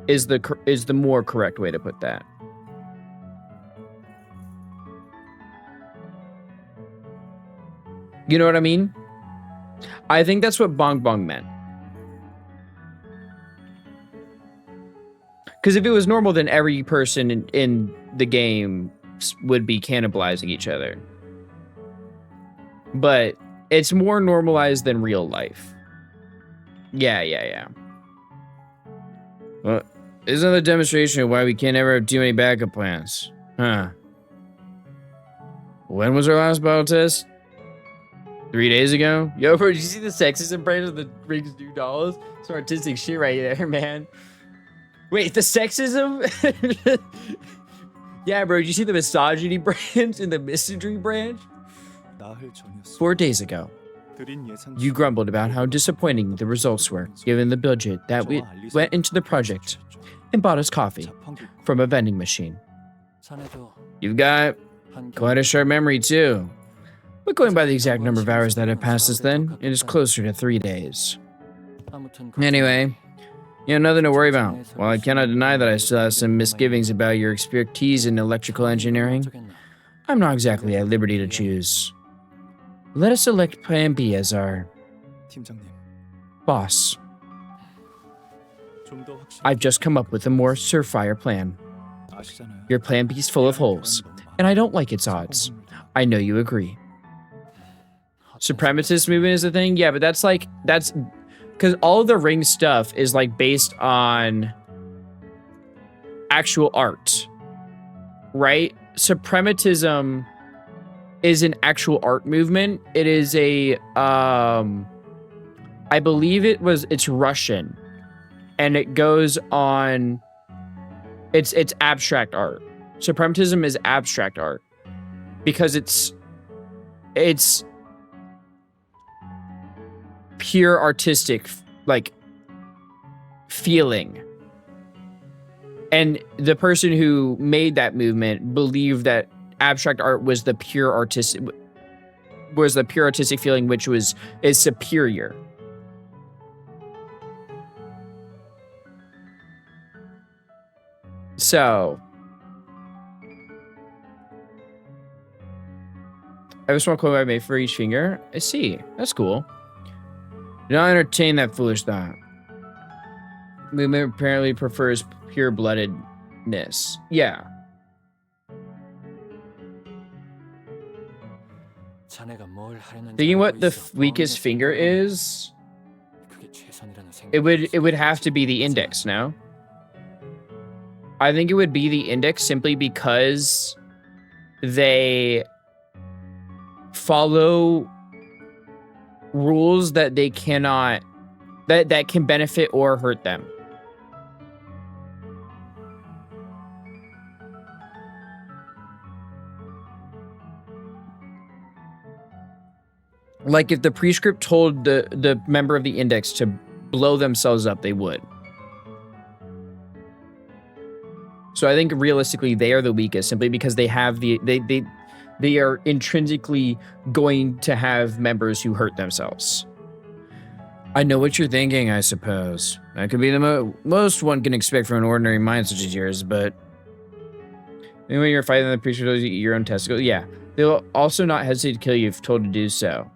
Is the more correct way to put that. You know what I mean? I think that's what bong bong meant. Because if it was normal, then every person in the game would be cannibalizing each other. But it's more normalized than real life. Yeah. Well, isn't the demonstration of why we can't ever have too many backup plans? Huh. When was our last battle test? 3 days ago? Yo, bro, did you see the sexism branch of the Rings New Dolls? Some artistic shit right there, man. Wait, the sexism? Yeah, bro, did you see the misogyny branch and the misandry branch? 4 days ago, you grumbled about how disappointing the results were, given the budget that we went into the project, and bought us coffee from a vending machine. You've got quite a sharp memory, too. But going by the exact number of hours that have passed since then, it is closer to 3 days. Anyway, you have nothing to worry about. While I cannot deny that I still have some misgivings about your expertise in electrical engineering, I'm not exactly at liberty to choose. Let us select Plan B as our boss. I've just come up with a more surefire plan. Your Plan B is full of holes, and I don't like its odds. I know you agree. Suprematist movement is a thing? Yeah, but that's because all the ring stuff is like based on actual art, right? Suprematism is an actual art movement. It is a, I believe it's Russian, and it goes on, it's abstract art. Suprematism is abstract art because it's pure artistic, like, feeling. And the person who made that movement believed that abstract art was the pure artistic feeling, which is superior. So I have a small quote I made for each finger. I see. That's cool. Do not entertain that foolish thought. Movement apparently prefers pure-bloodedness. Yeah. Thinking what the weakest finger is, it would have to be the index, no? I think it would be the index simply because they follow rules that they cannot, that can benefit or hurt them. Like if the prescript told the member of the index to blow themselves up, they would. So I think realistically they are the weakest simply because they have they are intrinsically going to have members who hurt themselves. I know what you're thinking, I suppose. That could be the most one can expect from an ordinary mind such as yours, but when you're fighting the priest, you eat your own testicles. Yeah, they'll also not hesitate to kill you if told to do so.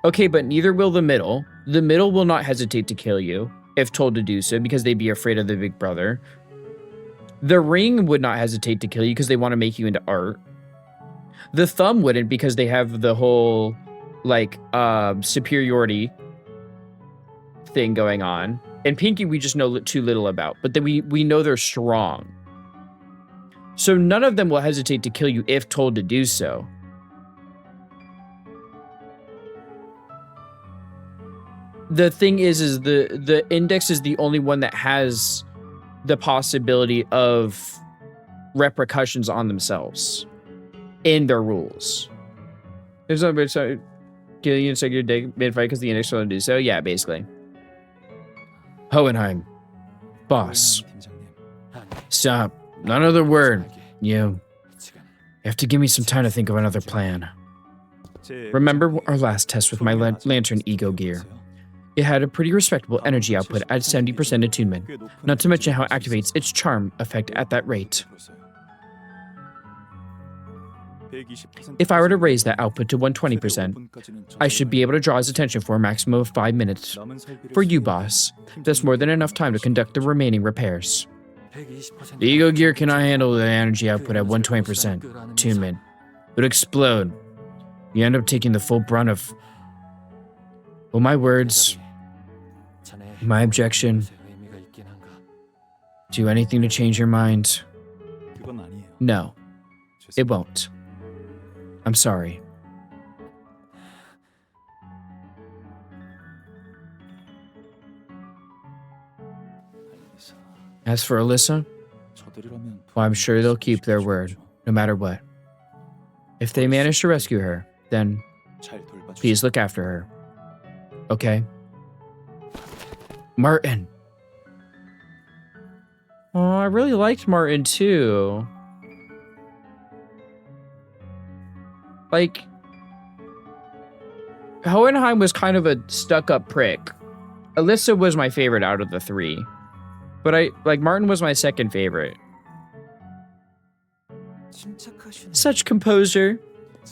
Okay, but neither will the middle. The middle will not hesitate to kill you if told to do so because they'd be afraid of the big brother. The ring would not hesitate to kill you because they want to make you into art. The thumb wouldn't because they have the whole, like, superiority thing going on. And pinky we just know too little about, but then we know they're strong. So none of them will hesitate to kill you if told to do so. The thing is the index is the only one that has the possibility of repercussions on themselves in their rules. There's no bit so killing you your dick mid-fight because the index will do so. Yeah, basically. Hohenheim. Boss. Stop. Not another word. You have to give me some time to think of another plan. Remember our last test with my lantern ego gear? It had a pretty respectable energy output at 70% attunement, not to mention how it activates its charm effect at that rate. If I were to raise that output to 120%, I should be able to draw his attention for a maximum of 5 minutes. For you, boss, that's more than enough time to conduct the remaining repairs. The ego gear cannot handle the energy output at 120% attunement. It would explode. You end up taking the full brunt of... Well, my words, my objection, do anything to change your mind? No, it won't. I'm sorry. As for Alyssa, well, I'm sure they'll keep their word, no matter what. If they manage to rescue her, then please look after her. Okay? Martin. Oh, I really liked Martin too. Like, Hohenheim was kind of a stuck-up prick. Alyssa was my favorite out of the three. But Martin was my second favorite. Such composure.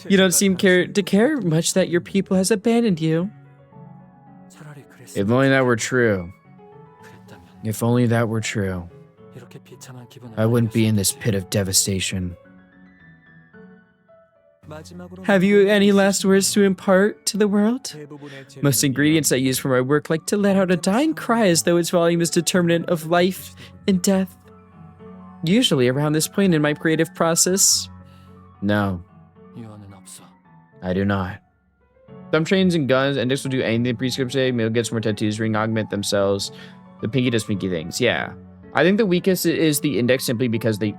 You don't seem to care much that your people has abandoned you. If only that were true. If only that were true. I wouldn't be in this pit of devastation. Have you any last words to impart to the world? Most ingredients I use for my work like to let out a dying cry as though its volume is determinant of life and death. Usually around this point in my creative process. No. I do not. Thumb trains and guns, index will do anything prescript say, middle gets more tattoos, ring augment themselves. The pinky does pinky things, yeah. I think the weakest is the index simply because they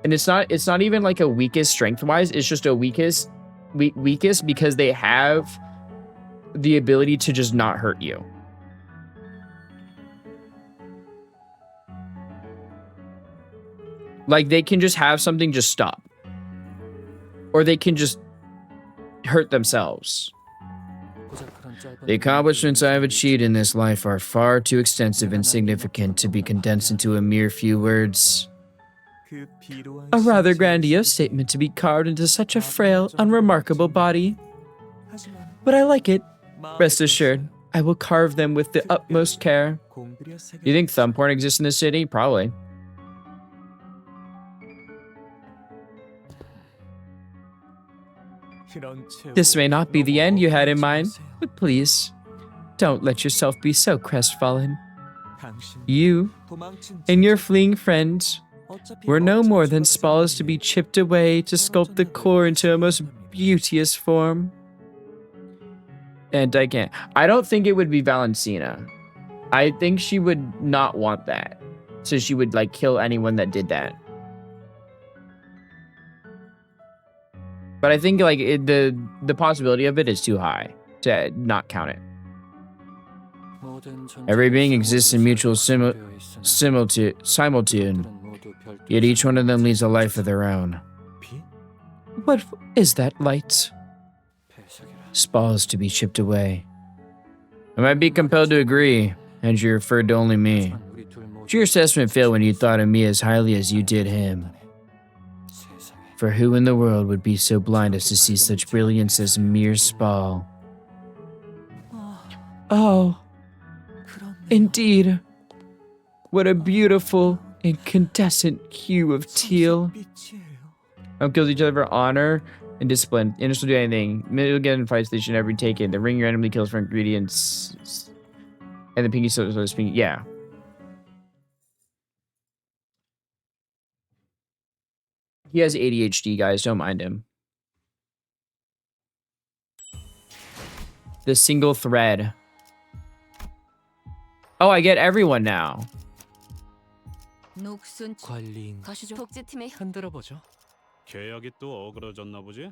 and it's not even like a weakest strength wise, it's just a weakest because they have the ability to just not hurt you. Like they can just have something just stop. Or they can just hurt themselves. The accomplishments I have achieved in this life are far too extensive and significant to be condensed into a mere few words. A rather grandiose statement to be carved into such a frail, unremarkable body. But I like it. Rest assured, I will carve them with the utmost care. You think thumb porn exists in this city? Probably. This may not be the end you had in mind, but please, don't let yourself be so crestfallen. You and your fleeing friend were no more than spalls to be chipped away to sculpt the core into a most beauteous form. And I don't think it would be Valentina. I think she would not want that. So she would like kill anyone that did that. But I think like the possibility of it is too high to not count it. Every being exists in mutual simultude, yet each one of them leads a life of their own. What is that light? Spalls to be chipped away. I might be compelled to agree, and you referred to only me. But your assessment failed when you thought of me as highly as you did him. For who in the world would be so blind as to see such brilliance as a mere spall? Oh, indeed. What a beautiful, incandescent hue of teal. Kills each other for honor and discipline. Innocent will do anything. Middle get in fight station every taken. The ring randomly kills for ingredients. And the pinky so pinky. Yeah. He has ADHD, guys. Don't mind him. The single thread. Oh, I get everyone now. 녹슨 관리인 가시죠. 복지팀에 흔들어 보죠. 계약이 또 어그러졌나 보지?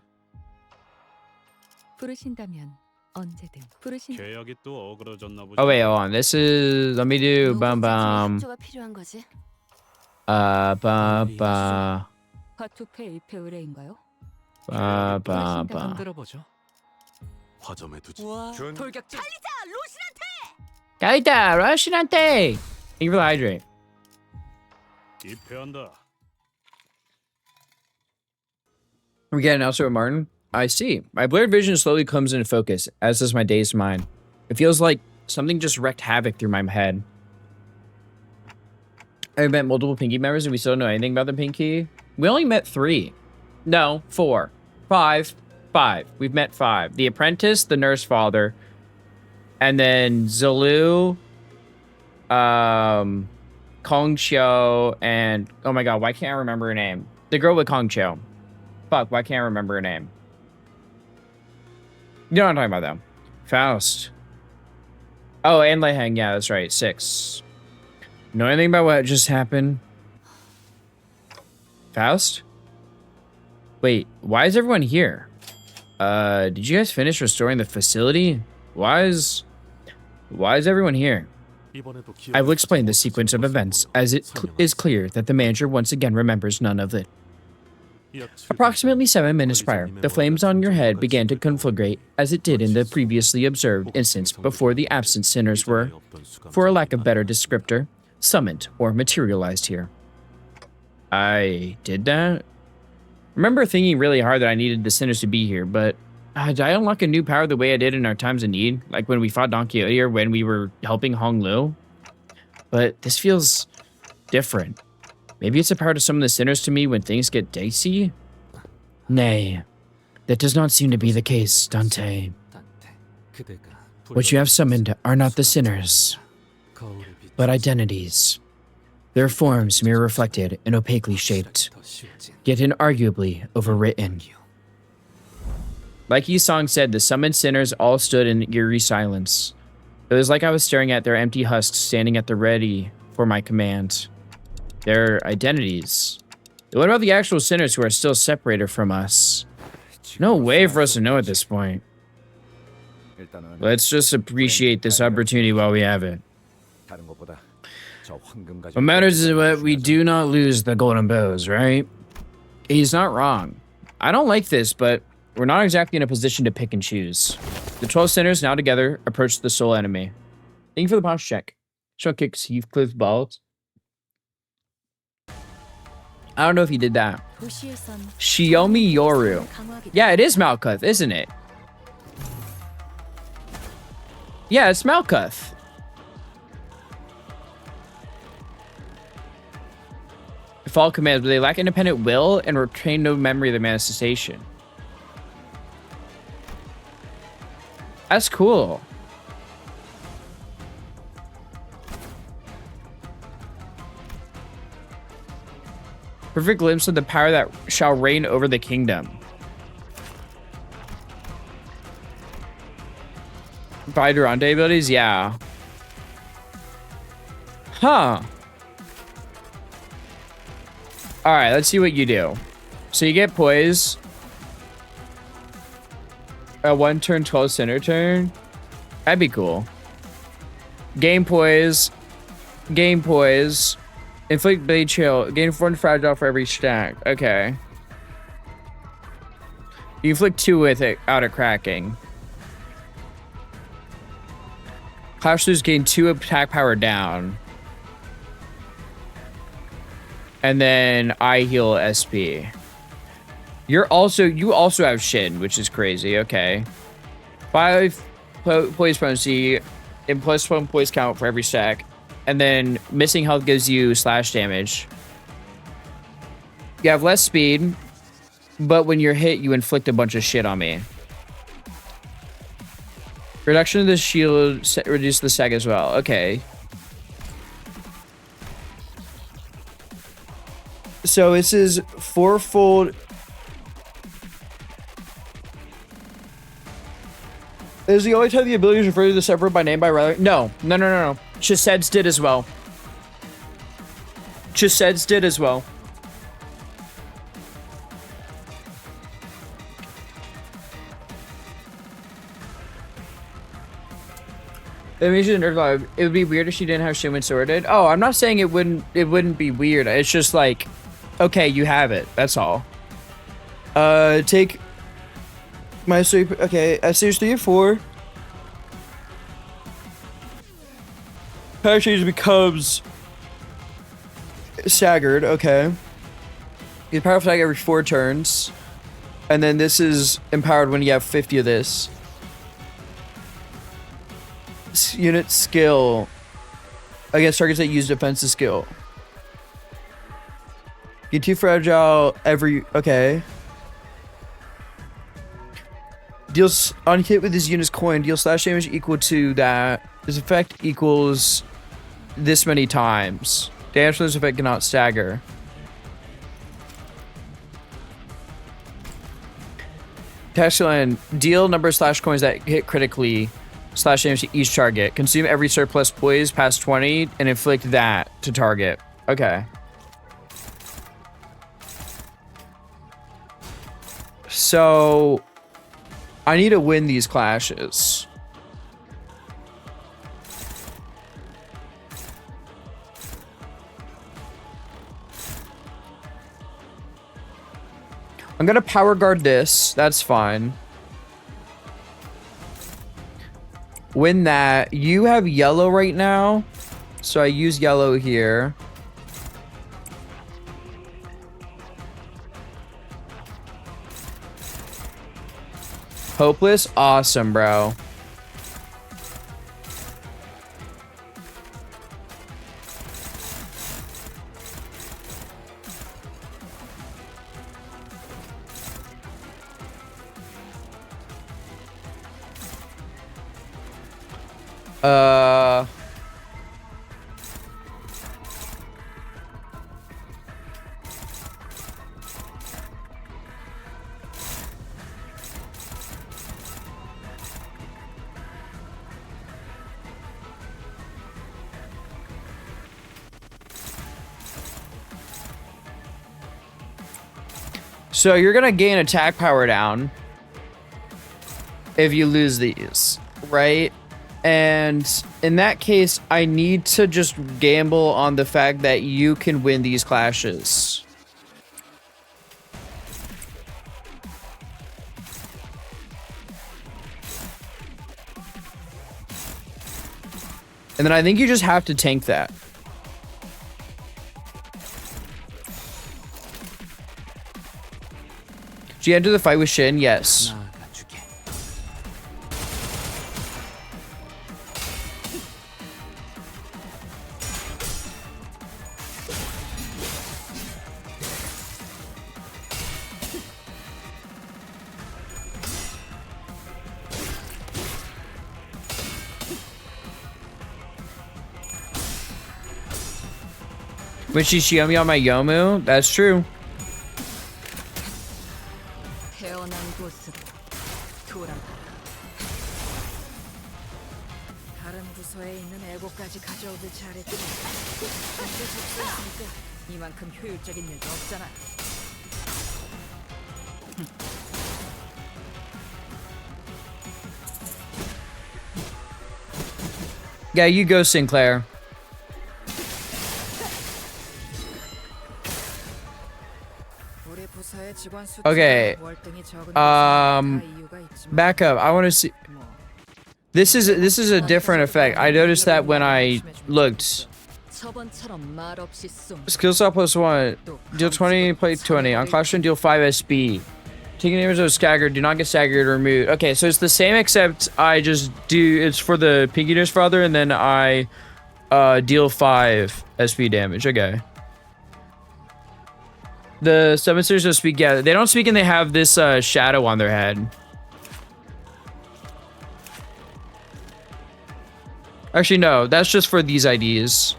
부르신다면 언제든 부르신. 계약이 또 어그러졌나 보지? Oh wait, hold on. This is let me do bum bum. 협조가 필요한 거지. Ba. 화투페 일패 의뢰인가요? Ba. 흔들어 보죠. 화점에 두지. 준 돌격전. Gaita, Roshinante. Thank you for the hydrate. 입회한다. We get an answer with Martin. I see. My blurred vision slowly comes into focus, as does my dazed mind. It feels like something just wreaked havoc through my head. I've met multiple Pinky members and we still don't know anything about the Pinky. We only met 3. No, 4. 5. 5. We've met 5. The apprentice, the nurse father, and then Zulu, Kong Chio, and oh my god, why can't I remember her name? The girl with Kong Chio. Fuck, why can't I remember her name? You know what I'm talking about, though. Faust. Oh, and Lei Heng. Yeah, that's right. 6. Know anything about what just happened? Faust? Wait, why is everyone here? Did you guys finish restoring the facility? Why is everyone here? I will explain the sequence of events, as it is clear that the manager once again remembers none of it. Approximately 7 minutes prior, the flames on your head began to conflagrate as it did in the previously observed instance before the absent sinners were, for a lack of better descriptor, summoned or materialized here. I did that? Remember thinking really hard that I needed the sinners to be here, but did I unlock a new power the way I did in our times of need? Like when we fought Don Quixote or when we were helping Hong Lu? But this feels different. Maybe it's a power to summon the sinners to me when things get dicey? Nay, that does not seem to be the case, Dante. What you have summoned are not the sinners, but identities. Their forms mere reflected and opaquely shaped, yet inarguably overwritten. Like Yi-Song said, the summoned sinners all stood in eerie silence. It was like I was staring at their empty husks standing at the ready for my command. Their identities. What about the actual sinners who are still separated from us? No way for us to know at this point. Let's just appreciate this opportunity while we have it. What matters is that we do not lose the golden bows, right? He's not wrong. I don't like this, but we're not exactly in a position to pick and choose. The 12 sinners now together approach the sole enemy. Thank you for the posture check. Show kicks Heathcliff balls. I don't know if he did that. Shiomi Yoru. Yeah, it is Malkuth, isn't it? Yeah, it's Malkuth. Follow commands, but they lack independent will and retain no memory of the manifestation. That's cool. Perfect glimpse of the power that shall reign over the kingdom. By Durante abilities? Yeah. Huh. Alright, let's see what you do. So you get poise. A 1 turn 12 center turn. That'd be cool. Gain poise. Gain poise. Inflict blade chill. Gain 1 fragile for every stack. Okay. You inflict 2 with it out of cracking. Clash lose gain 2 attack power down. And then I heal SP. You also have Shin, which is crazy. Okay. 5 poise potency and +1 poise count for every stack. And then missing health gives you slash damage. You have less speed, but when you're hit, you inflict a bunch of shit on me. Reduction of the shield, reduce the sec as well. Okay. So this is 4-fold. Is the only time the ability is referred to the separate by name by rather? No. Cheseds did as well. Chiseds did as well. It means it would be weird if she didn't have Shumen sorted. Oh, I'm not saying it wouldn't be weird. It's just like, okay, you have it. That's all. Take my sleep. Okay, at stage 3 or 4. Power change becomes staggered. Okay. You power flag every 4 turns. And then this is empowered when you have 50 of this. Unit skill against targets that use defensive skill. Get too fragile every. Okay. Deals on hit with this unit's coin. Deal slash damage equal to that. This effect equals this many times. Damage from this effect cannot stagger. Task line. Deal number of slash coins that hit critically. Slash damage to each target. Consume every surplus poise past 20 and inflict that to target. Okay. So I need to win these clashes. I'm gonna power guard this. That's fine. Win that. You have yellow right now, so I use yellow here. Hopeless? Awesome, bro. So you're gonna gain attack power down if you lose these, right? And in that case, I need to just gamble on the fact that you can win these clashes. And then I think you just have to tank that. Did you enter the fight with Shin? Yes. When she shioed me on my Yomu? That's true. Yeah, you go, Sinclair. Okay. Back up. I want to see. This is a different effect. I noticed that when I looked. Skill stop +1. Deal 20, play 20. On Clash deal 5 SB. Taking damage of staggered. Do not get staggered or removed. Okay, so it's the same except I just do. It's for the Pinky Nurse Father, and then I deal 5 SP damage. Okay. The Summoners don't speak. Yeah, they don't speak, and they have this shadow on their head. Actually, no. That's just for these IDs.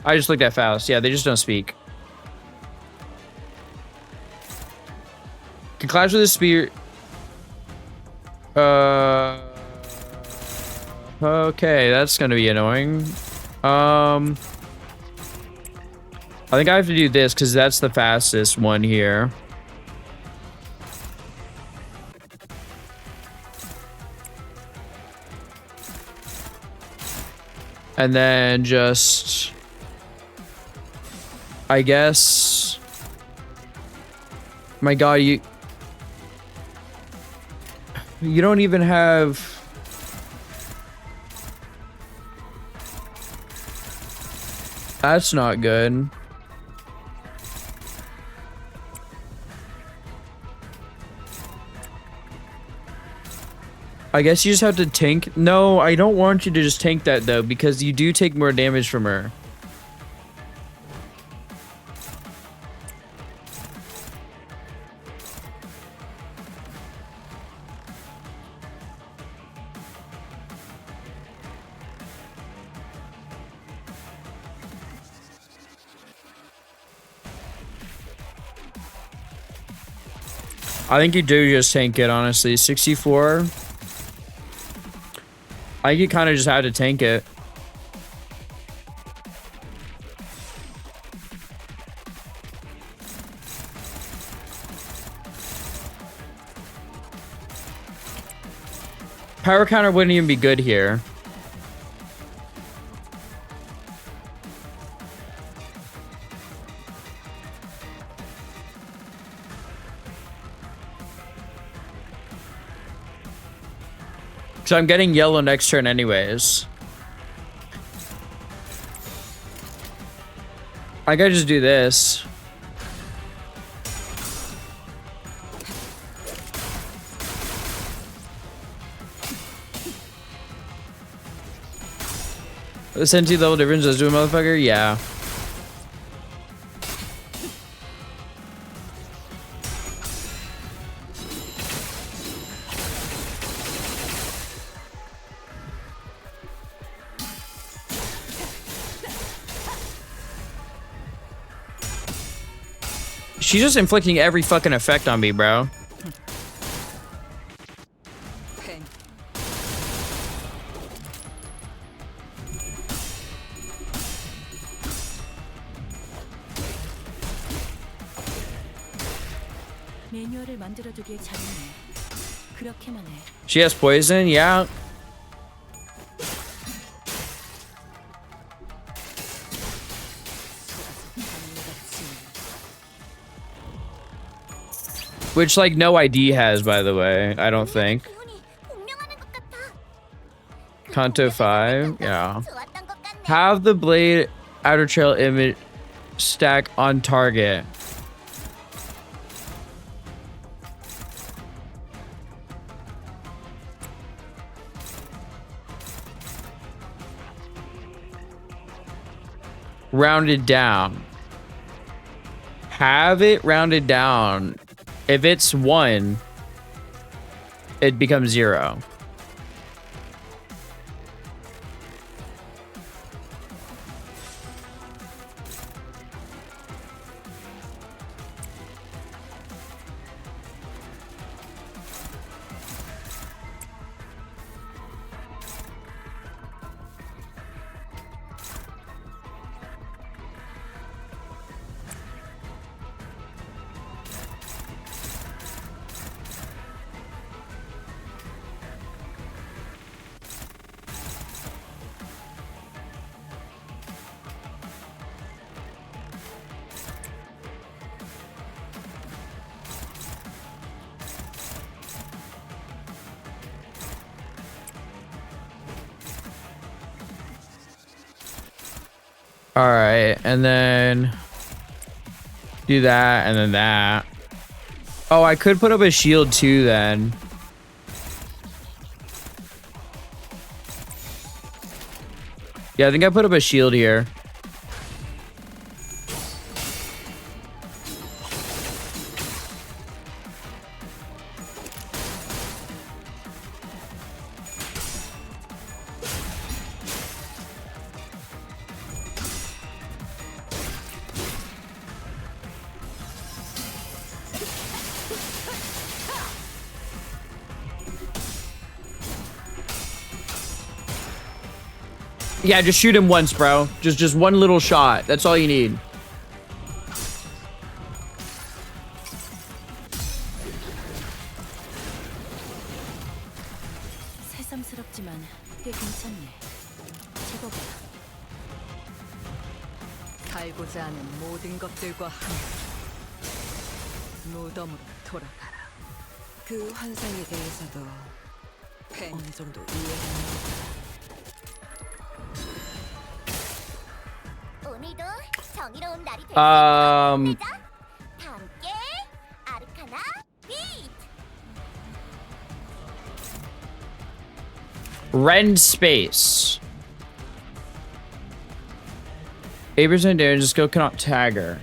I just looked at Faust. Yeah, they just don't speak. Can clash with the spear. Okay, that's gonna be annoying. I I think I have to do this because that's the fastest one here. And then just... I guess... My god, you don't even have... That's not good. I guess you just have to tank. No, I don't want you to just tank that though, because you do take more damage from her. I think you do just tank it, honestly. 64. I think you kind of just had to tank it. Power counter wouldn't even be good here. So I'm getting yellow next turn anyways. I gotta just do this. The senti level difference does do a motherfucker? Yeah. She's just inflicting every fucking effect on me, bro. She has poison, yeah. Which, like, no ID has, by the way, I don't think. Kanto 5, yeah. Have the blade outer trail image stack on target. Rounded down. Have it rounded down. If it's 1, it becomes 0. All right, and then do that, and then that. Oh, I could put up a shield too then. Yeah, I think I put up a shield here. Yeah, just shoot him once, bro. Just one little shot. That's all you need. 새삼스럽지만 꽤 괜찮네. 제법이야. 살고자 하는 모든 것들과 함께 무덤으로 돌아가라. 그 환상에 대해서도 어느 정도 이해했는데. 오늘도 정의로운 날이 될 Um, 다 함께 아르카나 비트. rend space. 8% damage, the skill cannot tag her.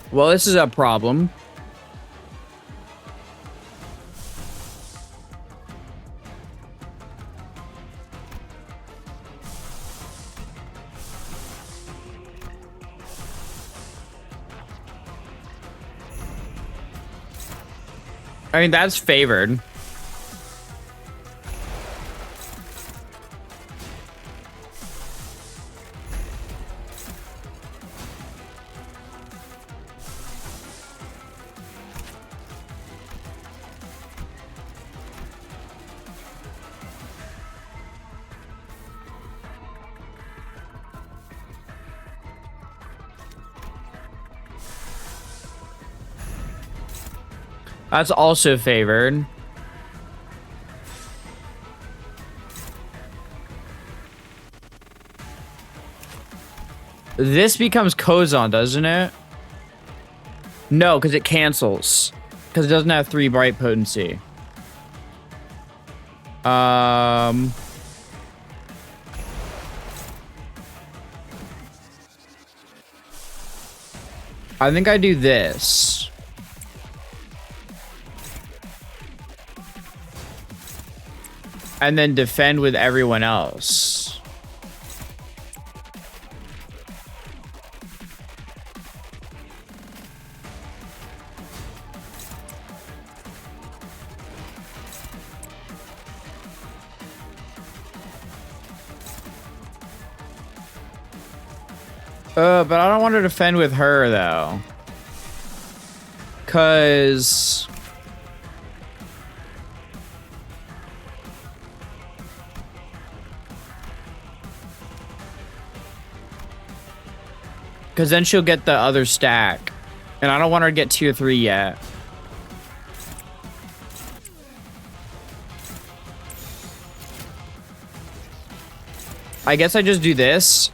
Well, this is a problem. I mean, that's favored. That's also favored. This becomes Kozon, doesn't it? No, because it cancels. Because it doesn't have 3 bright potency. I think I do this. And then defend with everyone else. But I don't want to defend with her though. 'Cause then she'll get the other stack. And I don't want her to get tier 3 yet. I guess I just do this.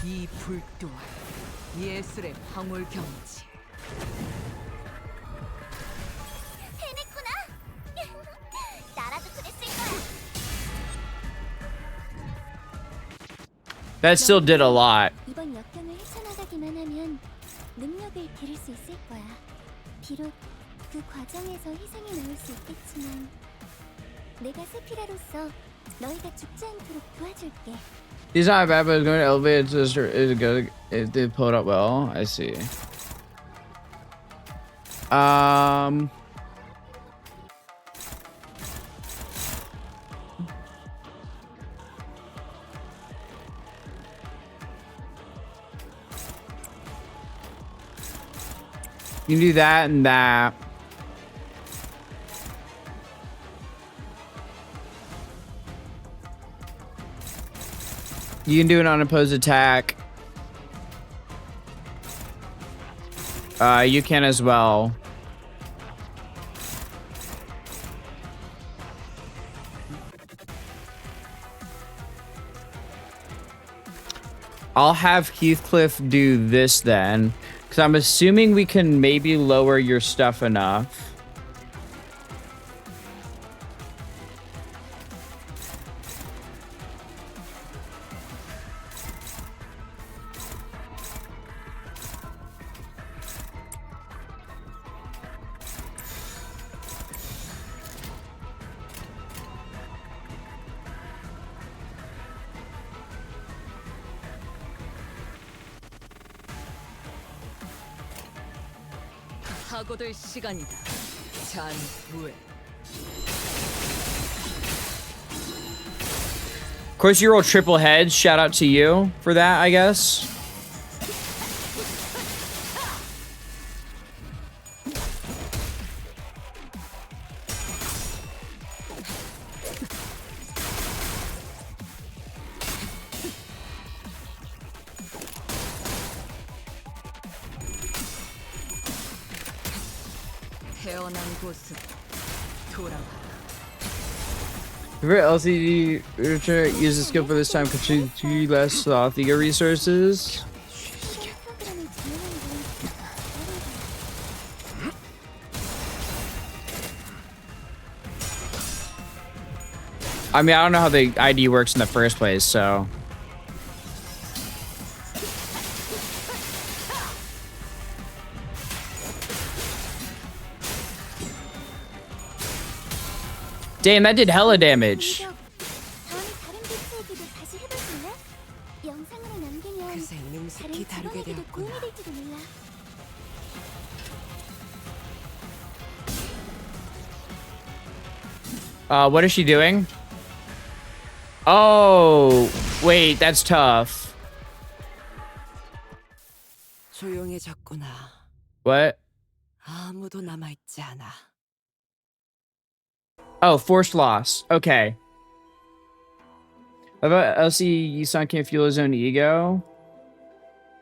이 불 또한 예술의 황홀경이지. 해냈구나. 나라도 그랬을 거야. That still did a lot. 이번 역경을 헤쳐나가기만 하면 능력을 기를 수 있을 거야. 비록 그 과정에서 희생이 나올 수 있겠지만 내가 세피라로서 너희가 죽지 않도록 도와줄게. He's not bad, but it's going to elevate is good if they pull it up well. I see. You can do that and that. You can do an unopposed attack. You can as well. I'll have Heathcliff do this then, because I'm assuming we can maybe lower your stuff enough. 사고될 시간이다. 잔후에. Of course, you roll triple heads. Shout out to you for that, I guess. 태어난 곳은 돌아가라. For LCD, use the skill for this time. Contribute to less sloth ego resources. 프로그램을 진행하는 I mean, I don't know how the ID works in the first place, so. Damn, that did hella damage. 다음에 다른 배트에게도 다시 해볼래? 영상으로 남기면 그새 다른 능숙히 다루게 직원에게도 되었구나. 도움이 될지도 몰라. What is she doing? Oh, wait, that's tough. 조용해졌구나. What? 아무도 남아있지 않아. Oh, forced loss. Okay. How about Elsie Yisan can't fuel his own ego?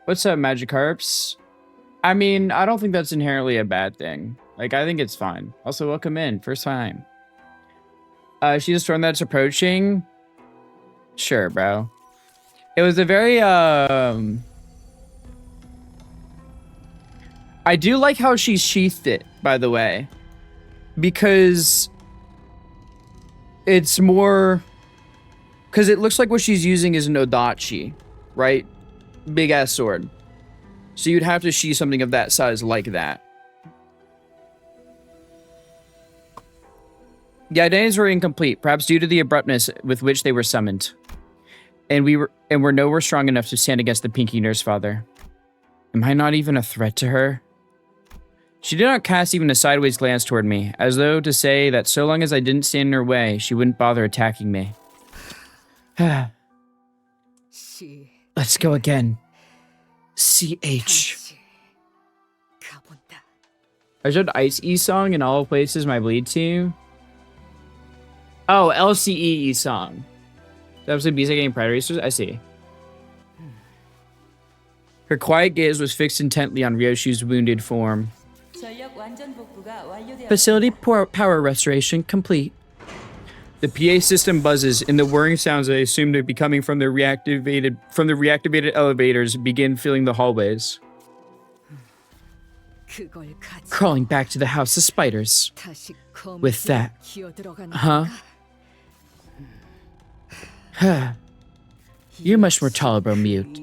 What's up, Magikarps? I mean, I don't think that's inherently a bad thing. Like, I think it's fine. Also, welcome in. First time. She's a storm that's approaching. Sure, bro. It was a very, I do like how she sheathed it, by the way. Because it's more... Because it looks like what she's using is an Odachi, right? Big ass sword. So you'd have to sheath something of that size like that. The identities were incomplete, perhaps due to the abruptness with which they were summoned. And we're nowhere strong enough to stand against the Pinky Nurse Father. Am I not even a threat to her? She did not cast even a sideways glance toward me, as though to say that so long as I didn't stand in her way, she wouldn't bother attacking me. Let's go again. CH. I showed Ice E song in all places my bleed to. Oh, LCE E song. That was the Bisa getting Predators? I see. Her quiet gaze was fixed intently on Ryoshu's wounded form. Facility power restoration complete. The PA system buzzes, and the whirring sounds I assume to be coming from the reactivated elevators begin filling the hallways. Crawling back to the house of spiders. With that. Huh? You're much more tolerable, Mute.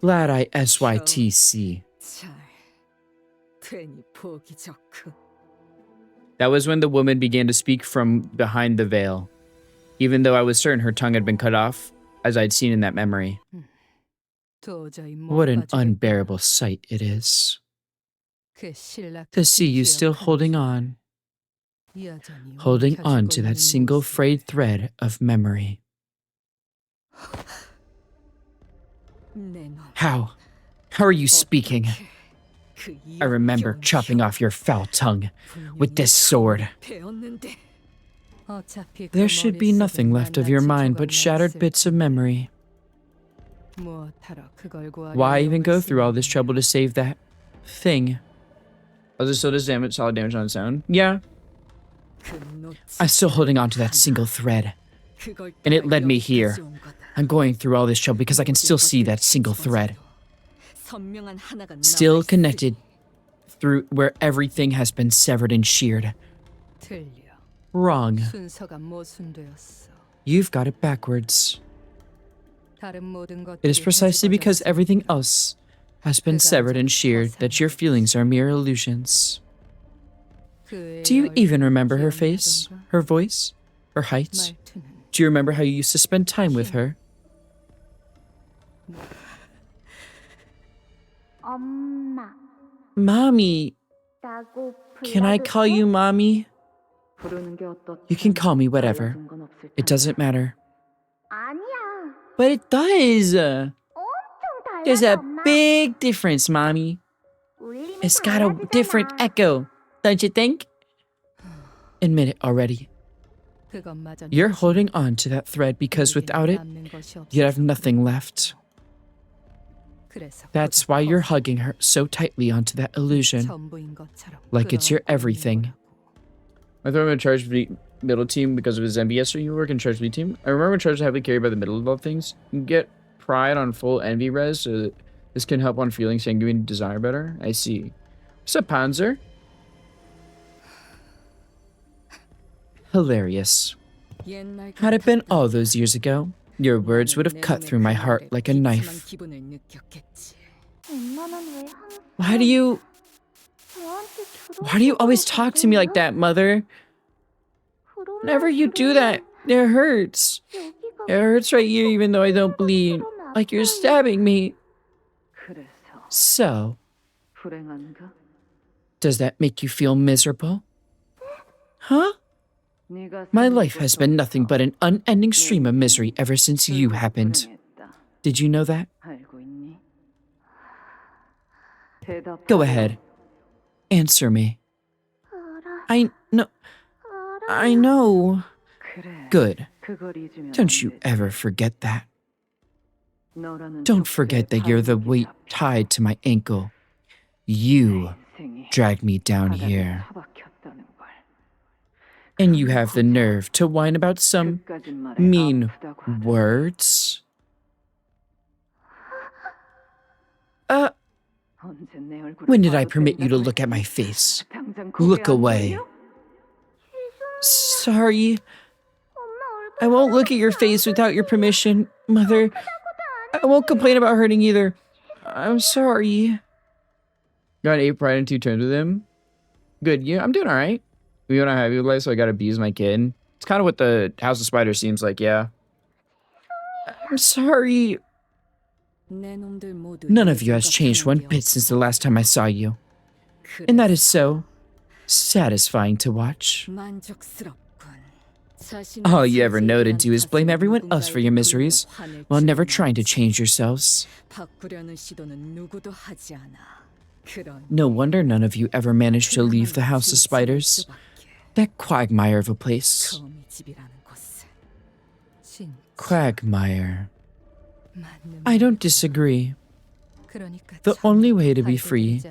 Glad I SYTC. That was when the woman began to speak from behind the veil, even though I was certain her tongue had been cut off, as I'd seen in that memory. What an unbearable sight it is. To see you still holding on. Holding on to that single frayed thread of memory. How? How are you speaking? I remember chopping off your foul tongue with this sword. There should be nothing left of your mind but shattered bits of memory. Why even go through all this trouble to save that thing? Oh, this still does solid damage on its own? Yeah. I'm still holding on to that single thread. And it led me here. I'm going through all this trouble because I can still see that single thread. Still connected through where everything has been severed and sheared. Wrong. You've got it backwards. It is precisely because everything else has been severed and sheared that your feelings are mere illusions. Do you even remember her face, her voice, her height? Do you remember how you used to spend time with her? 엄마. Mommy, Can I call you mommy? You can call me whatever. It doesn't matter. But it does. There's a big difference, mommy. It's got a different echo, don't you think? Admit it already. You're holding on to that thread because without it, you'd have nothing left. That's why you're hugging her so tightly onto that illusion, like it's your everything. I throw him in charge of the middle team because of his MVS, or you work in charge of the team. I remember when charge is heavily carried by the middle of all things. You can get pride on full envy res, so that this can help on feeling sanguine desire better. I see. What's up, Panzer? Hilarious. Had it been all those years ago, your words would have cut through my heart like a knife. Why do you always talk to me like that, Mother? Whenever you do that, it hurts. It hurts right here even though I don't bleed. Like you're stabbing me. So, does that make you feel miserable? Huh? My life has been nothing but an unending stream of misery ever since you happened. Did you know that? Go ahead. Answer me. I know. Good. Don't you ever forget that. Don't forget that you're the weight tied to my ankle. You dragged me down here. And you have the nerve to whine about some mean words? When did I permit you to look at my face? Look away. Sorry. I won't look at your face without your permission, Mother. I won't complain about hurting either. I'm sorry. Got 8 pride and 2 turns with him. Good, yeah, I'm doing alright. We don't have you life, so I gotta abuse my kid. It's kind of what the House of Spiders seems like, yeah. I'm sorry. None of you has changed one bit since the last time I saw you. And that is so satisfying to watch. All you ever know to do is blame everyone else for your miseries, while never trying to change yourselves. No wonder none of you ever managed to leave the House of Spiders. That quagmire of a place. Quagmire. I don't disagree. The only way to be free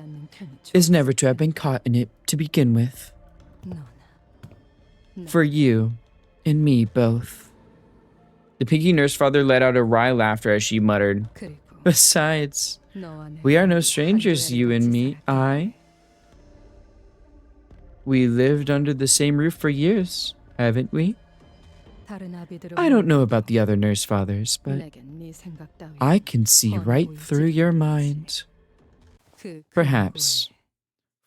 is never to have been caught in it to begin with. For you and me both. The pinky nurse father let out a wry laughter as she muttered, Besides, we are no strangers, you and me, We lived under the same roof for years, haven't we? I don't know about the other nurse fathers, but I can see right through your mind. Perhaps,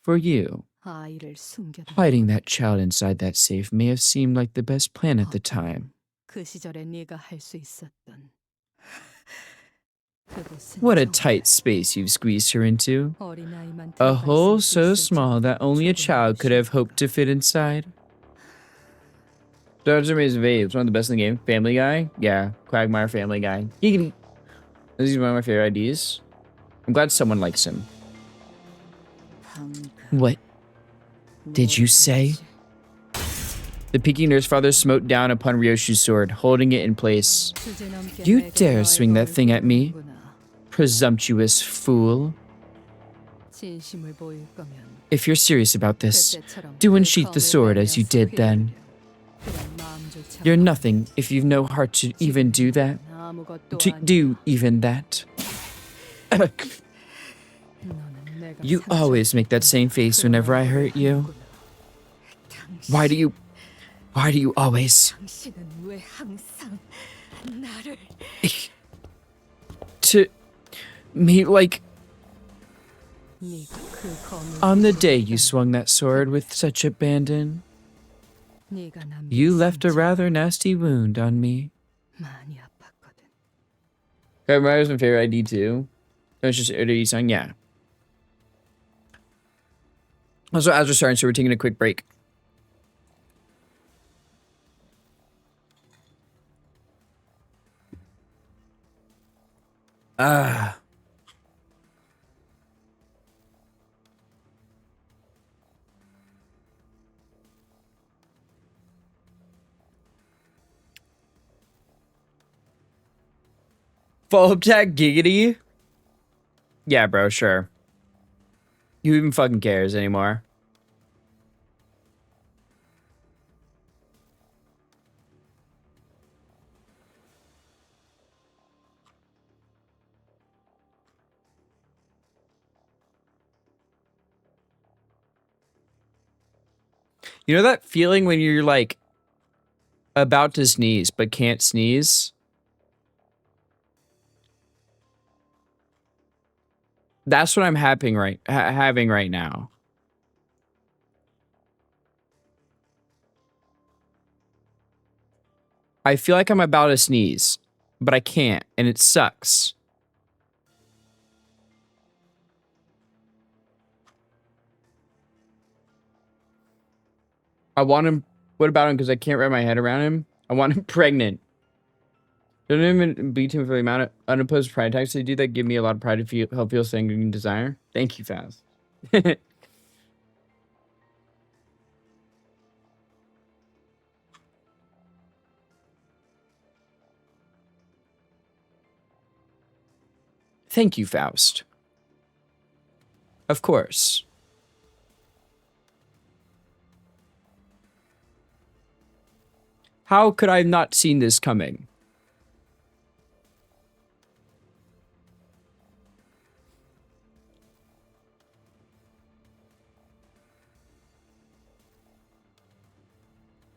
for you, hiding that child inside that safe may have seemed like the best plan at the time. What a tight space you've squeezed her into. A hole so small that only a child could have hoped to fit inside. Dodger Maze Vaves, one of the best in the game. Family Guy? Yeah, Quagmire Family Guy. Giggity. This is one of my favorite IDs. I'm glad someone likes him. What did you say? The pinky nurse father smote down upon Ryoshu's sword, holding it in place. You dare swing that thing at me? Presumptuous fool. If you're serious about this, do unsheath the sword as you did then. You're nothing if you've no heart to even do that. To do even that. You always make that same face whenever I hurt you. Why do you always... To me, like... On the day you swung that sword with such abandon, you left a rather nasty wound on me. Quagmire's my favorite ID too. That's just ODE song, yeah. Also, as we're starting, so we're taking a quick break. Ah. Follow up tag giggity? Yeah, bro, sure. Who even fucking cares anymore? You know that feeling when you're like about to sneeze but can't sneeze? That's what I'm having right now. I feel like I'm about to sneeze, but I can't, and it sucks. I want him. What about him? Because I can't wrap my head around him. I want him pregnant. Don't even beat him for the amount of unopposed pride tags they do that give me a lot of pride to help feel sanguine and desire. Thank you, Faz. Thank you, Faust. Of course. How could I have not seen this coming?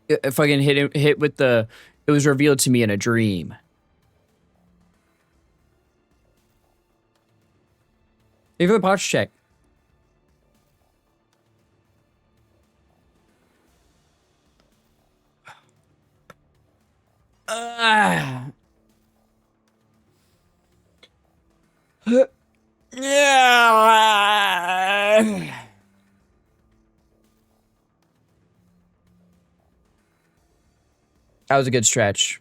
If I can hit with the, it was revealed to me in a dream. Even the posture check. That was a good stretch.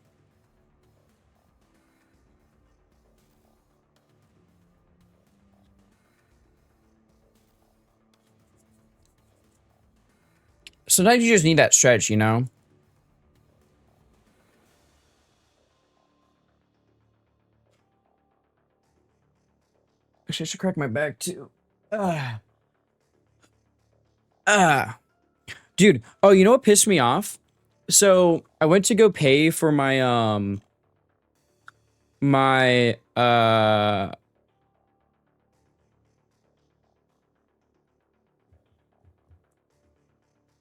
Sometimes you just need that stretch, you know? Actually, I should crack my back too. Dude, oh, you know what pissed me off? So I went to go pay for my my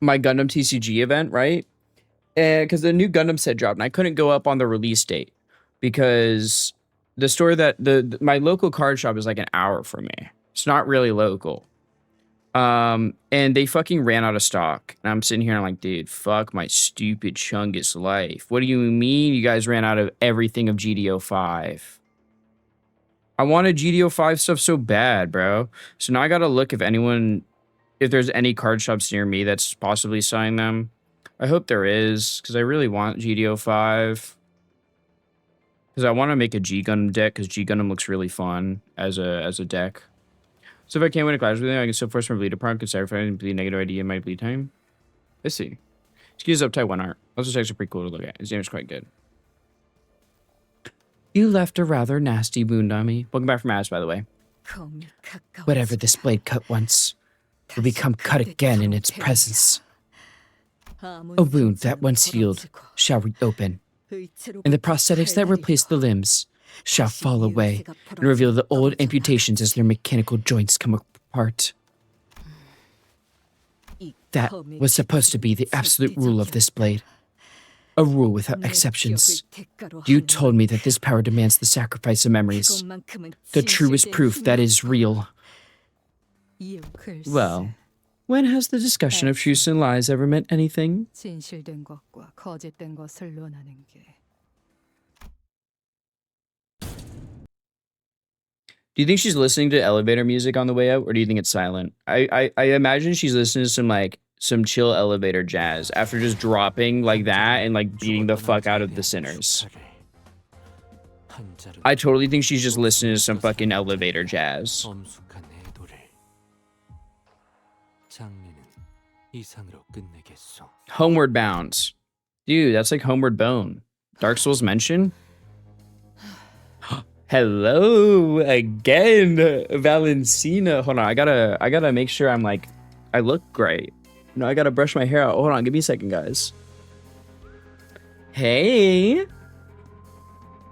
my Gundam TCG event, right? And because the new Gundam set dropped, and I couldn't go up on the release date because the store that my local card shop is like an hour from me. It's not really local. And they fucking ran out of stock. And I'm sitting here and I'm like, dude, fuck my stupid Chungus life. What do you mean you guys ran out of everything of GDO 5? I wanted GDO 5 stuff so bad, bro. So now I gotta look if there's any card shops near me that's possibly selling them. I hope there is, because I really want GDO 5. Because I want to make a G Gundam deck, because G Gundam looks really fun as a deck. So if I can't win a clash with him, I can still force my bleed apart, because sacrifice and bleed negative ID in my bleed time. Let's see. Excuse uptight one art. Those are actually pretty cool to look at. His name is quite good. You left a rather nasty wound on me. Welcome back from Ash, by the way. Whatever this blade cut once will become cut again in its presence. A wound that once healed shall reopen, and the prosthetics that replace the limbs shall fall away and reveal the old amputations as their mechanical joints come apart. That was supposed to be the absolute rule of this blade. A rule without exceptions. You told me that this power demands the sacrifice of memories. The truest proof that is real. Well, when has the discussion of truths and lies ever meant anything? Do you think she's listening to elevator music on the way up, or do you think it's silent? I imagine she's listening to some chill elevator jazz after just dropping like that and like beating the fuck out of the sinners. I totally think she's just listening to some fucking elevator jazz. Homeward Bound. Dude, that's like Homeward Bone. Dark Souls mention? Hello again, Valencina. Hold on, I gotta make sure I'm like, I look great. No, I gotta brush my hair out. Hold on, give me a second, guys. Hey.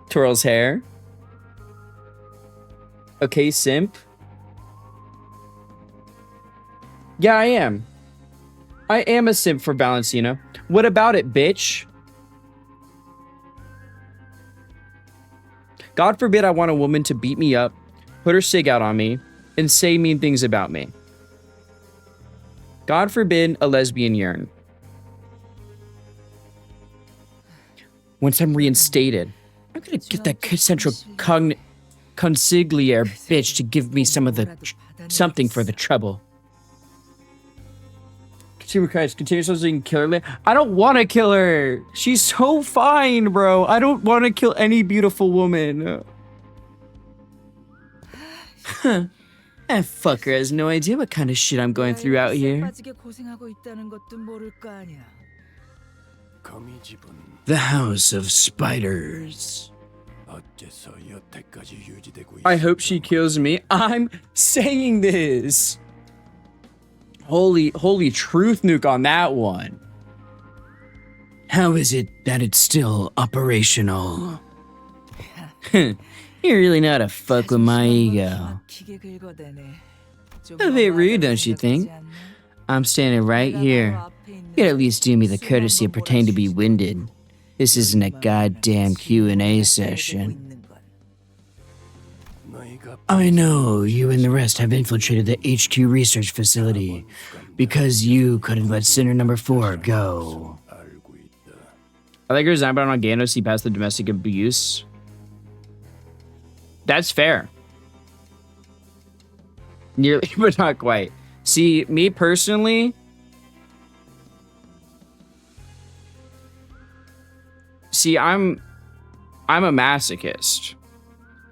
Twirls hair. Okay, simp. Yeah, I am. I am a simp for Valencina. What about it, bitch? God forbid I want a woman to beat me up, put her cig out on me, and say mean things about me. God forbid a lesbian yearn. Once I'm reinstated, I'm gonna get that central consigliere bitch to give me something for the trouble. Consumer Christ, continuously kill her. I don't want to kill her. She's so fine, bro. I don't want to kill any beautiful woman. That fucker has no idea what kind of shit I'm going through out here. The House of Spiders. I hope she kills me. I'm saying this. Holy truth nuke on that one. How is it that it's still operational? You really know how to fuck with my ego. A bit rude, don't you think? I'm standing right here. You could at least do me the courtesy of pretending to be winded. This isn't a goddamn Q&A session. I know you and the rest have infiltrated the HQ research facility because you couldn't let Sinner number 4 go. I like her design, but on Gano see past the domestic abuse. That's fair. Nearly, but not quite. See, me personally, I'm a masochist.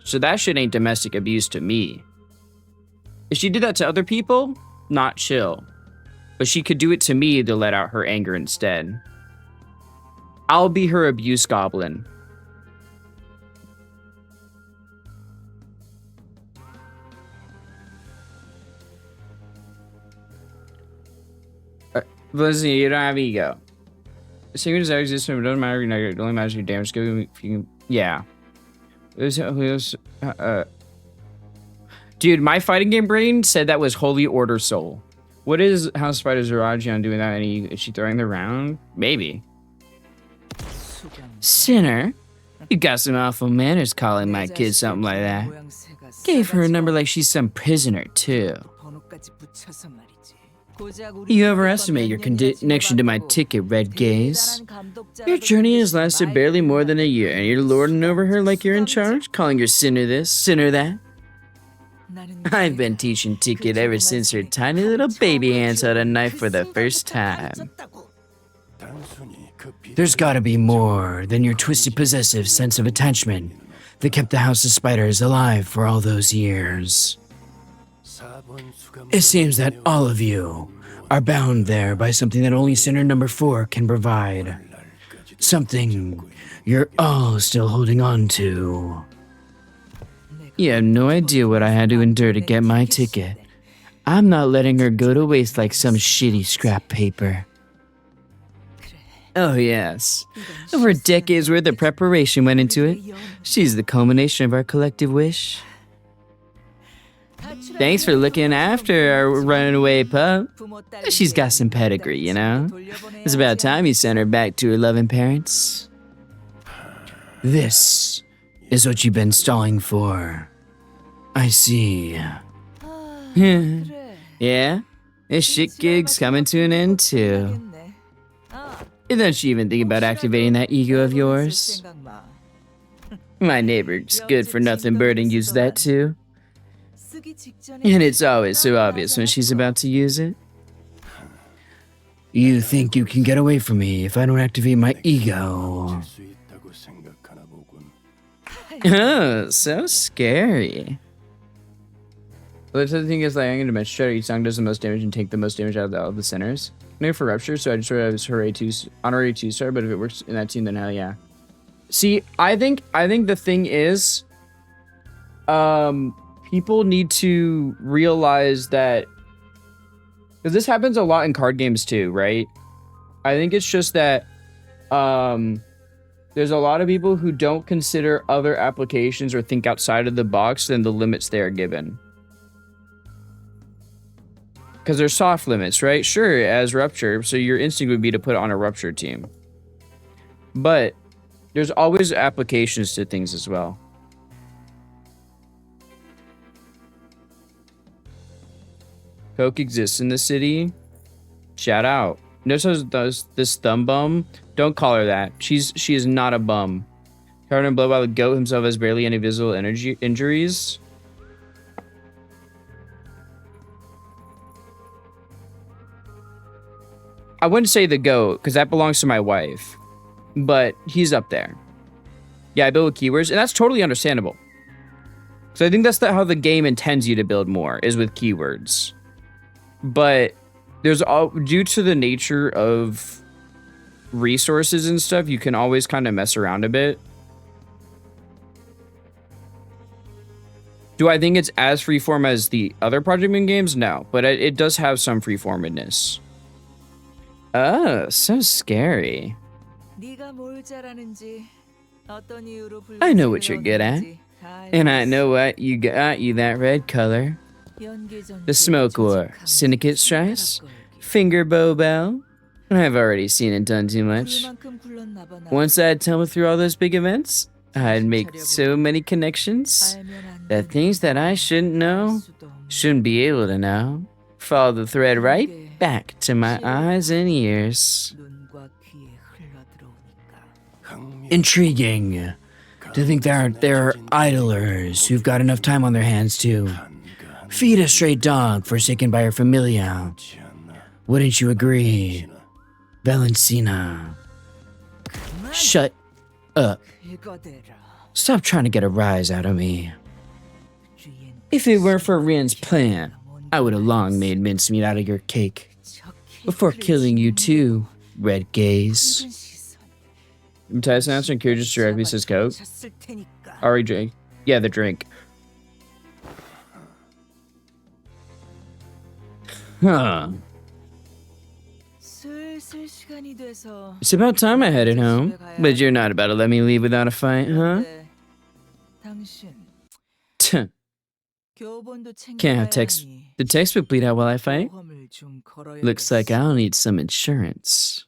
So that shit ain't domestic abuse to me. If she did that to other people, not chill. But she could do it to me to let out her anger instead. I'll be her abuse goblin. Listen, you don't have ego. Single desire exists, it doesn't matter, it only matters your damage skill if you can. Yeah. Dude, my fighting game brain said that was Holy Order Soul. What is House Spider Zeragion doing that? Is she throwing the round? Maybe. Sinner, you got some awful manners calling my kid something like that. Gave her a number like she's some prisoner, too. You overestimate your connection to my ticket, Red Gaze. Your journey has lasted barely more than a year, and you're lording over her like you're in charge, calling her Sinner this, Sinner that. I've been teaching Ticket ever since her tiny little baby hands held a knife for the first time. There's gotta be more than your twisted possessive sense of attachment that kept the House of Spiders alive for all those years. It seems that all of you are bound there by something that only Sinner number 4 can provide. Something you're all still holding on to. You have no idea what I had to endure to get my ticket. I'm not letting her go to waste like some shitty scrap paper. Oh yes, over decades worth of preparation went into it. She's the culmination of our collective wish. Thanks for looking after our runaway pup. She's got some pedigree, you know? It's about time you sent her back to her loving parents. This is what you've been stalling for. I see. Yeah? This shit gig's coming to an end too. And don't you even think about activating that ego of yours? My neighbor's good for nothing birding used that too. And it's always so obvious when she's about to use it. You think you can get away from me if I don't activate my ego. Oh, so scary. Well, the other thing is, like, I'm gonna mention each song does the most damage and take the most damage out of all the centers. I'm for Rupture, so I just wrote it as honorary 2-star, but if it works in that team, then hell yeah. See, I think the thing is, people need to realize that, because this happens a lot in card games too, right? I think it's just that, there's a lot of people who don't consider other applications or think outside of the box than the limits they are given. Because there's soft limits, right? Sure, as Rupture, so your instinct would be to put on a Rupture team. But there's always applications to things as well. Coke exists in the city. Shout out. Notice does this thumb bum? Don't call her that. She is not a bum. Covered in blood while the goat himself has barely any visible injuries. I wouldn't say the goat, because that belongs to my wife. But he's up there. Yeah, I build with keywords, and that's totally understandable. So I think that's how the game intends you to build more, is with keywords. But there's due to the nature of resources and stuff, you can always kind of mess around a bit. Do I think it's as freeform as the other Project Moon games? No, but it does have some freeformedness. Oh, so scary. I know what you're good at, and I know what you got you that red color. The Smoke War, Syndicate Stress, Finger Bow Bell. I've already seen it done too much. Once I'd tumble through all those big events, I'd make so many connections that things that I shouldn't know, shouldn't be able to know, follow the thread right back to my eyes and ears. Intriguing. To think there are idlers who've got enough time on their hands to feed a stray dog forsaken by her familia. Wouldn't you agree, Valentina? Shut up. Stop trying to get a rise out of me. If it weren't for Rian's plan, I would have long made mincemeat out of your cake. Before killing you too, Red Gaze. Tyson answering Kira just directly says Coke. Ari drink. Yeah, the drink. Huh. It's about time I headed home, but you're not about to let me leave without a fight, huh? Tuh. Can't have the textbook bleed out while I fight? Looks like I'll need some insurance.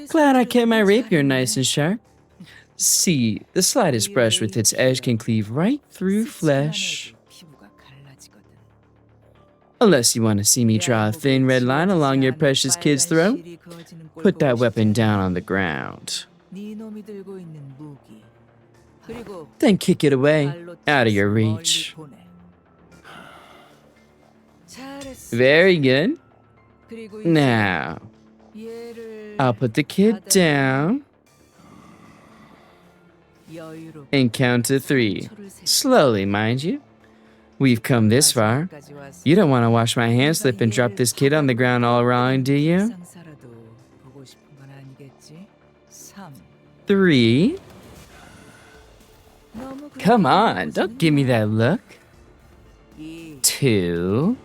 Glad I kept my rapier nice and sharp. See, the slightest brush with its edge can cleave right through flesh. Unless you want to see me draw a thin red line along your precious kid's throat, put that weapon down on the ground. Then kick it away, out of your reach. Very good. Now, I'll put the kid down and count to 3. Slowly, mind you. We've come this far. You don't want to wash my hand, slip and drop this kid on the ground all wrong, do you? 3. Come on, don't give me that look. 2.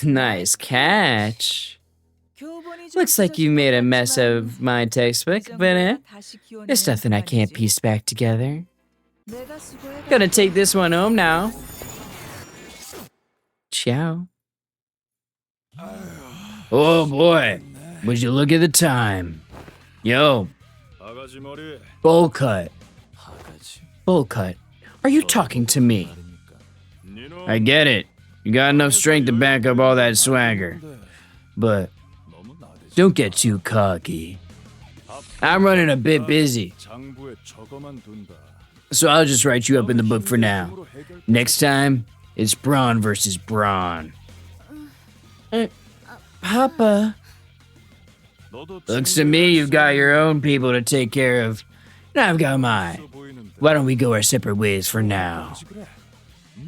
Nice catch. Looks like you made a mess of my textbook, but there's nothing I can't piece back together. Gonna take this one home now. Ciao. Oh boy, would you look at the time? Yo. Bowl cut. Bowl cut. Are you talking to me? I get it. You got enough strength to back up all that swagger. But don't get too cocky. I'm running a bit busy, 장부에 적어만 둔다. so I'll just write you up in the book for now. Next time, it's Braun versus Braun. Papa. 너도 Looks to me you've got your own people to take care of, and I've got mine. 보이는데. Why don't we go our separate ways for now? 그래.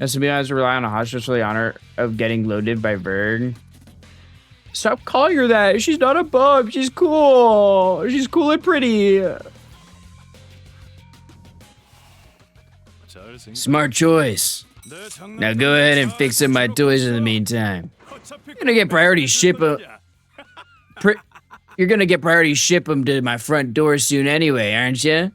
As to be honest, rely on a hostage for the honor of getting loaded by Verg. Stop calling her that. She's not a bug. She's cool. She's cool and pretty. 잘 생각. Smart choice. 내 장난 Now go ahead and fix up my toys in the meantime. You're gonna get priority ship 'em. You're gonna get priority ship 'em to my front door soon anyway, aren't you?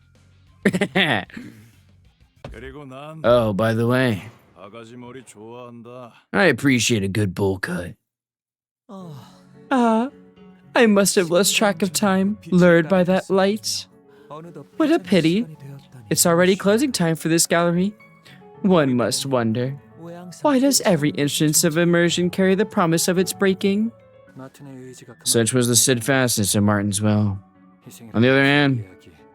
그리고 난 Oh, by the way, 바가지 머리 좋아한다. I appreciate a good bowl cut. I must have lost track of time, lured by that light. What a pity. It's already closing time for this gallery. One must wonder, why does every instance of immersion carry the promise of its breaking? Such was the steadfastness of Martin's will. On the other hand,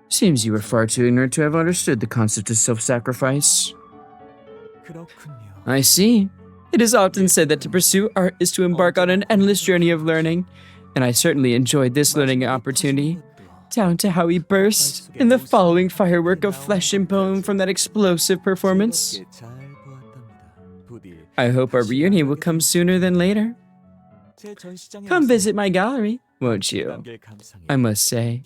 seems you were far too ignorant to have understood the concept of self-sacrifice. I see. It is often said that to pursue art is to embark on an endless journey of learning, and I certainly enjoyed this learning opportunity, down to how he burst in the following firework of flesh and bone from that explosive performance. I hope our reunion will come sooner than later. Come visit my gallery, won't you? I must say,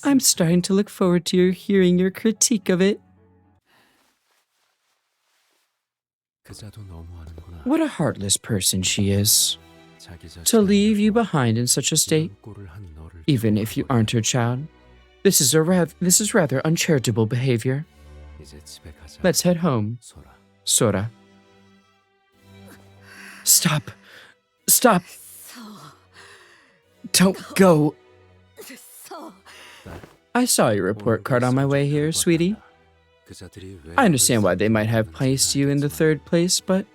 I'm starting to look forward to hearing your critique of it. What a heartless person she is. To leave you behind in such a state, even if you aren't her child. This is rather uncharitable behavior. Let's head home, Sora. Stop. Stop. Don't go. I saw your report card on my way here, sweetie. I understand why they might have placed you in the third place, but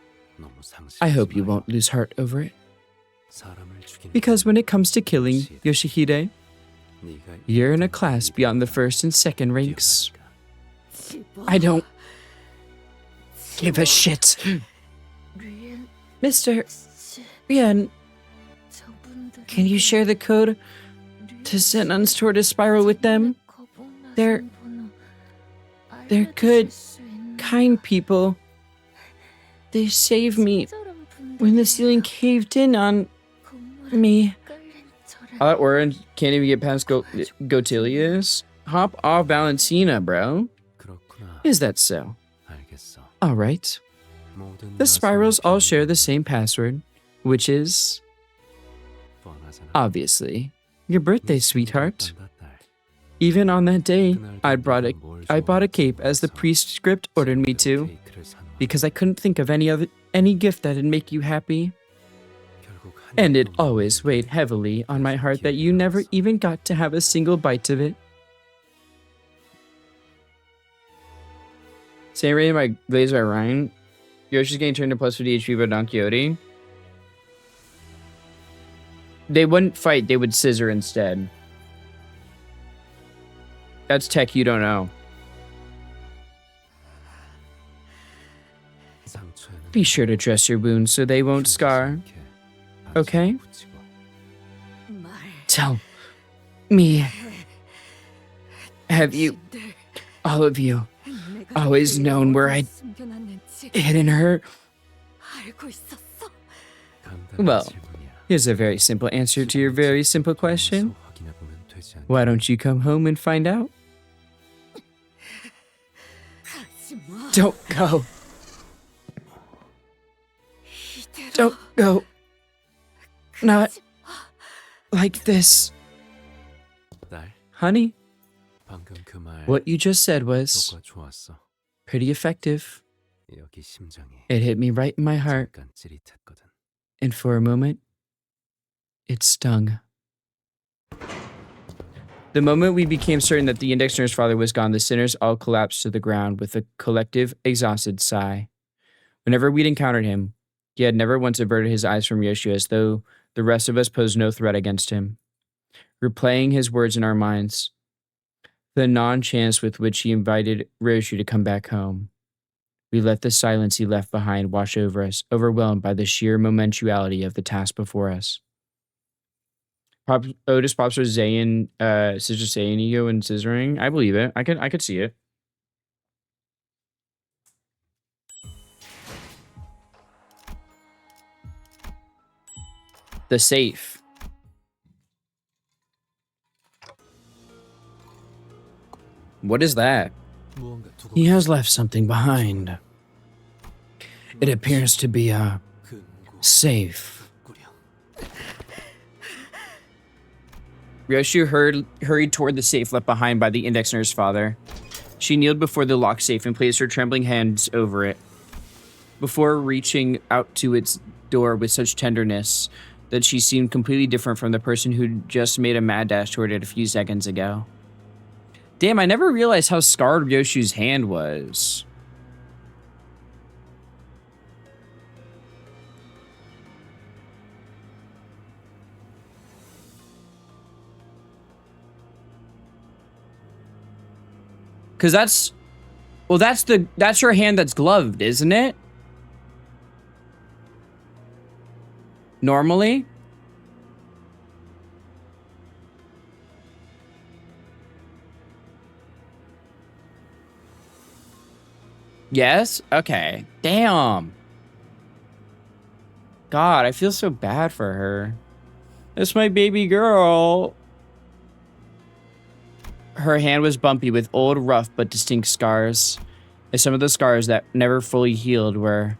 I hope you won't lose heart over it. Because when it comes to killing Yoshihide, you're in a class beyond the first and second ranks. I don't give a shit. Mr. Rian, can you share the code to send unstored a spiral with them? They're good, kind people. They saved me when the ceiling caved in on me. That orange can't even get past Gotilius. Hop off Valentina, bro. Is that so? Alright. The spirals all share the same password, which is, obviously, your birthday, sweetheart. Even on that day, I bought a cape as the priest script ordered me to, because I couldn't think of any gift that'd make you happy. And it always weighed heavily on my heart that you never even got to have a single bite of it. Same rating by Glazed by Ryan. Yoshi's getting turned to plus 50 HP by Don Quixote. They wouldn't fight, they would scissor instead. That's tech you don't know. Be sure to dress your wounds so they won't scar. Okay? Tell me. Have you, all of you, always known where I'd hidden her? Well, here's a very simple answer to your very simple question. Why don't you come home and find out? Don't go. Don't go. Not like this. Honey, what you just said was pretty effective. It hit me right in my heart. And for a moment, it stung. The moment we became certain that the index nurse father was gone, the sinners all collapsed to the ground with a collective, exhausted sigh. Whenever we'd encountered him, he had never once averted his eyes from Ryoshu, as though the rest of us posed no threat against him. replaying his words in our minds. The nonchalance with which he invited Ryoshu to come back home. We let the silence he left behind wash over us, overwhelmed by the sheer momentuality of the task before us. Otis pops for Zayn, Sister Saiyan ego and scissoring. I believe it. I could see it. The safe. What is that? He has left something behind. It appears to be a safe. Ryoshu hurried toward the safe left behind by the index nurse father. She kneeled before the locked safe and placed her trembling hands over it, before reaching out to its door with such tenderness that she seemed completely different from the person who just made a mad dash toward it a few seconds ago. Damn, I never realized how scarred Ryoshu's hand was. Cause that's her hand that's gloved, isn't it? Normally? Yes? Okay. Damn. God, I feel so bad for her. That's my baby girl. Her hand was bumpy with old, rough, but distinct scars. And some of the scars that never fully healed were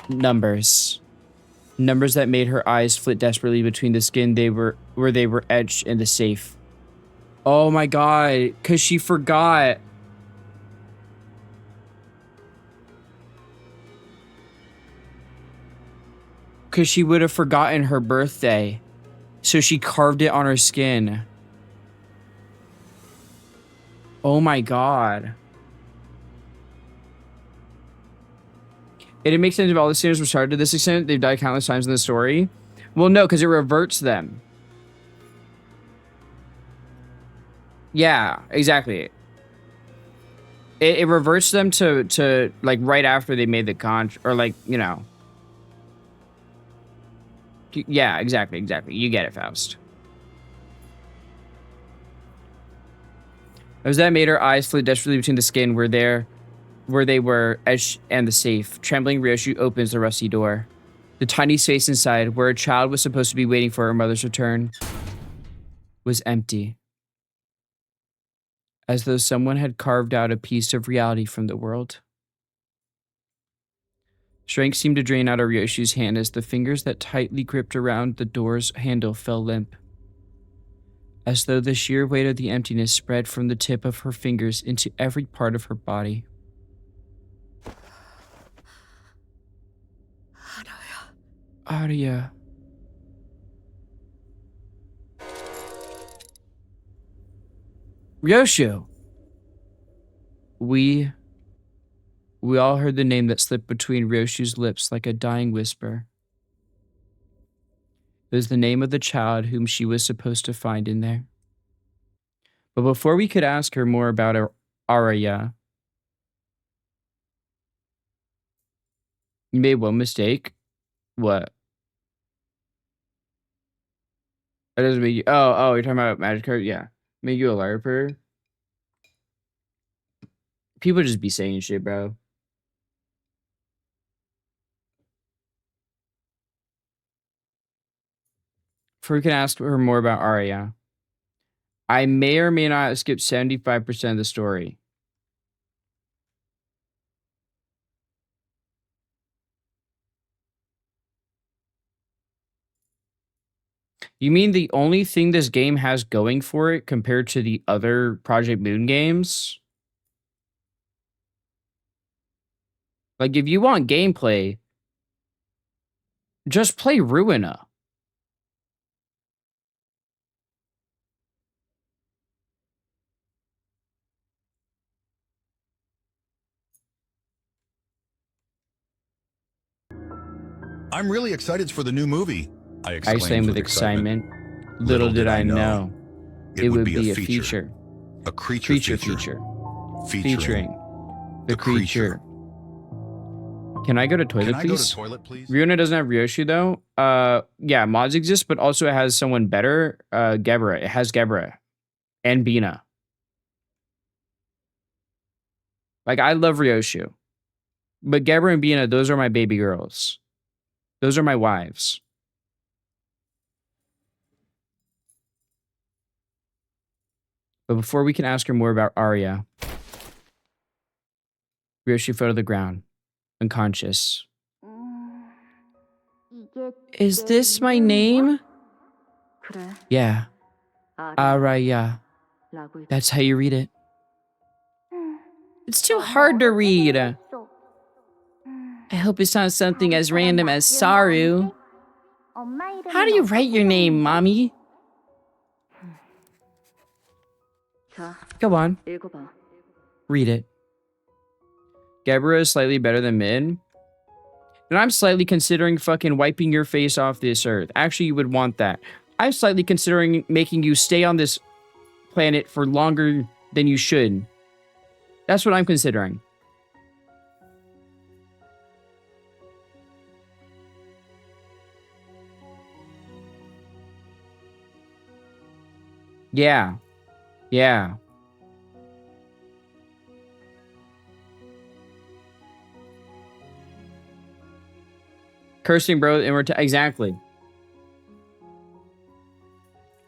numbers. Numbers that made her eyes flit desperately between the skin where they were etched in the safe. Oh my god, because she forgot. Because she would have forgotten her birthday. So she carved it on her skin. Oh my god. It makes sense if all the sinners were started to this extent. They've died countless times in the story. Well, no, because it reverts them. Yeah, exactly. It reverts them to like right after they made the contract, or like, you know. Yeah, exactly. You get it, Faust. As that made her eyes flit desperately between the skin where they were etched and the safe. Trembling, Ryoshu opens the rusty door. The tiny space inside, where a child was supposed to be waiting for her mother's return, was empty. As though someone had carved out a piece of reality from the world. Strength seemed to drain out of Ryoshu's hand as the fingers that tightly gripped around the door's handle fell limp. As though the sheer weight of the emptiness spread from the tip of her fingers into every part of her body. Arya. Ryoshu. We all heard the name that slipped between Ryoshu's lips like a dying whisper. It was the name of the child whom she was supposed to find in there. But before we could ask her more about Arya, you made one mistake. What? That doesn't make you. Oh, you're talking about magic card? Yeah. Make you a LARPer? People just be saying shit, bro. Before we can ask her more about Arya, I may or may not skip 75% of the story. You mean the only thing this game has going for it compared to the other Project Moon games? Like, if you want gameplay, just play Ruina. I'm really excited for the new movie, I I exclaimed exclaimed with with excitement. Little did I know it would be a feature. A creature Feature. featuring Featuring the creature. Can I go to toilet, Can I go please? to toilet, please? Ryona doesn't have Ryoshu though. Yeah, mods exist, but also it has someone better. Gebra. It has Gebra and Bina. Like, I love Ryoshu, but Gebra and Bina, those are my baby girls. Those are my wives. But before we can ask her more about Arya, Ryoshu fell to the ground, unconscious. Is this my name? Yeah, Arya. That's how you read it. It's too hard to read. I hope it's not something as random as Saru. How do you write your name, Mommy? Go on. Read it. Gebra is slightly better than Min. And I'm slightly considering fucking wiping your face off this earth. Actually, you would want that. I'm slightly considering making you stay on this planet for longer than you should. That's what I'm considering. Yeah. Yeah. Cursing, bro. Exactly.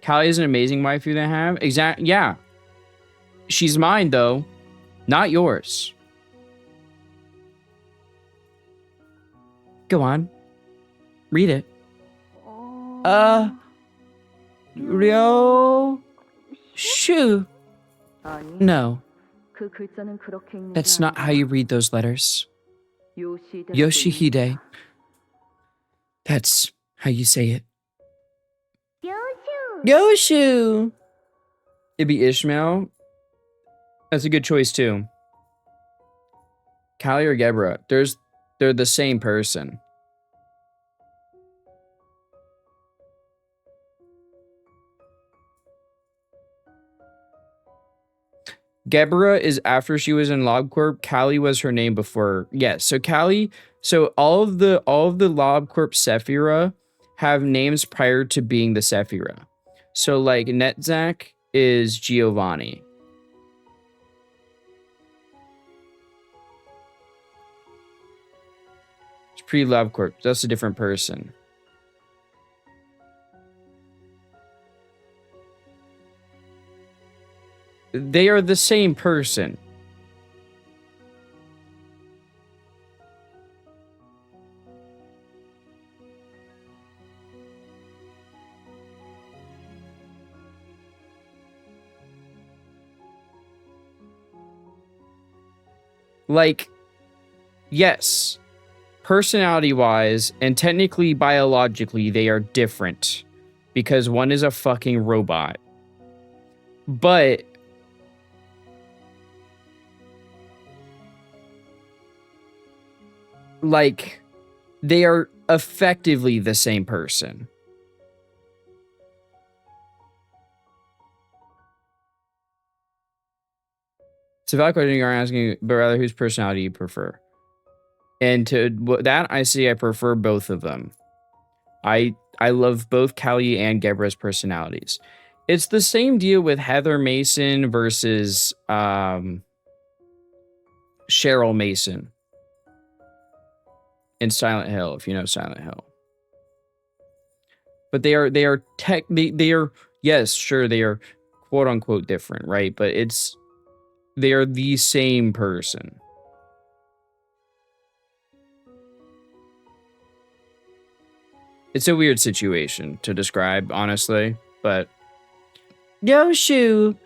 Callie is an amazing waifu to have. Yeah. She's mine, though. Not yours. Go on. Read it. Ryoshu. No. That's not how you read those letters. Yoshihide. That's how you say it. Ryoshu. It'd be Ishmael. That's a good choice too. Callie or Gebra. They're the same person. Gebra is after she was in LobCorp. Callie was her name before. Yes, so Callie. So all of the LobCorp Sephira have names prior to being the Sephira. So like Netzach is Giovanni. It's pre-LobCorp. That's a different person. They are the same person. Like, yes, personality-wise and technically biologically, they are different because one is a fucking robot. But like, they are effectively the same person. So valid question, you're asking, but rather whose personality you prefer. And to that, I say I prefer both of them. I love both Callie and Gebra's personalities. It's the same deal with Heather Mason versus Cheryl Mason in Silent Hill, if you know Silent Hill. But they are yes, sure, they are quote unquote different, right? But they are the same person. It's a weird situation to describe, honestly, but Ryoshu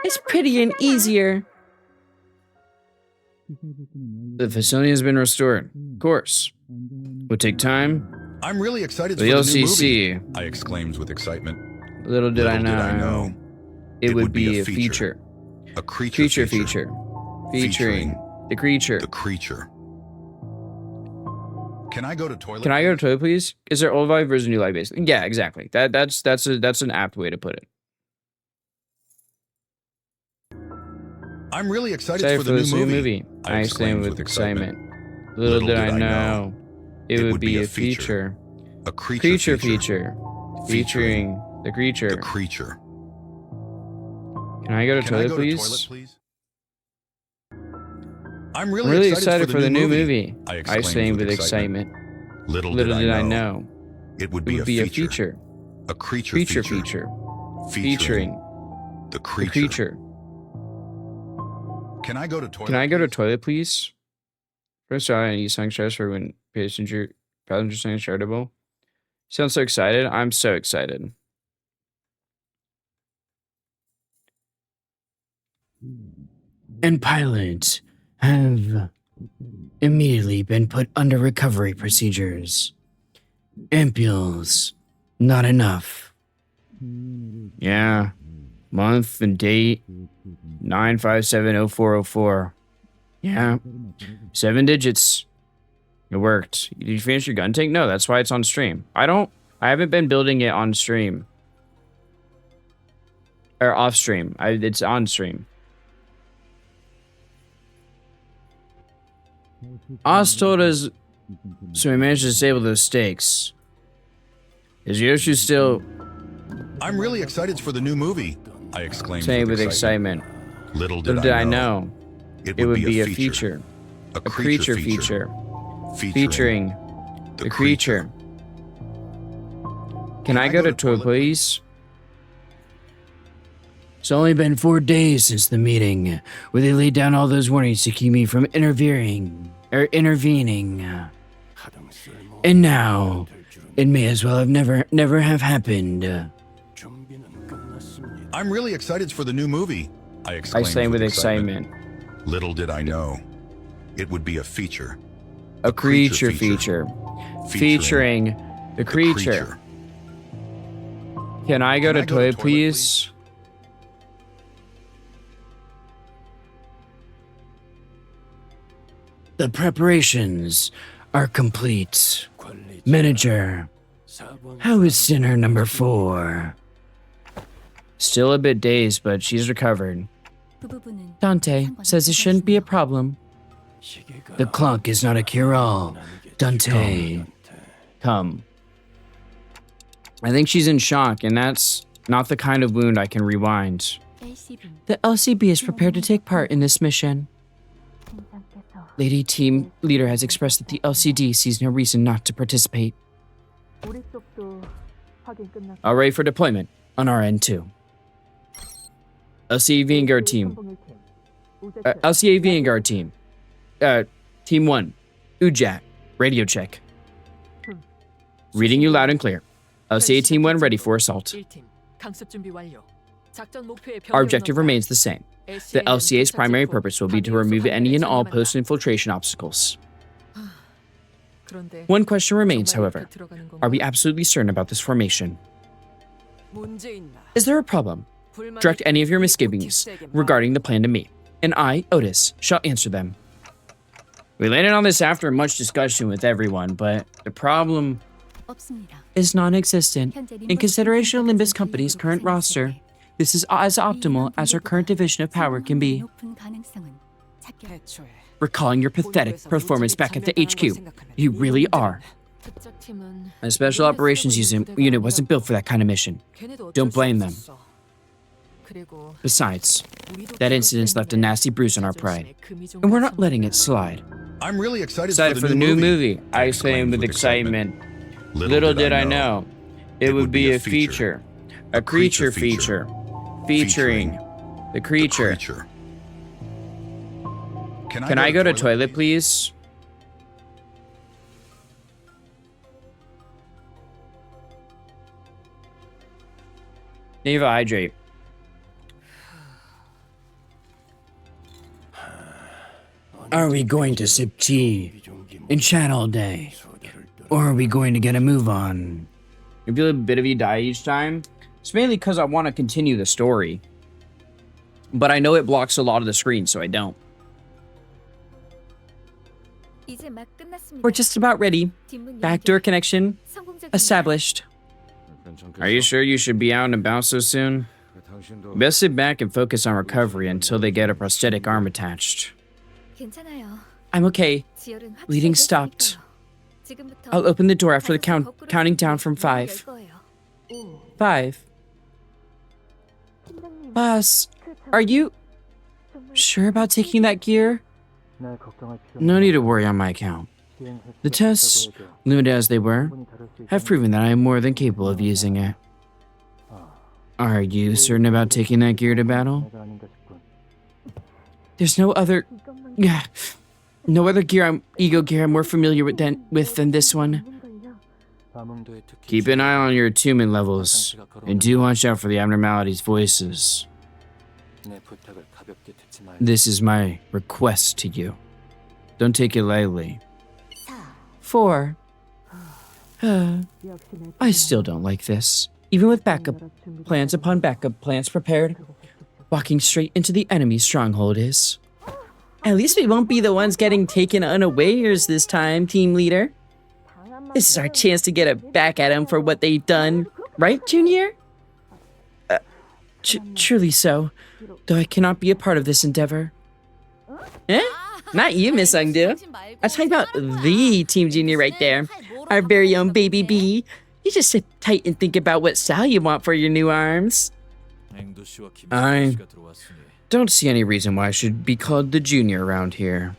is pretty and easier. The facility has been restored. Of course. Would take time. I'm really excited But for you'll the new see. movie, I exclaimed with excitement. Little did I Little know. It would be a feature. A creature Feature. Featuring the creature. The creature. Can I go to toilet? Can I go to please? toilet, please? Is there old life versus new life, basically? Yeah, exactly. That's an apt way to put it. I'm really excited Excited for the new movie. I exclaimed with excitement. Little did I know it would be a feature. A creature feature. Featuring the creature. The creature. Can I go to Can I toilet, go please? to toilet, please? I'm I'm really, really excited for the new movie. I I exclaimed with excitement. Little Little did I know it would it be, would be a feature. A creature Feature feature. featuring the the creature. creature. Can I go to toilet? Can I go to please? toilet, please? First out, I need sung stress for when passenger saying charitable. Sounds so excited. I'm so excited. And pilots have immediately been put under recovery procedures. Ampules, not enough. Yeah. Month and date 9570404. Yeah. 7 digits. It worked. Did you finish your gun tank? No, that's why it's on stream. I haven't been building it on stream. Or off stream. It's on stream. Oz told us, so we managed to disable those stakes. Is Ryoshu still I'm really excited for the new movie. I exclaimed saying with excitement? Little Little did I know it it would be a feature. A A creature feature. Featuring the creature. Can I go to toilet, please? It's only been 4 days since the meeting where they laid down all those warnings to keep me from intervening. And now, it may as well have never have happened. I'm really excited for the new movie. I I exclaimed sang with excitement. Little did I know it would be a feature. A creature feature. Featuring the creature. Can I go to toilet, please? The preparations are complete. Manager, how is sinner number 4? Still a bit dazed, but she's recovered. Dante says it shouldn't be a problem. The clock is not a cure-all. Dante, come. I think she's in shock, and that's not the kind of wound I can rewind. The LCB is prepared to take part in this mission. Lady Team Leader has expressed that the LCD sees no reason not to participate. All ready for deployment on our end too. LCA Vanguard Team. LCA Vanguard Team. Team 1. Ujat. Radio check. Reading you loud and clear. LCA Team 1 ready for assault. Our objective remains the same. The LCA's primary purpose will be to remove any and all post-infiltration obstacles. One question remains, however. Are we absolutely certain about this formation? Is there a problem? Direct any of your misgivings regarding the plan to me, and I, Otis, shall answer them. We landed on this after much discussion with everyone, but the problem is non-existent. In consideration of Limbus Company's current roster, this is as optimal as our current division of power can be. Recalling your pathetic performance back at the HQ, you really are. A special operations unit wasn't built for that kind of mission. Don't blame them. Besides, that incident's left a nasty bruise on our pride, and we're not letting it slide. I'm really excited For the new movie. I exclaimed with excitement. Little did I know it would be a feature. A creature feature. Featuring the creature. Can I go to toilet, please? Neva, hydrate. Are we going to sip tea and chat all day? Or are we going to get a move on? I feel a bit of you die each time. It's mainly because I want to continue the story. But I know it blocks a lot of the screen, so I don't. We're just about ready. Backdoor connection established. Are you sure you should be out and about so soon? Best sit back and focus on recovery until they get a prosthetic arm attached. I'm okay. Bleeding stopped. I'll open the door after the counting down from 5. 5. Boss, are you sure about taking that gear? No need to worry on my account. The tests, limited as they were, have proven that I am more than capable of using it. Are you certain about taking that gear to battle? There's no other ego gear I'm more familiar with than this one. Keep an eye on your attunement levels, and do watch out for the abnormalities' voices. This is my request to you. Don't take it lightly. 4. I still don't like this. Even with backup plans upon backup plans prepared, walking straight into the enemy's stronghold is. At least we won't be the ones getting taken unawares this time, team leader. This is our chance to get it back at them for what they've done. Right, Junior? Truly so, though I cannot be a part of this endeavor. Eh? Not you, Miss Ungdu. I'm talking about the Team Junior right there. Our very own baby bee. You just sit tight and think about what style you want for your new arms. I don't see any reason why I should be called the Junior around here.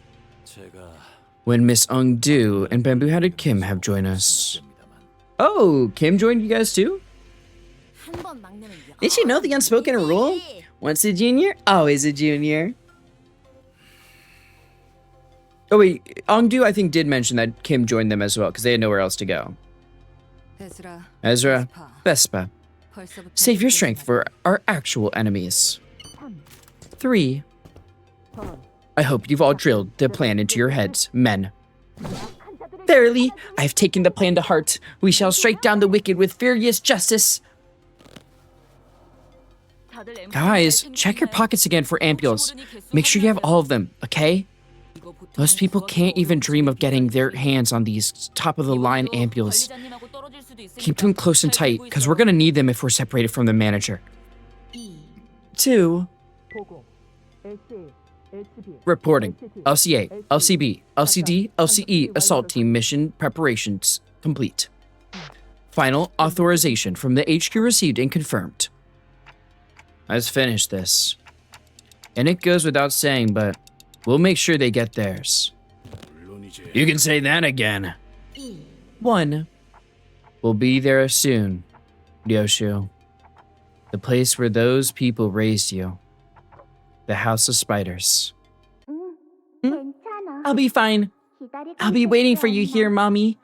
When Miss Ungdu and Bamboo-Headed Kim have joined us. Oh, Kim joined you guys too? Did you know the unspoken rule? Once a junior, always a junior. Oh wait, Ongdu I think did mention that Kim joined them as well, because they had nowhere else to go. Ezra, Vespa, save your strength for our actual enemies. 3. I hope you've all drilled the plan into your heads, men. Verily, I have taken the plan to heart. We shall strike down the wicked with furious justice. Guys, check your pockets again for ampules. Make sure you have all of them, okay? Most people can't even dream of getting their hands on these top-of-the-line ampules. Keep them close and tight, because we're going to need them if we're separated from the manager. 2. Reporting. LCA, LCB, LCD, LCE assault team mission preparations complete. Final authorization from the HQ received and confirmed. Let's finish this. And it goes without saying, but we'll make sure they get theirs. You can say that again. 1. We'll be there soon, Ryoshu. The place where those people raised you. The House of Spiders. I'll be fine. I'll be waiting for you here, Mommy.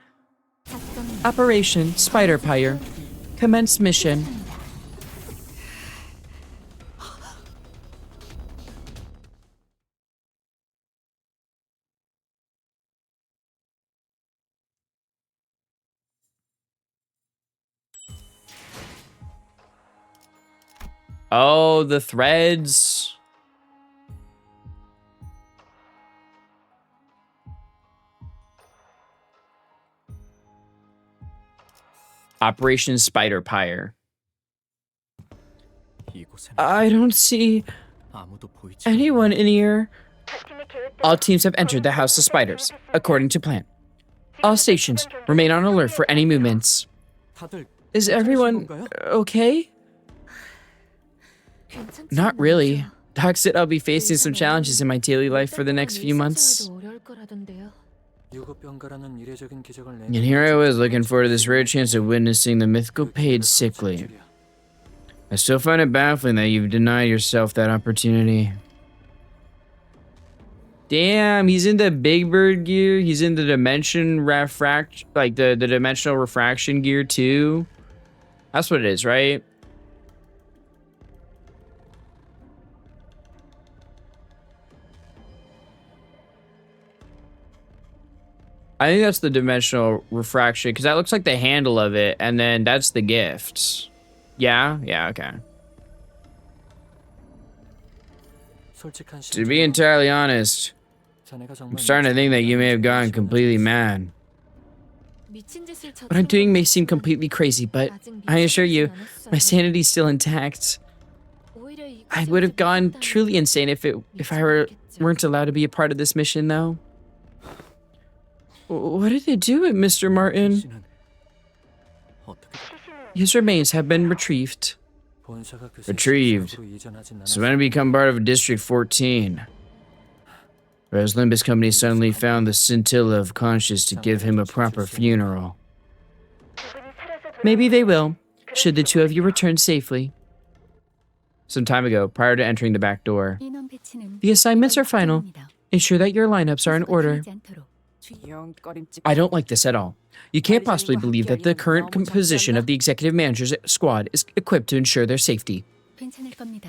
Operation Spider Pyre. Commence mission. Oh, the threads. Operation Spider Pyre. I don't see anyone in here. All teams have entered the House of Spiders, according to plan. All stations remain on alert for any movements. Is everyone okay? Not really. Doc said I'll be facing some challenges in my daily life for the next few months. And here I was looking forward to this rare chance of witnessing the mythical Paid sick leave. I still find it baffling that you've denied yourself that opportunity. Damn, he's in the Big Bird gear. He's in the dimensional refraction gear too. That's what it is, right? I think that's the dimensional refraction, because that looks like the handle of it, and then that's the gifts. Yeah? Yeah, okay. To be entirely honest, I'm starting to think that you may have gone completely mad. What I'm doing may seem completely crazy, but I assure you, my sanity's still intact. I would have gone truly insane if weren't allowed to be a part of this mission, though. What did they do with Mr. Martin? His remains have been retrieved. Retrieved. So when it become part of District 14. Whereas Limbus Company suddenly found the scintilla of conscience to give him a proper funeral. Maybe they will, should the two of you return safely. Some time ago, prior to entering the back door. The assignments are final. Ensure that your lineups are in order. I don't like this at all. You can't possibly believe that the current composition of the executive manager's squad is equipped to ensure their safety.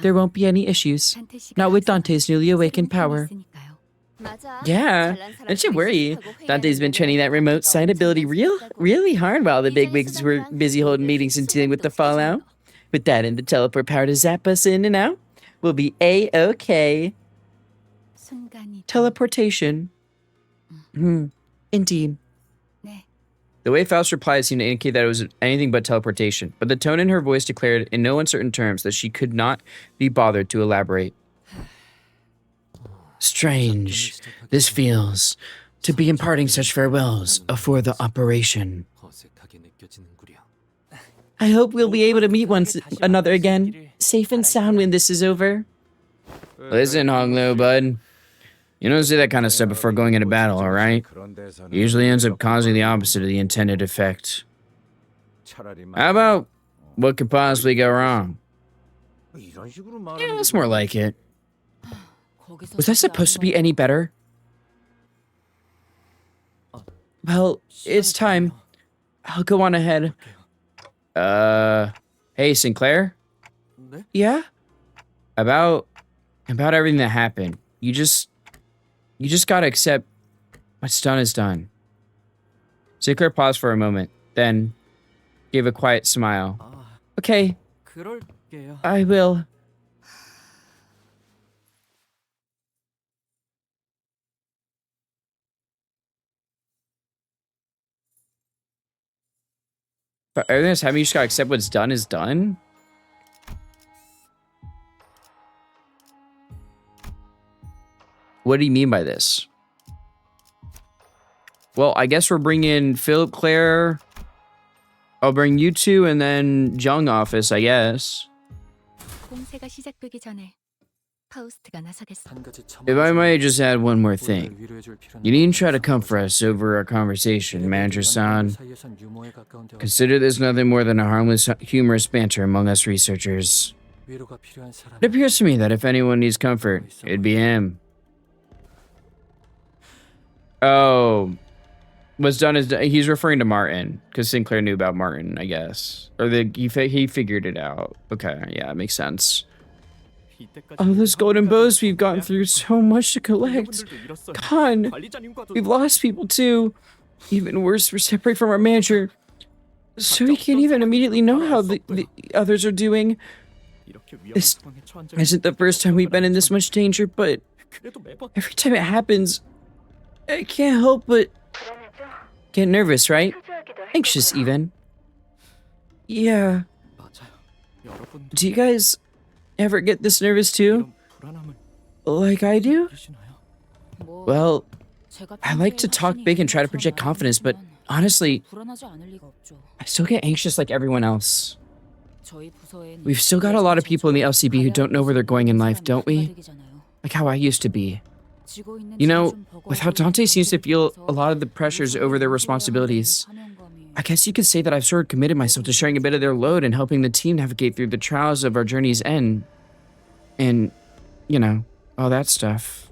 There won't be any issues, not with Dante's newly awakened power. Yeah, don't you worry. Dante's been training that remote side ability really hard while the bigwigs were busy holding meetings and dealing with the fallout. With that and the teleport power to zap us in and out, we'll be A-okay. Teleportation. Indeed. The way Faust replied seemed to indicate that it was anything but teleportation, but the tone in her voice declared in no uncertain terms that she could not be bothered to elaborate. Strange, this feels, to be imparting such farewells afore the operation. I hope we'll be able to meet another again, safe and sound when this is over. Listen, Honglo, bud. You don't say that kind of stuff before going into battle, alright? Usually ends up causing the opposite of the intended effect. How about what could possibly go wrong? Yeah, that's more like it. Was that supposed to be any better? Well, it's time. I'll go on ahead. Hey, Sinclair? Yeah? About everything that happened. You just gotta accept what's done is done. Sinclair paused for a moment, then gave a quiet smile. Okay, I will. But everything that's happening, you just gotta accept what's done is done? What do you mean by this? Well, I guess we're bringing Philip, Claire. I'll bring you two and then Jung office, I guess. If I might just add one more thing. You needn't try to comfort us over our conversation, Manager-san. Consider this nothing more than a harmless, humorous banter among us researchers. It appears to me that if anyone needs comfort, it'd be him. Oh, what's done is done. He's referring to Martin, because Sinclair knew about Martin, I guess. Or he figured it out. Okay, yeah, it makes sense. All those golden bows we've gotten through, so much to collect. God, we've lost people too. Even worse, we're separated from our manager. So we can't even immediately know how the others are doing. This isn't the first time we've been in this much danger, but every time it happens, I can't help but get nervous, right? Anxious, even. Yeah. Do you guys ever get this nervous too? Like I do? Well, I like to talk big and try to project confidence, but honestly, I still get anxious like everyone else. We've still got a lot of people in the LCB who don't know where they're going in life, don't we? Like how I used to be. You know, with how Dante seems to feel a lot of the pressures over their responsibilities, I guess you could say that I've sort of committed myself to sharing a bit of their load and helping the team navigate through the trials of our journey's end. And, you know, all that stuff.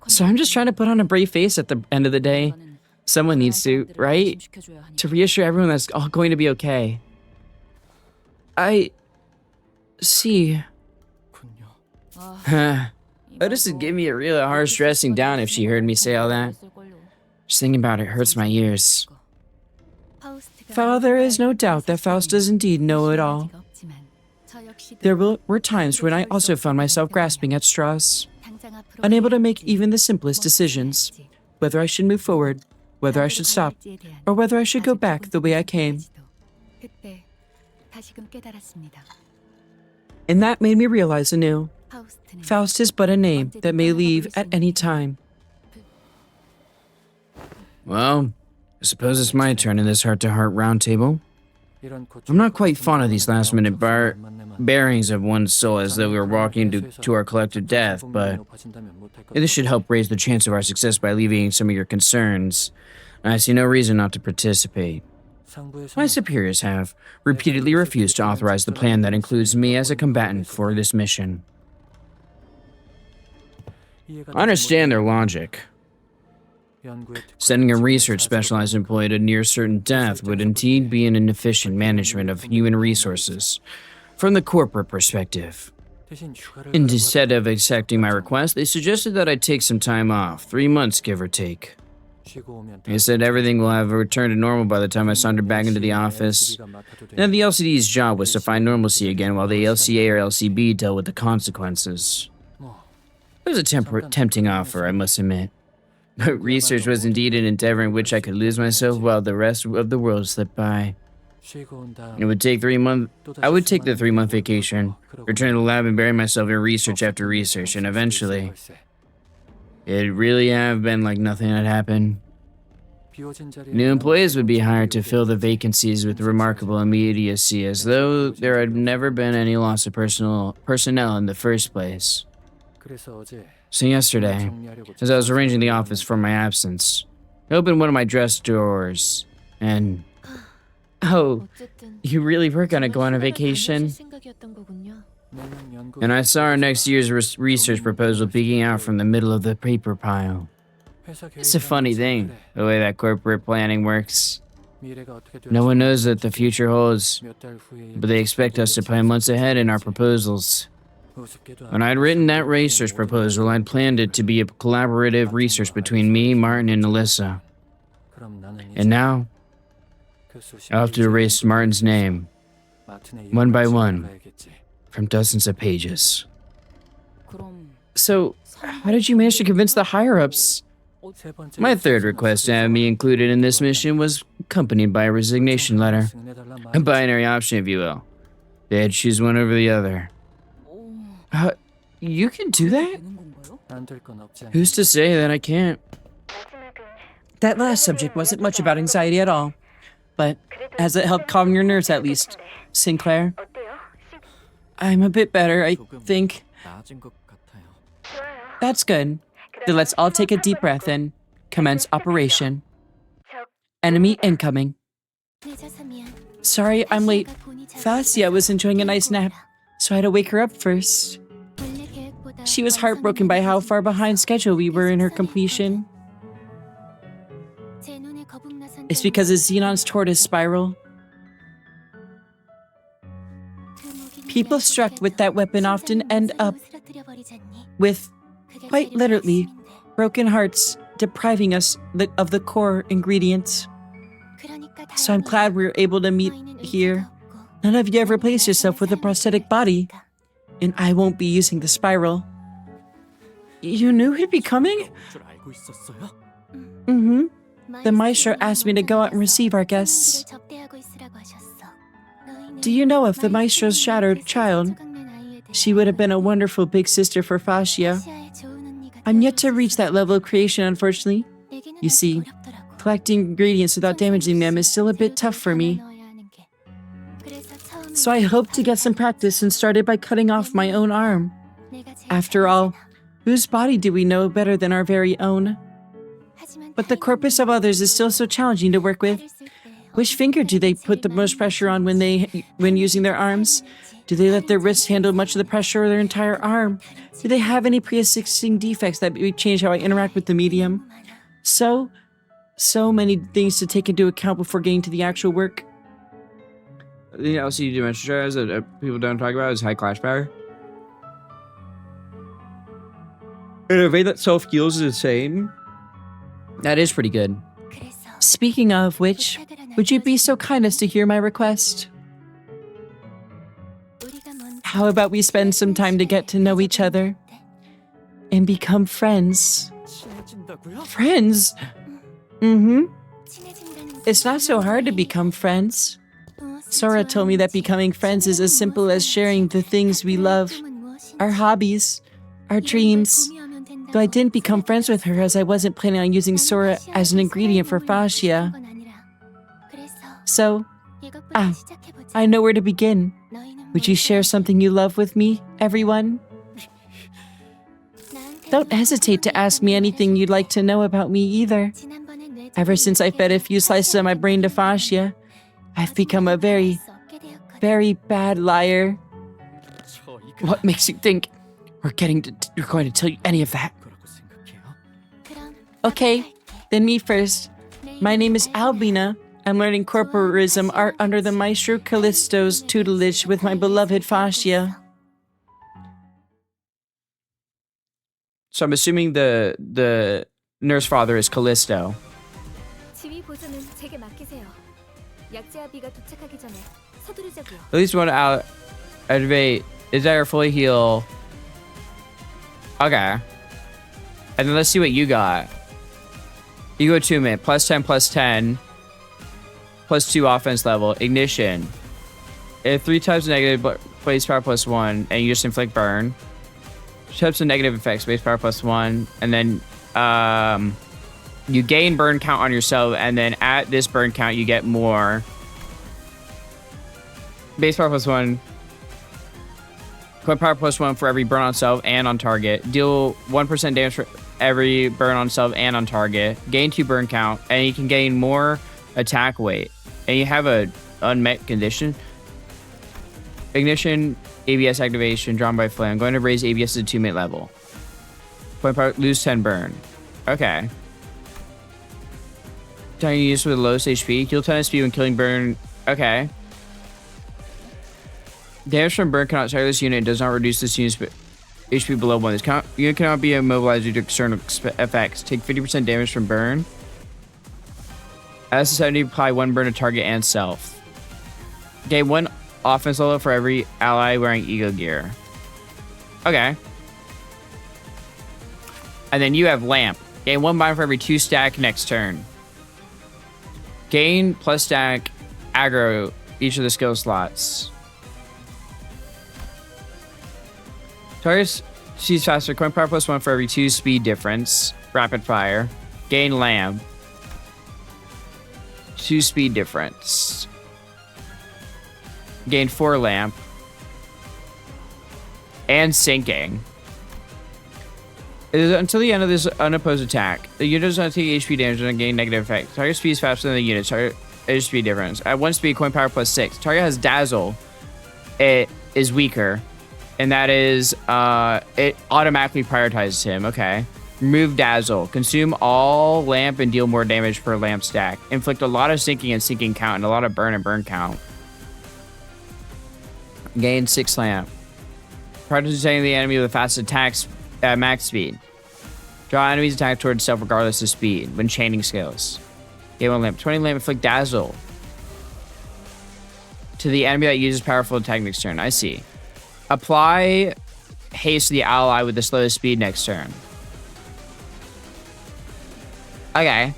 So I'm just trying to put on a brave face at the end of the day. Someone needs to, right? To reassure everyone that's all going to be okay. I see. Otis would give me a real harsh dressing down if she heard me say all that. Just thinking about it hurts my ears. While there is no doubt that Faust does indeed know it all, there were times when I also found myself grasping at straws. unable to make even the simplest decisions, whether I should move forward, whether I should stop, or whether I should go back the way I came. And that made me realize anew, Faust is but a name that may leave at any time. Well, I suppose it's my turn in this heart-to-heart roundtable. I'm not quite fond of these last-minute bearings of one's soul as though we were walking to our collective death, but this should help raise the chance of our success by alleviating some of your concerns. I see no reason not to participate. My superiors have repeatedly refused to authorize the plan that includes me as a combatant for this mission. I understand their logic. Sending a research specialized employee to near certain death would indeed be an inefficient management of human resources from the corporate perspective. Instead of accepting my request, they suggested that I take some time off, 3 months give or take. They said everything will have returned to normal by the time I sauntered back into the office. And the LCD's job was to find normalcy again while the LCA or LCB dealt with the consequences. It was a tempting offer, I must admit. But research was indeed an endeavor in which I could lose myself while the rest of the world slipped by. It would take 3 months. I would take the 3-month vacation, return to the lab and bury myself in research after research, and eventually, it'd really have been like nothing had happened. New employees would be hired to fill the vacancies with remarkable immediacy, as though there had never been any loss of personnel in the first place. So yesterday, as I was arranging the office for my absence, I opened one of my dress drawers, and... Oh, you really were gonna go on a vacation? And I saw our next year's research proposal peeking out from the middle of the paper pile. It's a funny thing, the way that corporate planning works. No one knows what the future holds, but they expect us to plan months ahead in our proposals. When I'd written that research proposal, I'd planned it to be a collaborative research between me, Martin, and Alyssa. And now, I'll have to erase Martin's name, one by one, from dozens of pages. So, how did you manage to convince the higher-ups? My third request to have me included in this mission was accompanied by a resignation letter. A binary option, if you will. They had to choose one over the other. You can do that? Who's to say that I can't? That last subject wasn't much about anxiety at all. But has it helped calm your nerves at least, Sinclair? I'm a bit better, I think. That's good. Then let's all take a deep breath and commence operation. Enemy incoming. Sorry, I'm late. Fascia was enjoying a nice nap, so I had to wake her up first. She was heartbroken by how far behind schedule we were in her completion. It's because of Xenon's tortoise spiral. People struck with that weapon often end up with, quite literally, broken hearts, depriving us of the core ingredients. So I'm glad we were able to meet here. None of you ever replace yourself with a prosthetic body, and I won't be using the spiral. You knew he'd be coming? Mm-hmm. The maestro asked me to go out and receive our guests. Do you know of the maestro's shattered child? She would have been a wonderful big sister for Fascia. I'm yet to reach that level of creation, unfortunately. You see, collecting ingredients without damaging them is still a bit tough for me. So I hope to get some practice and started by cutting off my own arm. After all, whose body do we know better than our very own? But the corpus of others is still so challenging to work with. Which finger do they put the most pressure on when using their arms? Do they let their wrists handle much of the pressure of their entire arm? Do they have any pre-existing defects that would change how I interact with the medium? So many things to take into account before getting to the actual work. The LCD dimension shares that people don't talk about is high clash power. In a way that self-heals is the same. That is pretty good. Speaking of which, would you be so kind as to hear my request? How about we spend some time to get to know each other? and become friends. 친해진다고요? Friends? Mm-hmm. 친해진다는 It's not so hard to become friends. Sora told me that becoming friends is as simple as sharing the things we love, our hobbies, our dreams. Though I didn't become friends with her as I wasn't planning on using Sora as an ingredient for fascia. So, I know where to begin. Would you share something you love with me, everyone? Don't hesitate to ask me anything you'd like to know about me either. Ever since I fed a few slices of my brain to fascia, I've become a very, very bad liar. 저 이거 What makes you think we're going to tell you any of that? 거라고 생각해요? Okay, then me first. My name is Albina. I'm learning corporism art under the Maestro Callisto's tutelage with my beloved fascia. So I'm assuming the nurse father is Callisto. 지휘 보조는 제게 맡기세요. 약제아비가 도착하기 전에 서두르자고요. At least one out. Activate. Is that or fully heal? Okay. And then let's see what you got. You go attunement. Plus 10, plus 10. Plus 2 offense level. Ignition. If 3 types of negative, base power plus 1. And you just inflict burn. Types of negative effects. Base power plus 1. And then you gain burn count on yourself. And then at this burn count, you get more. Base power plus 1. Quick power plus 1 for every burn on self and on target. Deal 1% damage for every burn on self and on target. Gain 2 burn count. And you can gain more attack weight. And you have a unmet condition. Ignition, ABS activation, drawn by flame. I'm going to raise ABS to 2-minute level. Point power, lose 10 burn. Okay. Time use with the lowest HP. Heal 10 SP when killing burn. Okay. Damage from burn cannot target this unit. It does not reduce this unit's HP below 1. This unit cannot be immobilized due to external effects. Take 50% damage from burn. As a 70, apply 1 burn to target and self. Gain 1 offense level for every ally wearing Ego gear. Okay. And then you have Lamp. Gain 1 bind for every 2 stack next turn. Gain plus stack aggro each of the skill slots. Target sees faster. Coin power plus 1 for every 2 speed difference. Rapid fire. Gain Lamp. 2 speed difference. Gain 4 lamp. And sinking. It is until the end of this unopposed attack. The unit does not take HP damage and gain negative effect. Target speed is faster than the unit. Target speed difference. At 1 speed, coin power plus 6. Target has dazzle. It is weaker. And that is, it automatically prioritizes him. Okay. Remove dazzle. Consume all lamp and deal more damage per lamp stack. Inflict a lot of sinking and sinking count and a lot of burn and burn count. Gain 6 lamp. Prioritizing the enemy with the fastest attacks at max speed. Draw enemies attack towards self regardless of speed when chaining skills. Gain 1 lamp. 20 lamp. Inflict dazzle to the enemy that uses powerful attack next turn. I see. Apply haste to the ally with the slowest speed next turn. Okay.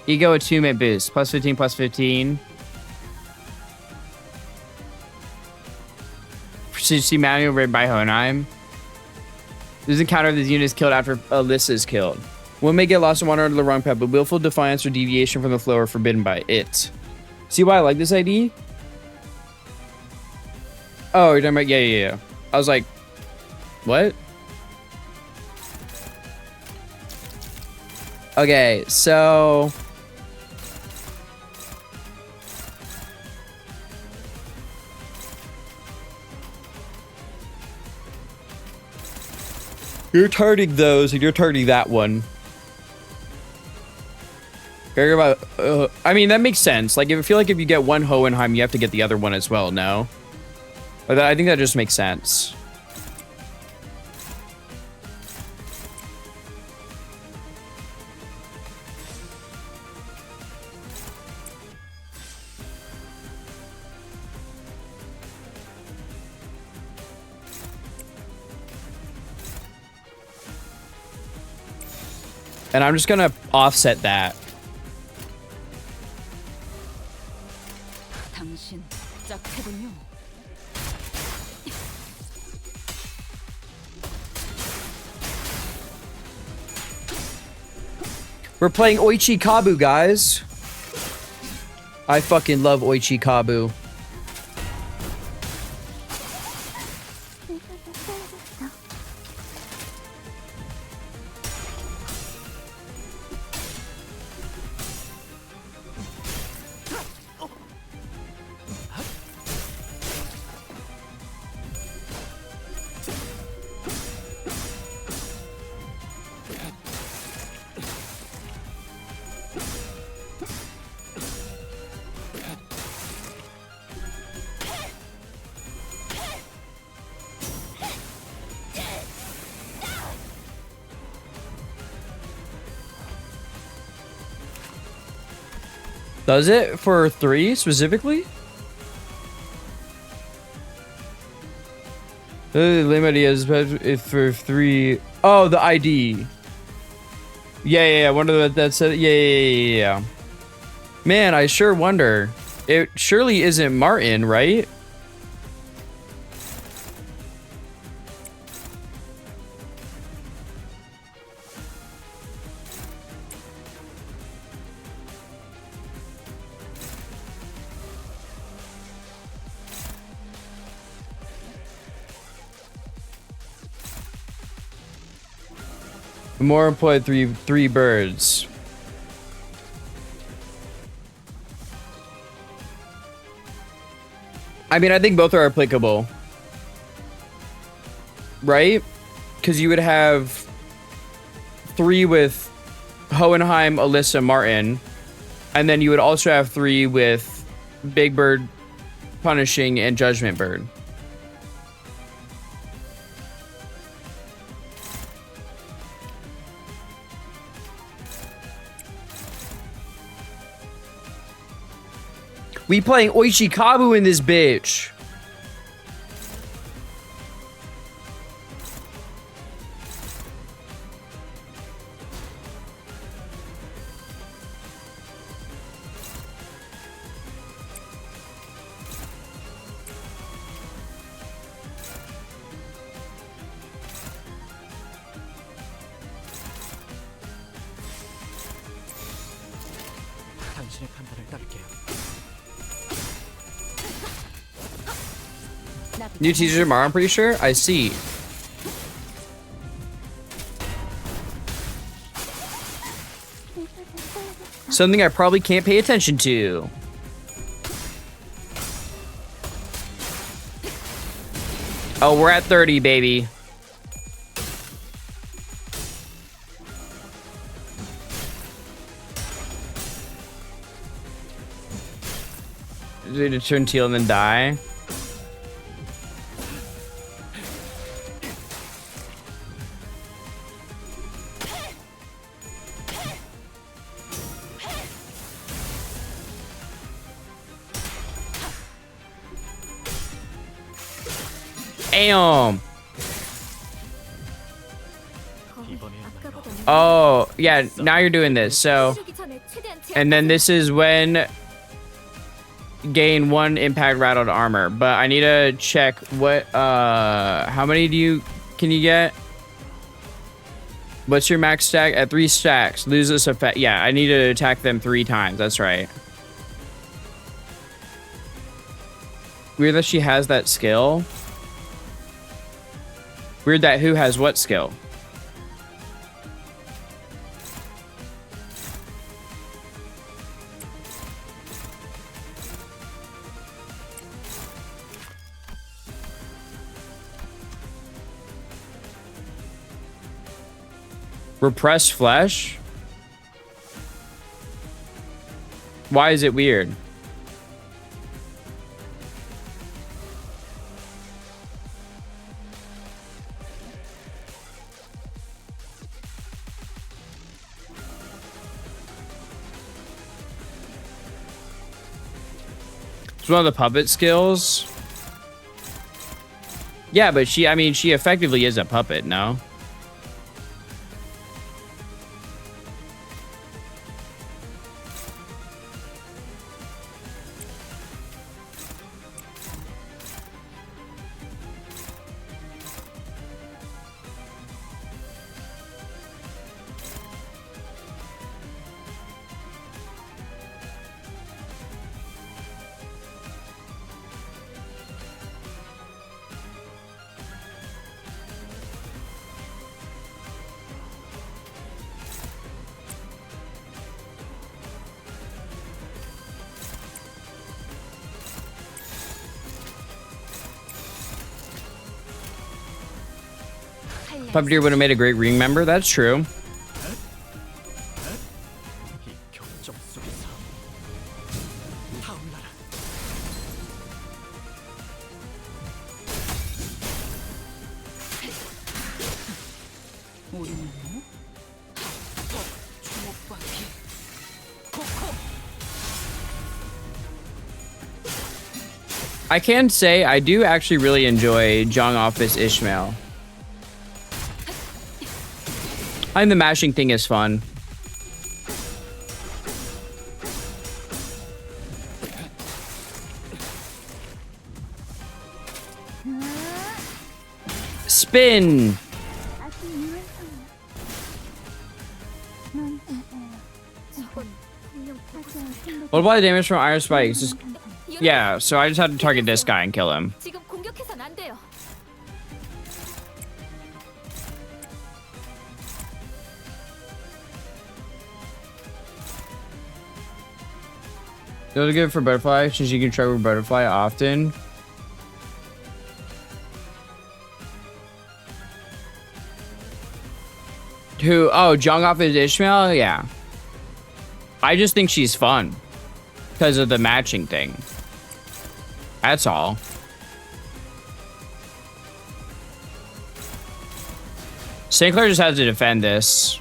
You go a 2-minute boost. Plus 15, plus 15. Proficiency manual read by Honheim. This encounter this unit is killed after Alyssa is killed. One may get lost and wander under the wrong path, but willful defiance or deviation from the flow are forbidden by it. See why I like this ID? Oh, you're talking about... Yeah. I was like, what? Okay, so... You're targeting those, and you're targeting that one. I mean, that makes sense. Like, I feel like if you get one Hohenheim, you have to get the other one as well, no? But I think that just makes sense. And I'm just gonna offset that. 당신 짝패군요. We're playing Oichi Kabu, guys. I fucking love Oichi Kabu. Does it for 3 specifically? Limit is for 3. Oh, the ID. Yeah. One of the that said yeah. Man, I sure wonder. It surely isn't Martin, right? More employed three birds. I mean, I think both are applicable. Right? Because you would have 3 with Hohenheim, Alyssa, Martin. And then you would also have 3 with Big Bird, Punishing, and Judgment Bird. We playing Oichi Kabu in this bitch. 당신의 판단을 따를게요. New teaser tomorrow, I'm pretty sure. I see. Something I probably can't pay attention to. Oh, we're at 30, baby. Did it turn teal and then die? Damn. Oh, yeah, now you're doing this. So, and then this is when gain 1 impact rattled armor. But I need to check what, how many can you get? What's your max stack? At 3 stacks, lose this effect. Yeah, I need to attack them 3 times. That's right. Weird that she has that skill. Weird that who has what skill? Repress flesh? Why is it weird? It's one of the puppet skills. Yeah, but I mean, she effectively is a puppet, no? Puppeteer would have made a great ring member. That's true. 이 격정 속에서 타올라라. 우리는 주목받기. I can say I do actually really enjoy Jong Office Ishmael. I think the mashing thing is fun. Spin. What about the damage from Iron Spikes? Just, yeah, so I just had to target this guy and kill him. 지금 공격해선 안 돼요. It was good for Butterfly since you can trigger Butterfly often. Who? Oh, Jong Office Ishmael? Yeah. I just think she's fun because of the matching thing. That's all. St. Clair just has to defend this.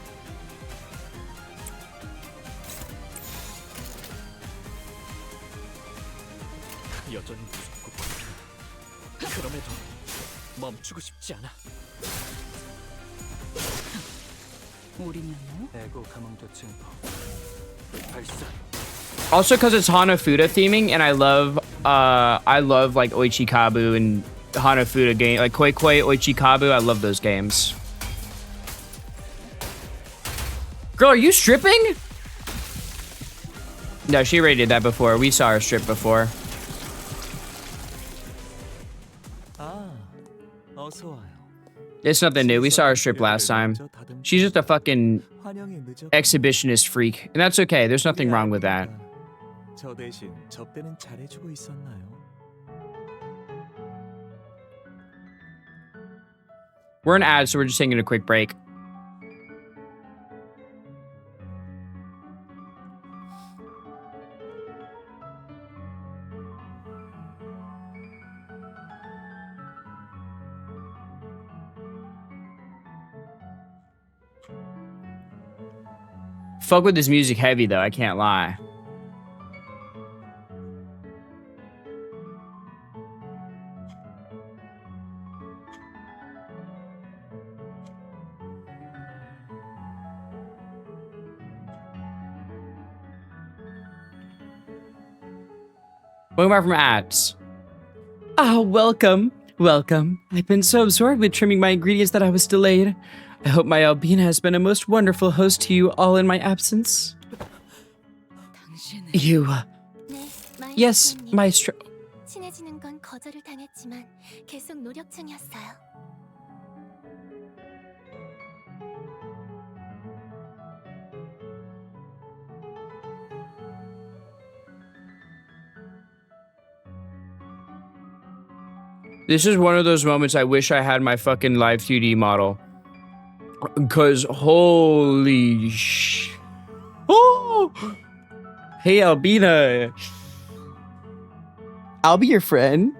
여전히 무섭고 불편해. 그럼에도 멈추고 싶지 않아. 우리는 에고 감흥도 증폭. 발사. Also because it's Hanafuda theming, and I love like Oichikabu and Hanafuda game, like Koi Koi, Oichikabu. I love those games. Girl, are you stripping? No, she already did that before. We saw her strip before. 어서 와요. It's nothing new. We saw her strip last time. She's just a fucking exhibitionist freak, and that's okay. There's nothing wrong with that. 저 대신 접대는 잘해주고 있었나요? We're an ad, so we're just taking a quick break. Fuck with this music heavy though, I can't lie. Welcome back from ads. Ah, welcome. Welcome. I've been so absorbed with trimming my ingredients that I was delayed. I hope my Albina has been a most wonderful host to you all in my absence. You, 네, yes, 마이스터님. Maestro. 친해지는 건 거절을 당했지만 계속 노력 중이었어요. This is one of those moments I wish I had my fucking live 2D model. Cause holy sh... Oh! Hey, Albina. I'll be your friend.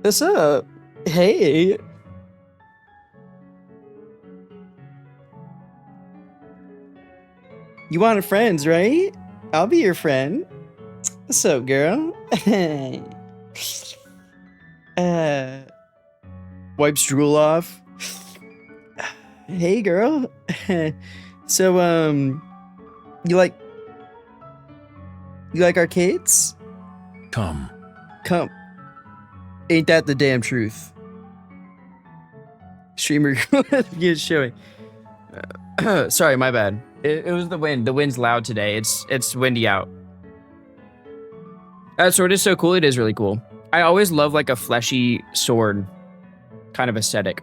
What's up? Hey. You wanted friends, right? I'll be your friend. What's up, girl? Wipes drool off. Hey, girl. So, you like arcades? Come. Come. Ain't that the damn truth? Streamer is showing. Sorry, my bad. It was the wind. The wind's loud today. It's windy out. That sword is so cool. It is really cool. I always love like a fleshy sword kind of aesthetic.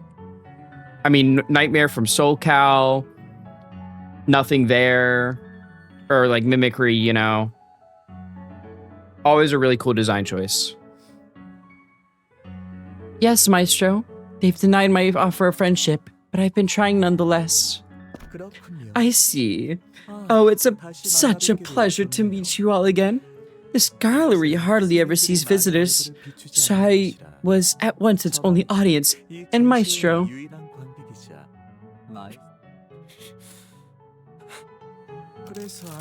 I mean, Nightmare from Soul Cal, Nothing There, or like Mimicry, you know. Always a really cool design choice. Yes, Maestro. They've denied my offer of friendship, but I've been trying nonetheless. 그렇군요. I see. Oh, it's such a pleasure to meet you all again. This gallery hardly ever sees visitors, so I was at once its only audience and maestro.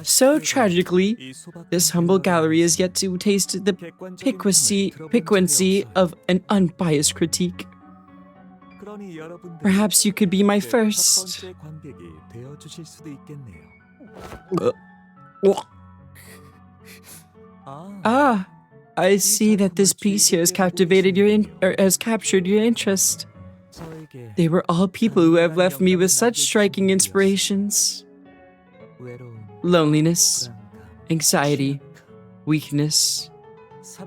So tragically, this humble gallery is yet to taste the piquancy of an unbiased critique. Perhaps you could be my first. Ah, I see that this piece here has captivated has captured your interest. They were all people who have left me with such striking inspirations. Loneliness, anxiety, weakness.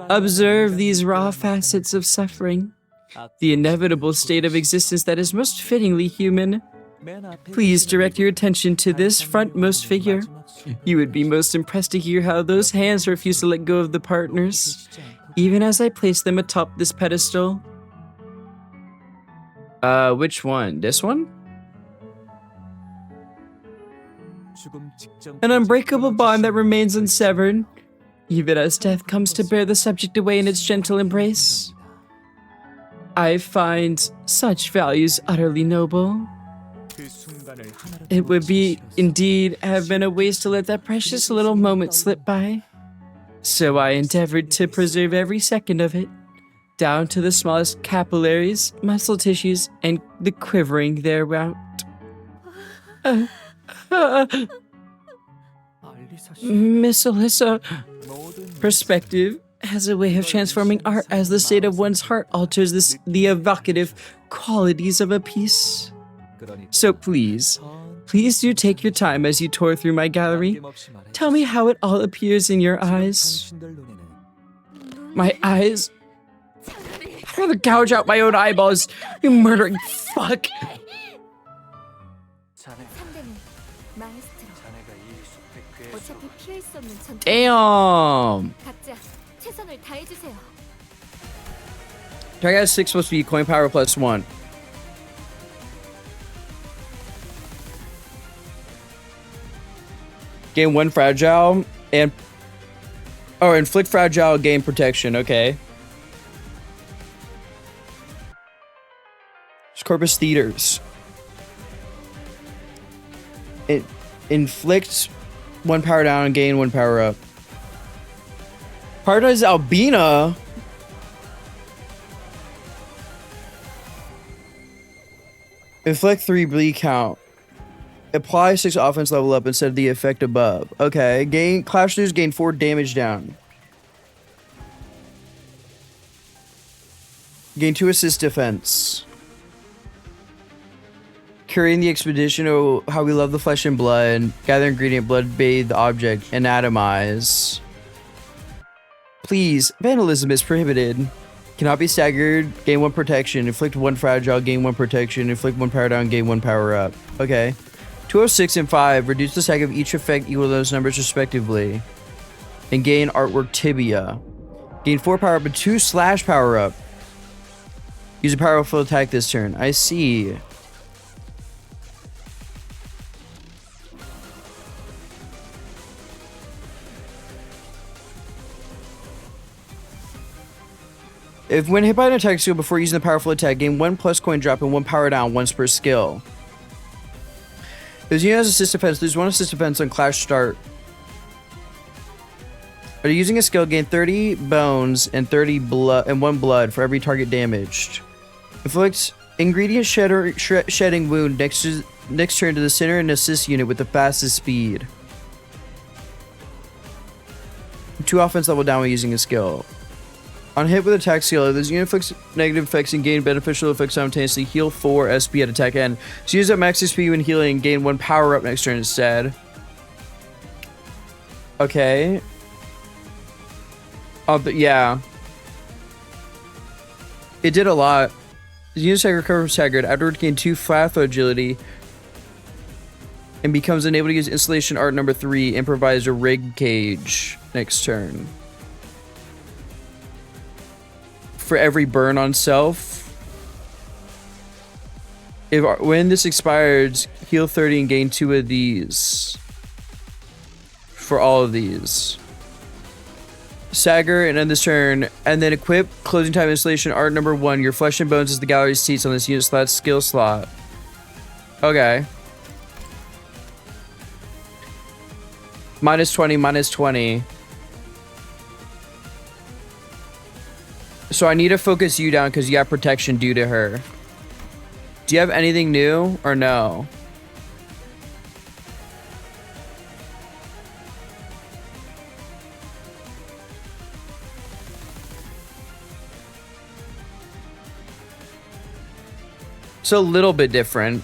Observe these raw facets of suffering, the inevitable state of existence that is most fittingly human. Please direct your attention to this frontmost figure. You would be most impressed to hear how those hands refuse to let go of the partners, even as I place them atop this pedestal. Which one? This one? An unbreakable bond that remains unsevered, even as death comes to bear the subject away in its gentle embrace. I find such values utterly noble. It would be indeed have been a waste to let that precious little moment slip by. So I endeavored to preserve every second of it, down to the smallest capillaries, muscle tissues, and the quivering thereabout. Miss Alyssa, perspective has a way of transforming art as the state of one's heart alters the evocative qualities of a piece. So please do take your time as you tour through my gallery. Tell me how it all appears in your eyes. My eyes? I'd rather gouge out my own eyeballs, you murdering fuck. Damn. Target 6 supposed to be coin power +1. Gain 1 fragile and inflict fragile, gain protection. Okay. Corpus Theaters. It inflicts 1 power down and gain 1 power up. Pardoes Albina. Inflict 3 bleed count. Apply 6 offense level up instead of the effect above. Okay. Gain Clash News, gain 4 damage down. Gain 2 assist defense. Carrying the expedition, oh, how we love the flesh and blood. Gather ingredient, blood bathe object, anatomize. Please, vandalism is prohibited. Cannot be staggered, gain 1 protection. Inflict 1 fragile, gain 1 protection. Inflict 1 power down, gain 1 power up. Okay. 206 and 5, reduce the stack of each effect equal to those numbers respectively. And gain artwork tibia. Gain 4 power up and 2 slash power up. Use a powerful attack this turn. I see. If when hit by an attack skill before using the powerful attack, gain 1 plus coin drop and 1 power down once per skill. If you use assist defense, lose 1 assist defense on clash start. Are you using a skill, gain 30 bones and 30 blood and 1 blood for every target damaged. Inflicts ingredient shedding wound next turn to the center and assist unit with the fastest speed. 2 offense level down when using a skill. On hit with attack skill, this unit inflicts negative effects and gain beneficial effects simultaneously. Heal 4 SP at attack end. So use up max SP when healing and gain 1 power up next turn instead. Okay. But yeah. It did a lot. The unit attack recovers staggered. Afterward, gain 2 flat agility. And becomes unable to use installation art number 3. Improvise a rig cage next turn. For every burn on self. When this expires, heal 30 and gain 2 of these. For all of these. Stagger and end this turn. And then equip closing time installation art number 1. Your flesh and bones is the gallery's seats on this unit slot skill slot. Okay. Minus 20, minus 20. So I need to focus you down because you got protection due to her. Do you have anything new or no? It's a little bit different.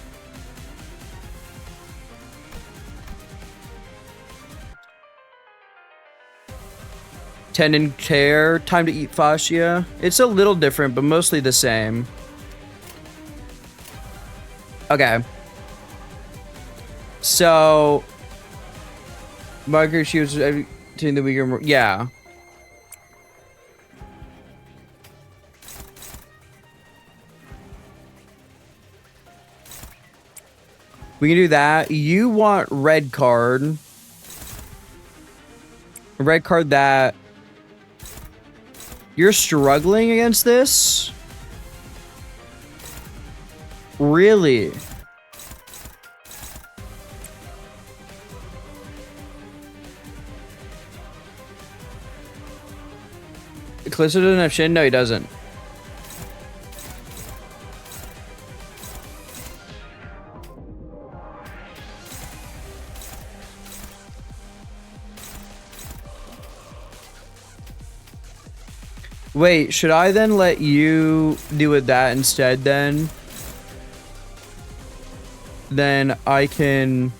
Tendon care, time to eat fascia. It's a little different, but mostly the same. Okay. So, Margaret, she was doing the weaker. Yeah. We can do that. You want red card. Red card that. You're struggling against this? Really? Callisto doesn't have shin? No, he doesn't. Wait, should I then let you do with that instead then? Then I can...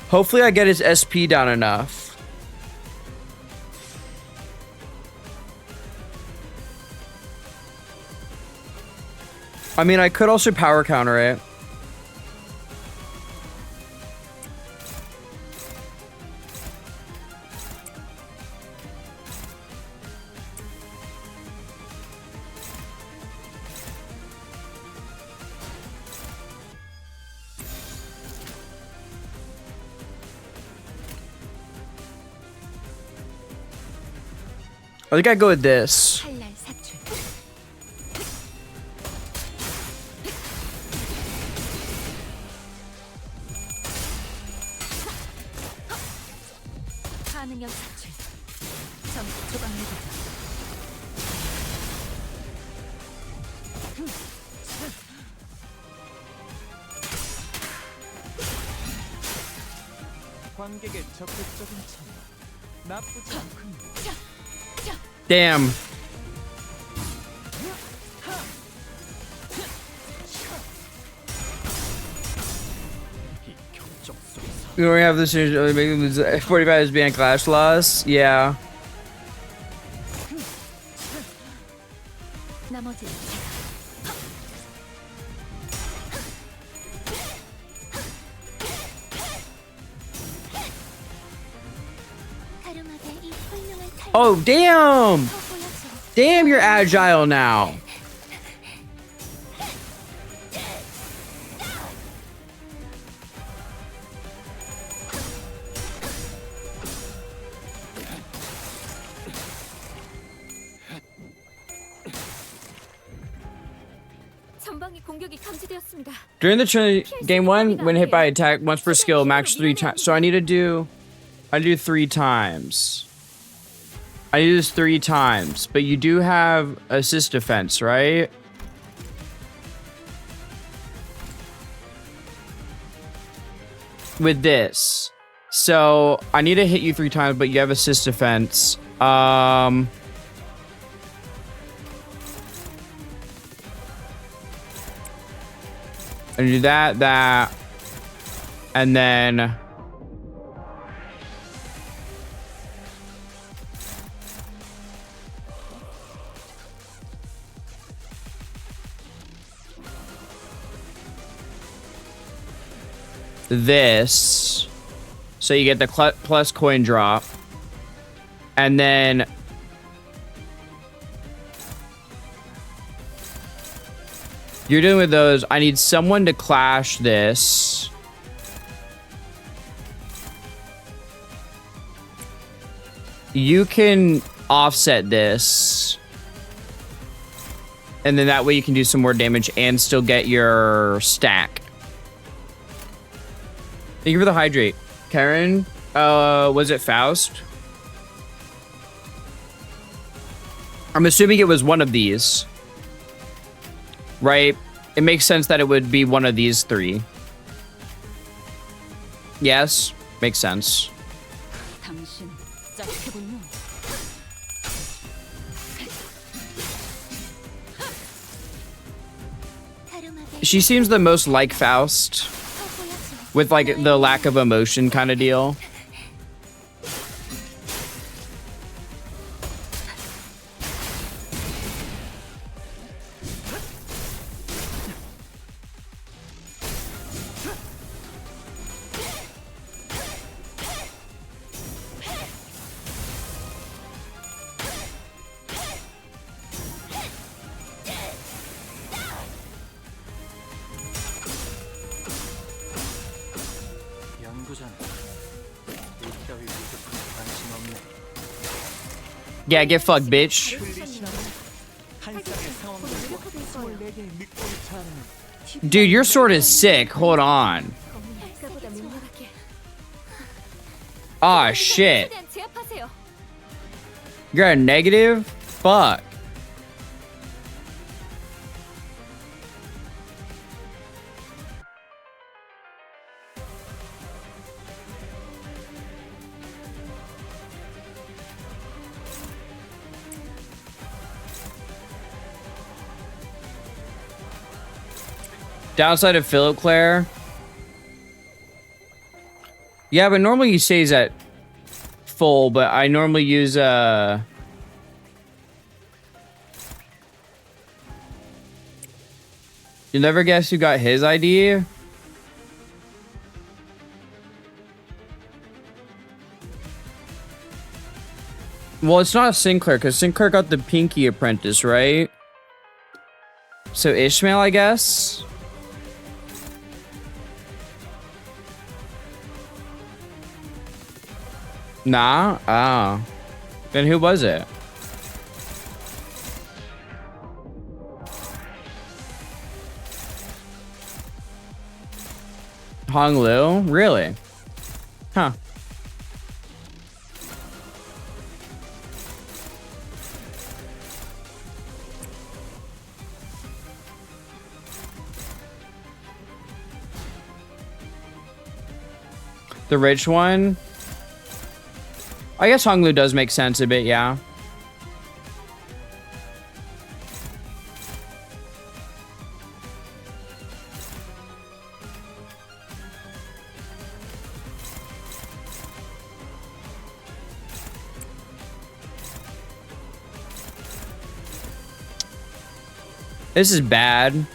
Hopefully I get his SP down enough. I mean, I could also power counter it. I think I go with this. 관객의 적극적인 참여 나쁘지 않군요. Damn. We don't have this. Maybe 45 is being clash loss. Yeah. Oh, damn! Damn, you're agile now. During the turn, game 1, when hit by attack, once per skill, max 3 times. So I do 3 times. I do this 3 times, but you do have assist defense, right? With this. So I need to hit you 3 times, but you have assist defense. And do that, and then this. So you get the plus coin drop. And then you're doing with those. I need someone to clash this. You can offset this. And then that way you can do some more damage and still get your stack. Thank you for the hydrate. Karen, was it Faust? I'm assuming it was one of these. Right? It makes sense that it would be one of these three. Yes, makes sense. 당신 짝패군요. She seems the most like Faust. With like the lack of emotion kind of deal. Yeah, get fucked, bitch. Dude, your sword is sick. Hold on. Ah, shit. You're a negative? Fuck. Downside of Philip Claire. Yeah, but normally he stays at full, but I normally use You'll never guess who got his ID? Well, it's not Sinclair, because Sinclair got the Pinky Apprentice, right? So Ishmael, I guess? Nah? Oh. Then who was it? Hong Lu? Really? Huh. The rich one? I guess Hong Lu does make sense a bit, yeah. This is bad.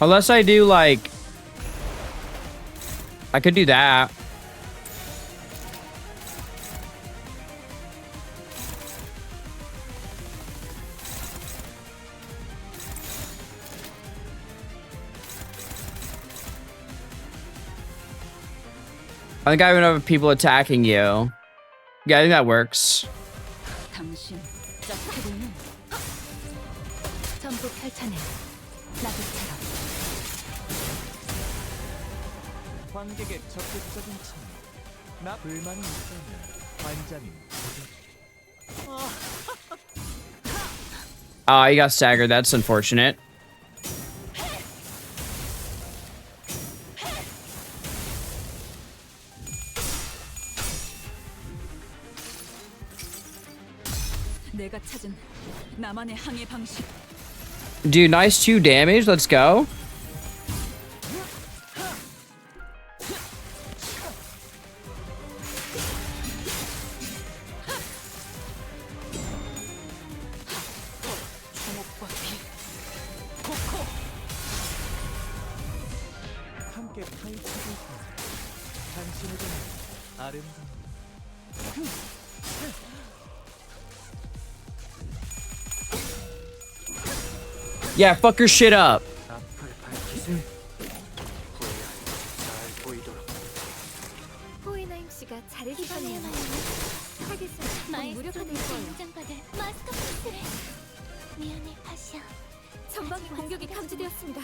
Unless I do, like... I could do that. I think I have enough people attacking you. Yeah, I think that works. 당신 자크리는 전부 펼쳐내 나비처럼. 관객의 적극적인 참여. 나 불만이 있다면 관장님. Ah, you got staggered. That's unfortunate. 내가 찾은 나만의 항해 방식. Dude, nice 2 damage. Let's go. 함께 파헤치고 있다. 당신에게 아름다운 Yeah, fuck your shit up. 앞을 밝히세. 잘 보이도록. 호이나임 씨가 잘해주셨네요. 하겠어요. 무력화될 거예요. 인정받을 마스터피스를. 미안해, 파시아. 전방위 공격이 감지되었습니다.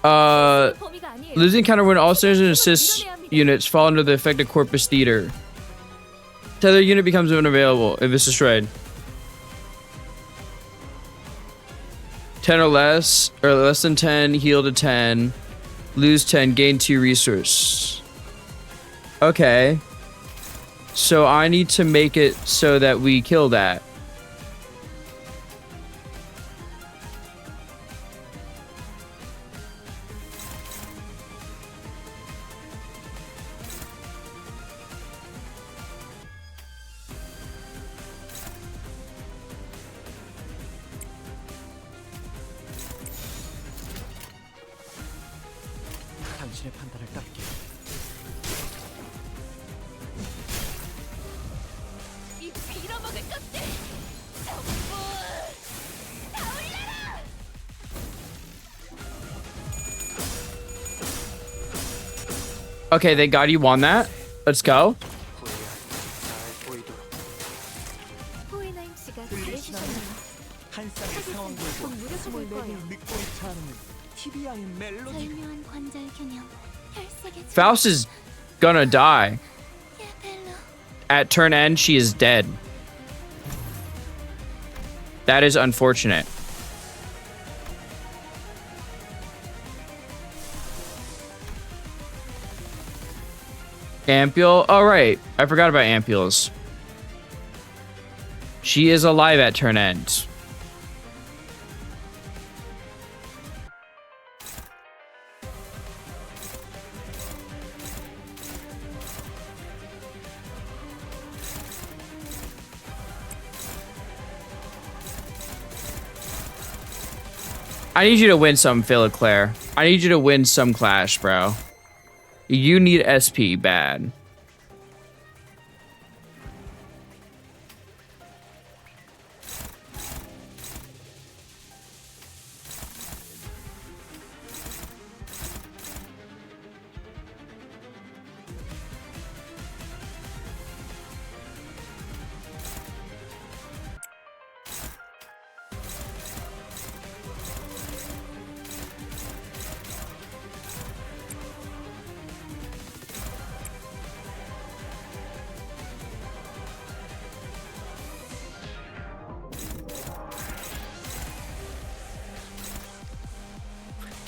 범위가 아니에요. Losing counter when all stairs and assist units fall under the affected corpus theater. Tether unit becomes unavailable if it's destroyed. 10 or less than 10, heal to 10, lose 10, gain 2 resource. Okay. So I need to make it so that we kill that. 당신의 판단을 따를게. 이 빌어먹을 것들! 전부 다 올려라! Okay, they got you on that. Let's go. 잘 보이도록. 호이나임 씨가 잘해주셨네요. 한 쌍의 상황들과 무력화될 거예요. 믿고 있지 않으면 TBI의 멜로디. 절묘한 관절 균형, 혈색의 Faust is gonna die. 야벨로. At turn end, she is dead. That is unfortunate. Ampule? Oh, right. I forgot about ampules. She is alive at turn end. I need you to win some, Philoclaire. I need you to win some clash, bro. You need SP bad.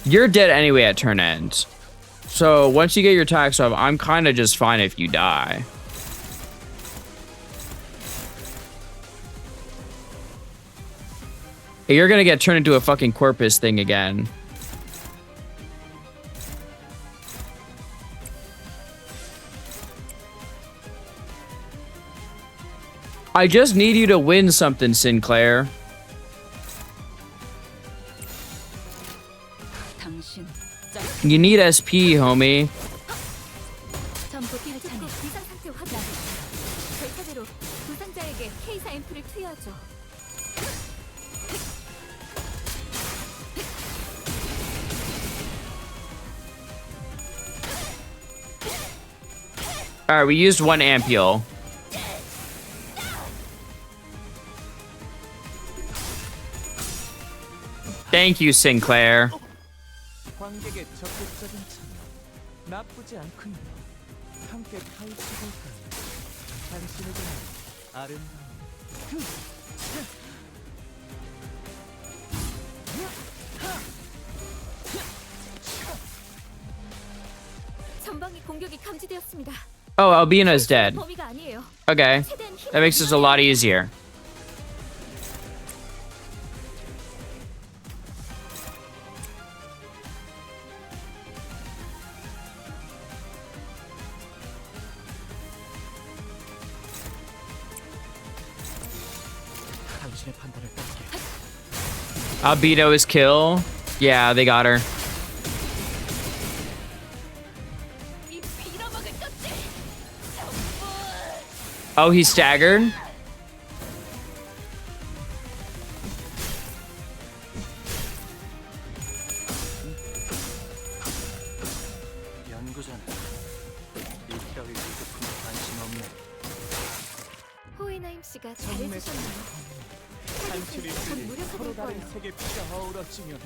You're dead anyway at turn end. So once you get your attacks off, I'm kind of just fine if you die. You're gonna get turned into a fucking corpus thing again. I just need you to win something, Sinclair. You need SP, homie. 전부 펼쳐내 비상 상태 확인. 절차대로 부상자에게 K사 앰플을 투여하죠. All right, we used one ampule. Thank you, Sinclair. 관객의 적극적인 참여 나쁘지 않군요. 함께 파헤쳐볼까요? 당신에게는 아름다운 전방위 공격이 감지되었습니다. Oh, Albina's dead. 범위가 아니에요. Okay, 최대한 힘을 that makes this a lot easier. 당신의 판단을 따르게. Albino is kill. Yeah, they got her. 이 빌어먹을 것들. Oh, he's staggered. 연구자는 이 따위 위급품에 관심 없네. 호이나임 씨가 잘해주셨네요. 단추를 곧 끌린 무력화될 서로 다른 거예요. 세계 피가 어우러지면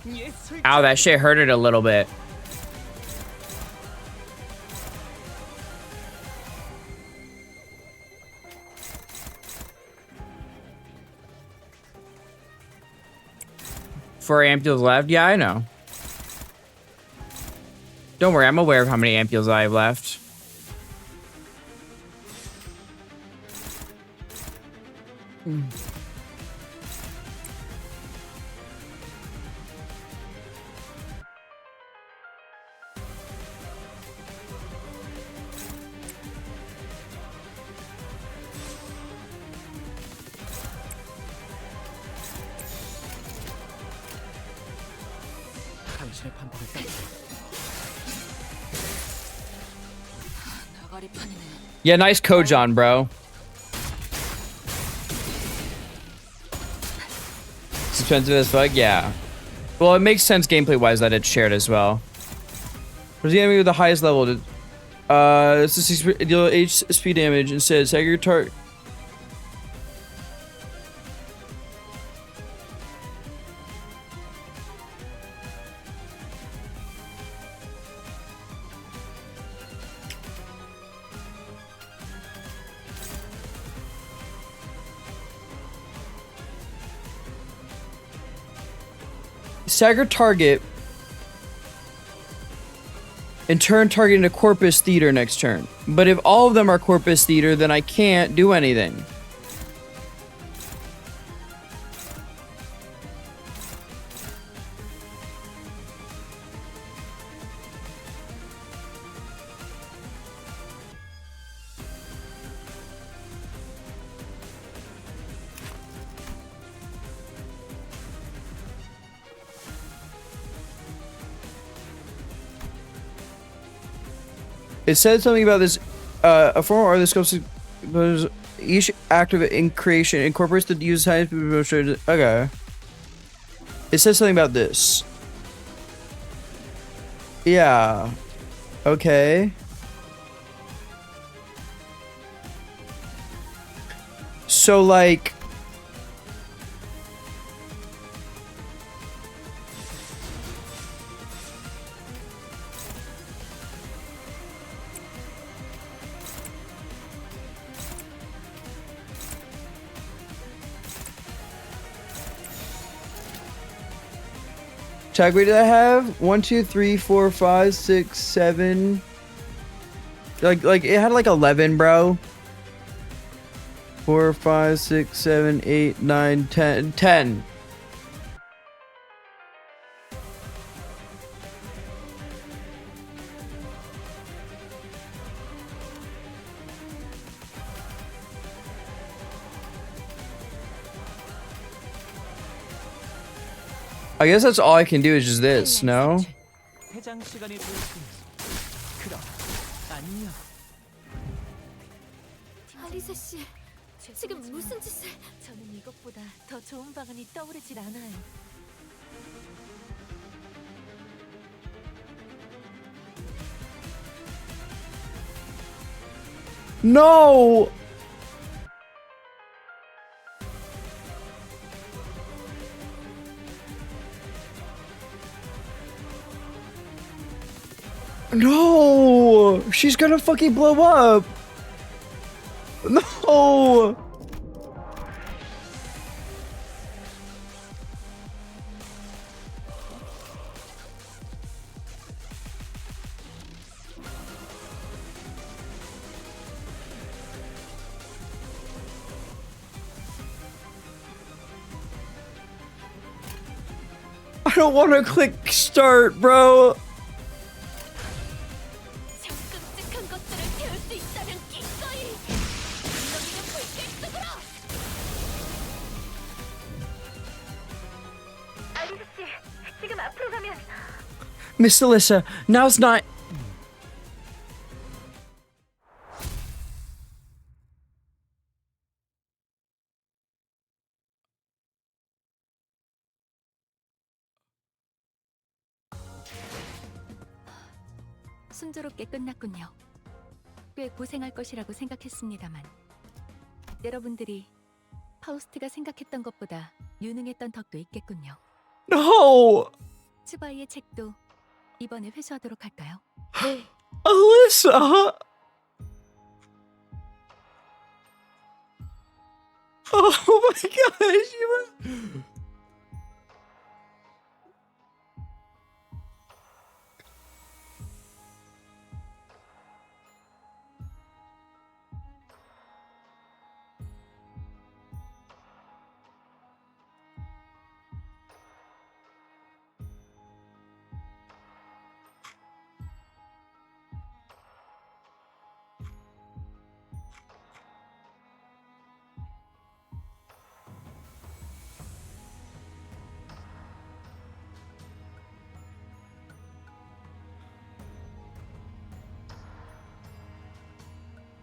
예술 Ow, that shit hurted a little bit. Four ampules left? Yeah, I know. Don't worry, I'm aware of how many ampules I have left. 당신의 판단을 따르게. 나가리 판이네. Yeah, nice Kojon, bro. It's expensive as fuck, yeah. Well, it makes sense gameplay-wise that it's shared as well. Where's the enemy with the highest level? It's the 6 deal HP damage. Instead, stagger your target. Stagger target and turn target into Corpus Theater next turn. But if all of them are Corpus Theater, then I can't do anything. It said something about this. A form or the scopes each active in creation incorporates the use science. Okay. It says something about this. Yeah. Okay. So like. Tag weight did I have? 1, 2, 3, 4, 5, 6, 7. Like it had like 11, bro. 4, 5, 6, 7, 8, 9, 10. 10. I guess that's all I can do is just this, no? 해장 시간이 되었군요. 그럼 안녕. 아리사 씨, 지금 무슨 짓을? 저는 이것보다 더 좋은 방안이 떠오르질 않아요. No! No! She's gonna fucking blow up! No! I don't want to click start, bro. 저 끔찍한 것들을 태울 수 있다면 기꺼이 능력이는 불길 속으로. 알리스 씨, 지금 앞으로 가면 Miss Alyssa, now's not. 순조롭게 끝났군요. 꽤 고생할 것이라고 생각했습니다만 여러분들이 파우스트가 생각했던 것보다 유능했던 덕도 있겠군요. No! 츠바이의 책도 이번에 회수하도록 할까요? Alyssa! Oh my god, she was.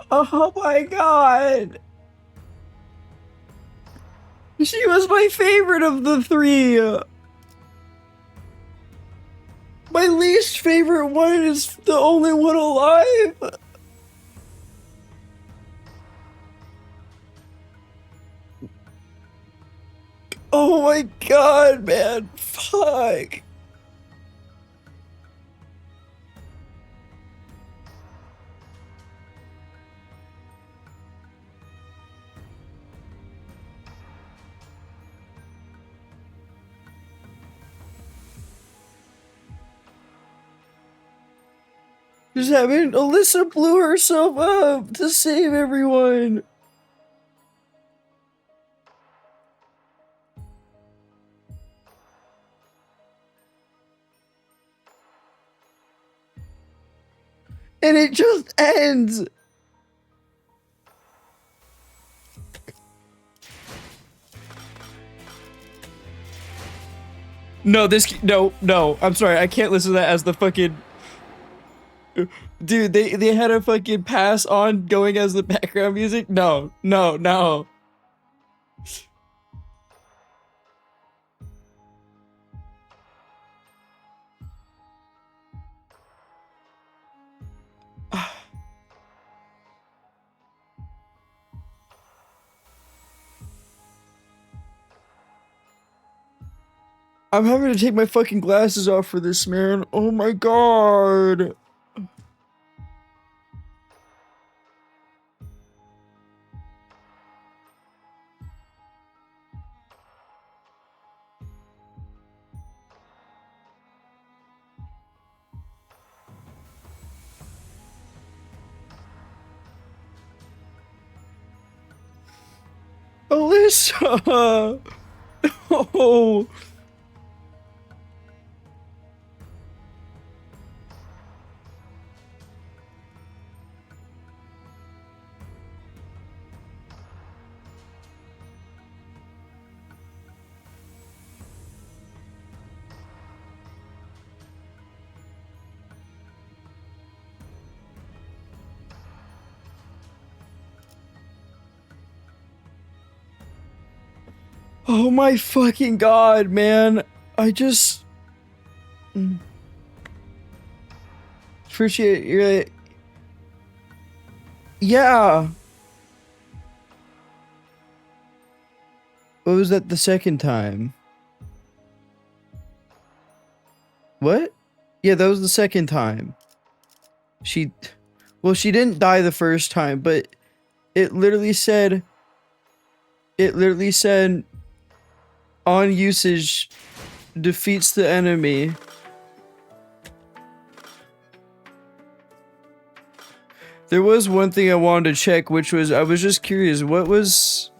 Oh my god! She was my favorite of the three! My least favorite one is the only one alive! Oh my god, man! Fuck! Just having Alyssa blew herself up to save everyone. And it just ends. No, no, I'm sorry, I can't listen to that as the fucking. Dude, they had a fucking pass on going as the background music? No. I'm having to take my fucking glasses off for this, man. Oh my god. Alyssa! No! Oh my fucking god, man. I just appreciate your Yeah. What was that the second time? What? Yeah, that was the second time. Well, she didn't die the first time, but it literally said, on usage defeats the enemy. There was one thing I wanted to check, which was, I was just curious, what was...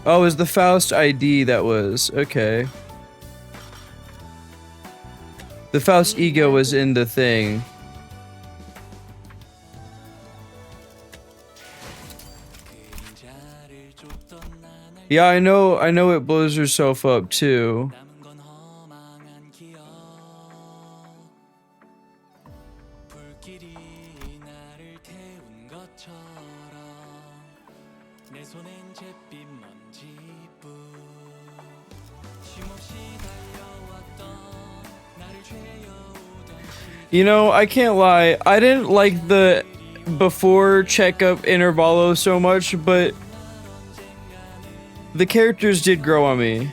Oh, it was the Faust ID that was, okay. The Faust ego was in the thing. Yeah, I know it blows herself up too. You know, I can't lie, I didn't like the before checkup intervallo so much, but the characters did grow on me.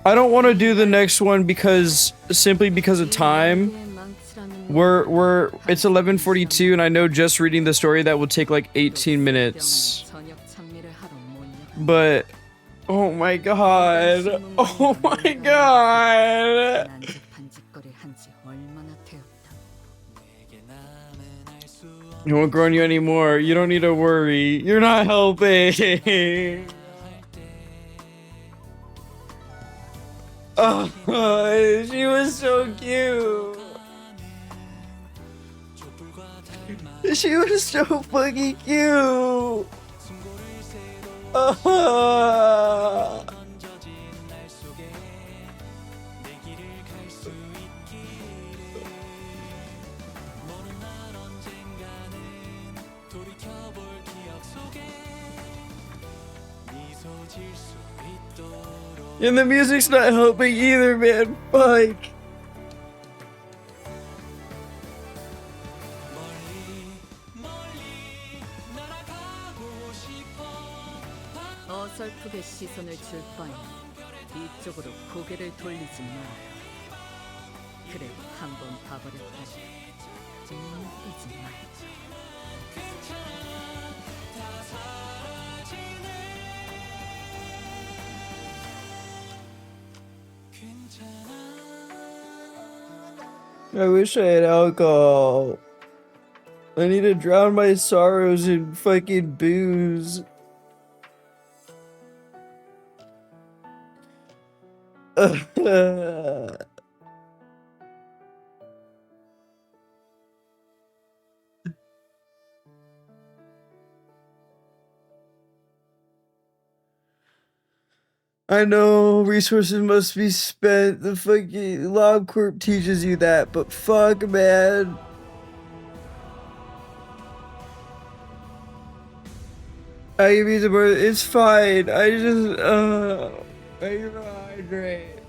I don't want to do the next one simply because of time. It's 11:42 and I know just reading the story that will take like 18 minutes. But oh my god. Oh my god. You won't grow on you anymore. You don't need to worry. You're not helping. Oh, she was so cute. She was so fucking cute. Oh. And the music's not helping either, man. Fuck. 어설프게 시선을 줄 바에는 이쪽으로 고개를 돌리지 마라. 그래 한번 봐버렸다니 눈 뜨지 말자. I wish I had alcohol. I need to drown my sorrows in fucking booze. I know resources must be spent. The fucking LobCorp teaches you that, but fuck, man. I give you the bird. It's fine. I just I hydrate.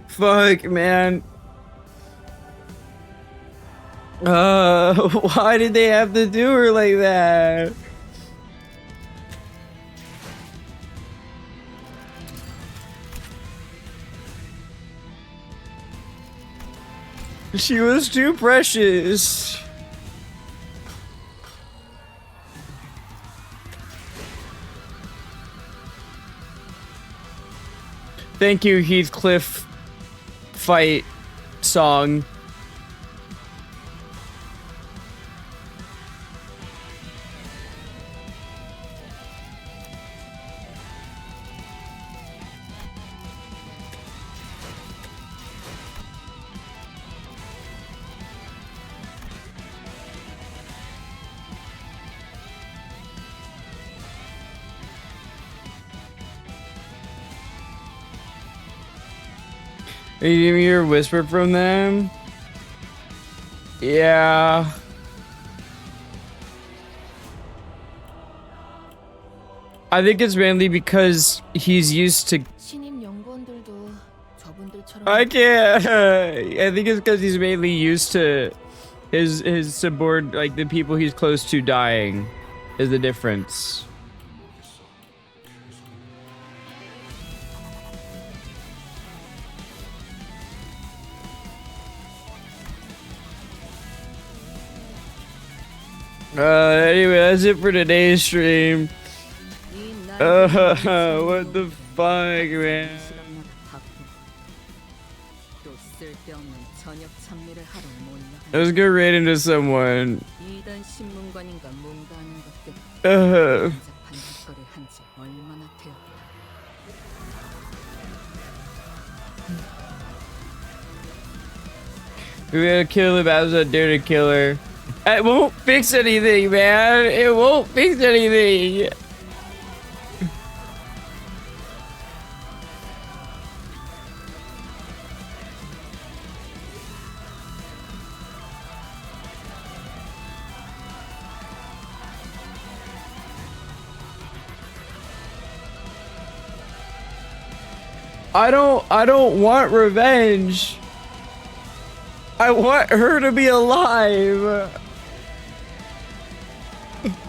Fuck, man. Why did they have to do her like that? She was too precious. Thank you, Heathcliff fight song. You hear a whisper from them? Yeah. I think it's mainly because he's used to. 신임 연구원들도 저분들처럼 I can't. I think it's because he's mainly used to his subord, like the people he's close to dying, is the difference. Anyway, that's it for today's stream. What the fuck, man? 또 쓸데없는 저녁 참미를 하러 몰려. Let's go right into someone. 이단 신문관인가 뭔가 하는 것들 Uh, 복잡한 짓거리를 한지 얼마나 되었다. we gotta kill the bastard, dare to kill her. It won't fix anything, man. It won't fix anything. I don't want revenge. I want her to be alive.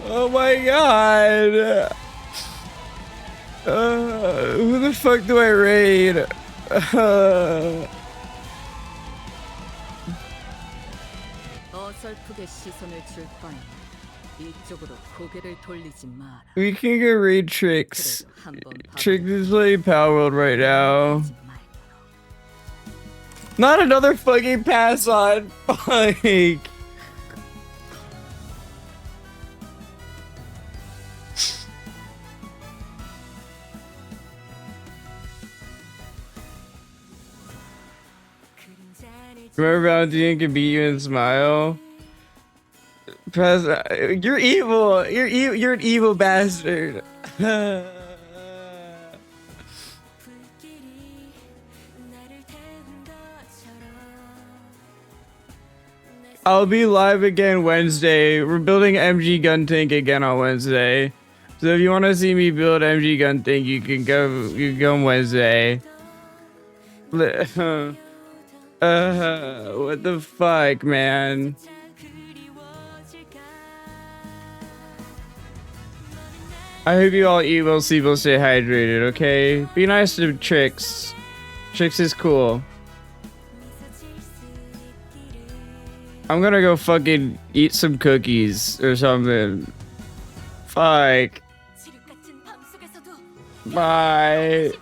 Oh my god. Who the fuck do I raid? 어설프게 시선을 줄 바에 이쪽으로 고개를 돌리지 마라. We can go raid Tricks. 그래도 한번 Tricks is playing Power World right now. 봐보지 말거라. Not another fucking pass on. Like. Remember Valentine can beat you and smile? Pass. You're evil. You're an evil bastard. I'll be live again Wednesday. We're building MG gun tank again on Wednesday. So if you want to see me build MG gun tank, you can go on Wednesday. What the fuck, man? I hope you all eat well, sleep well, stay hydrated, okay? Be nice to Tricks. Tricks is cool. I'm gonna go fucking eat some cookies or something. Fuck. Bye.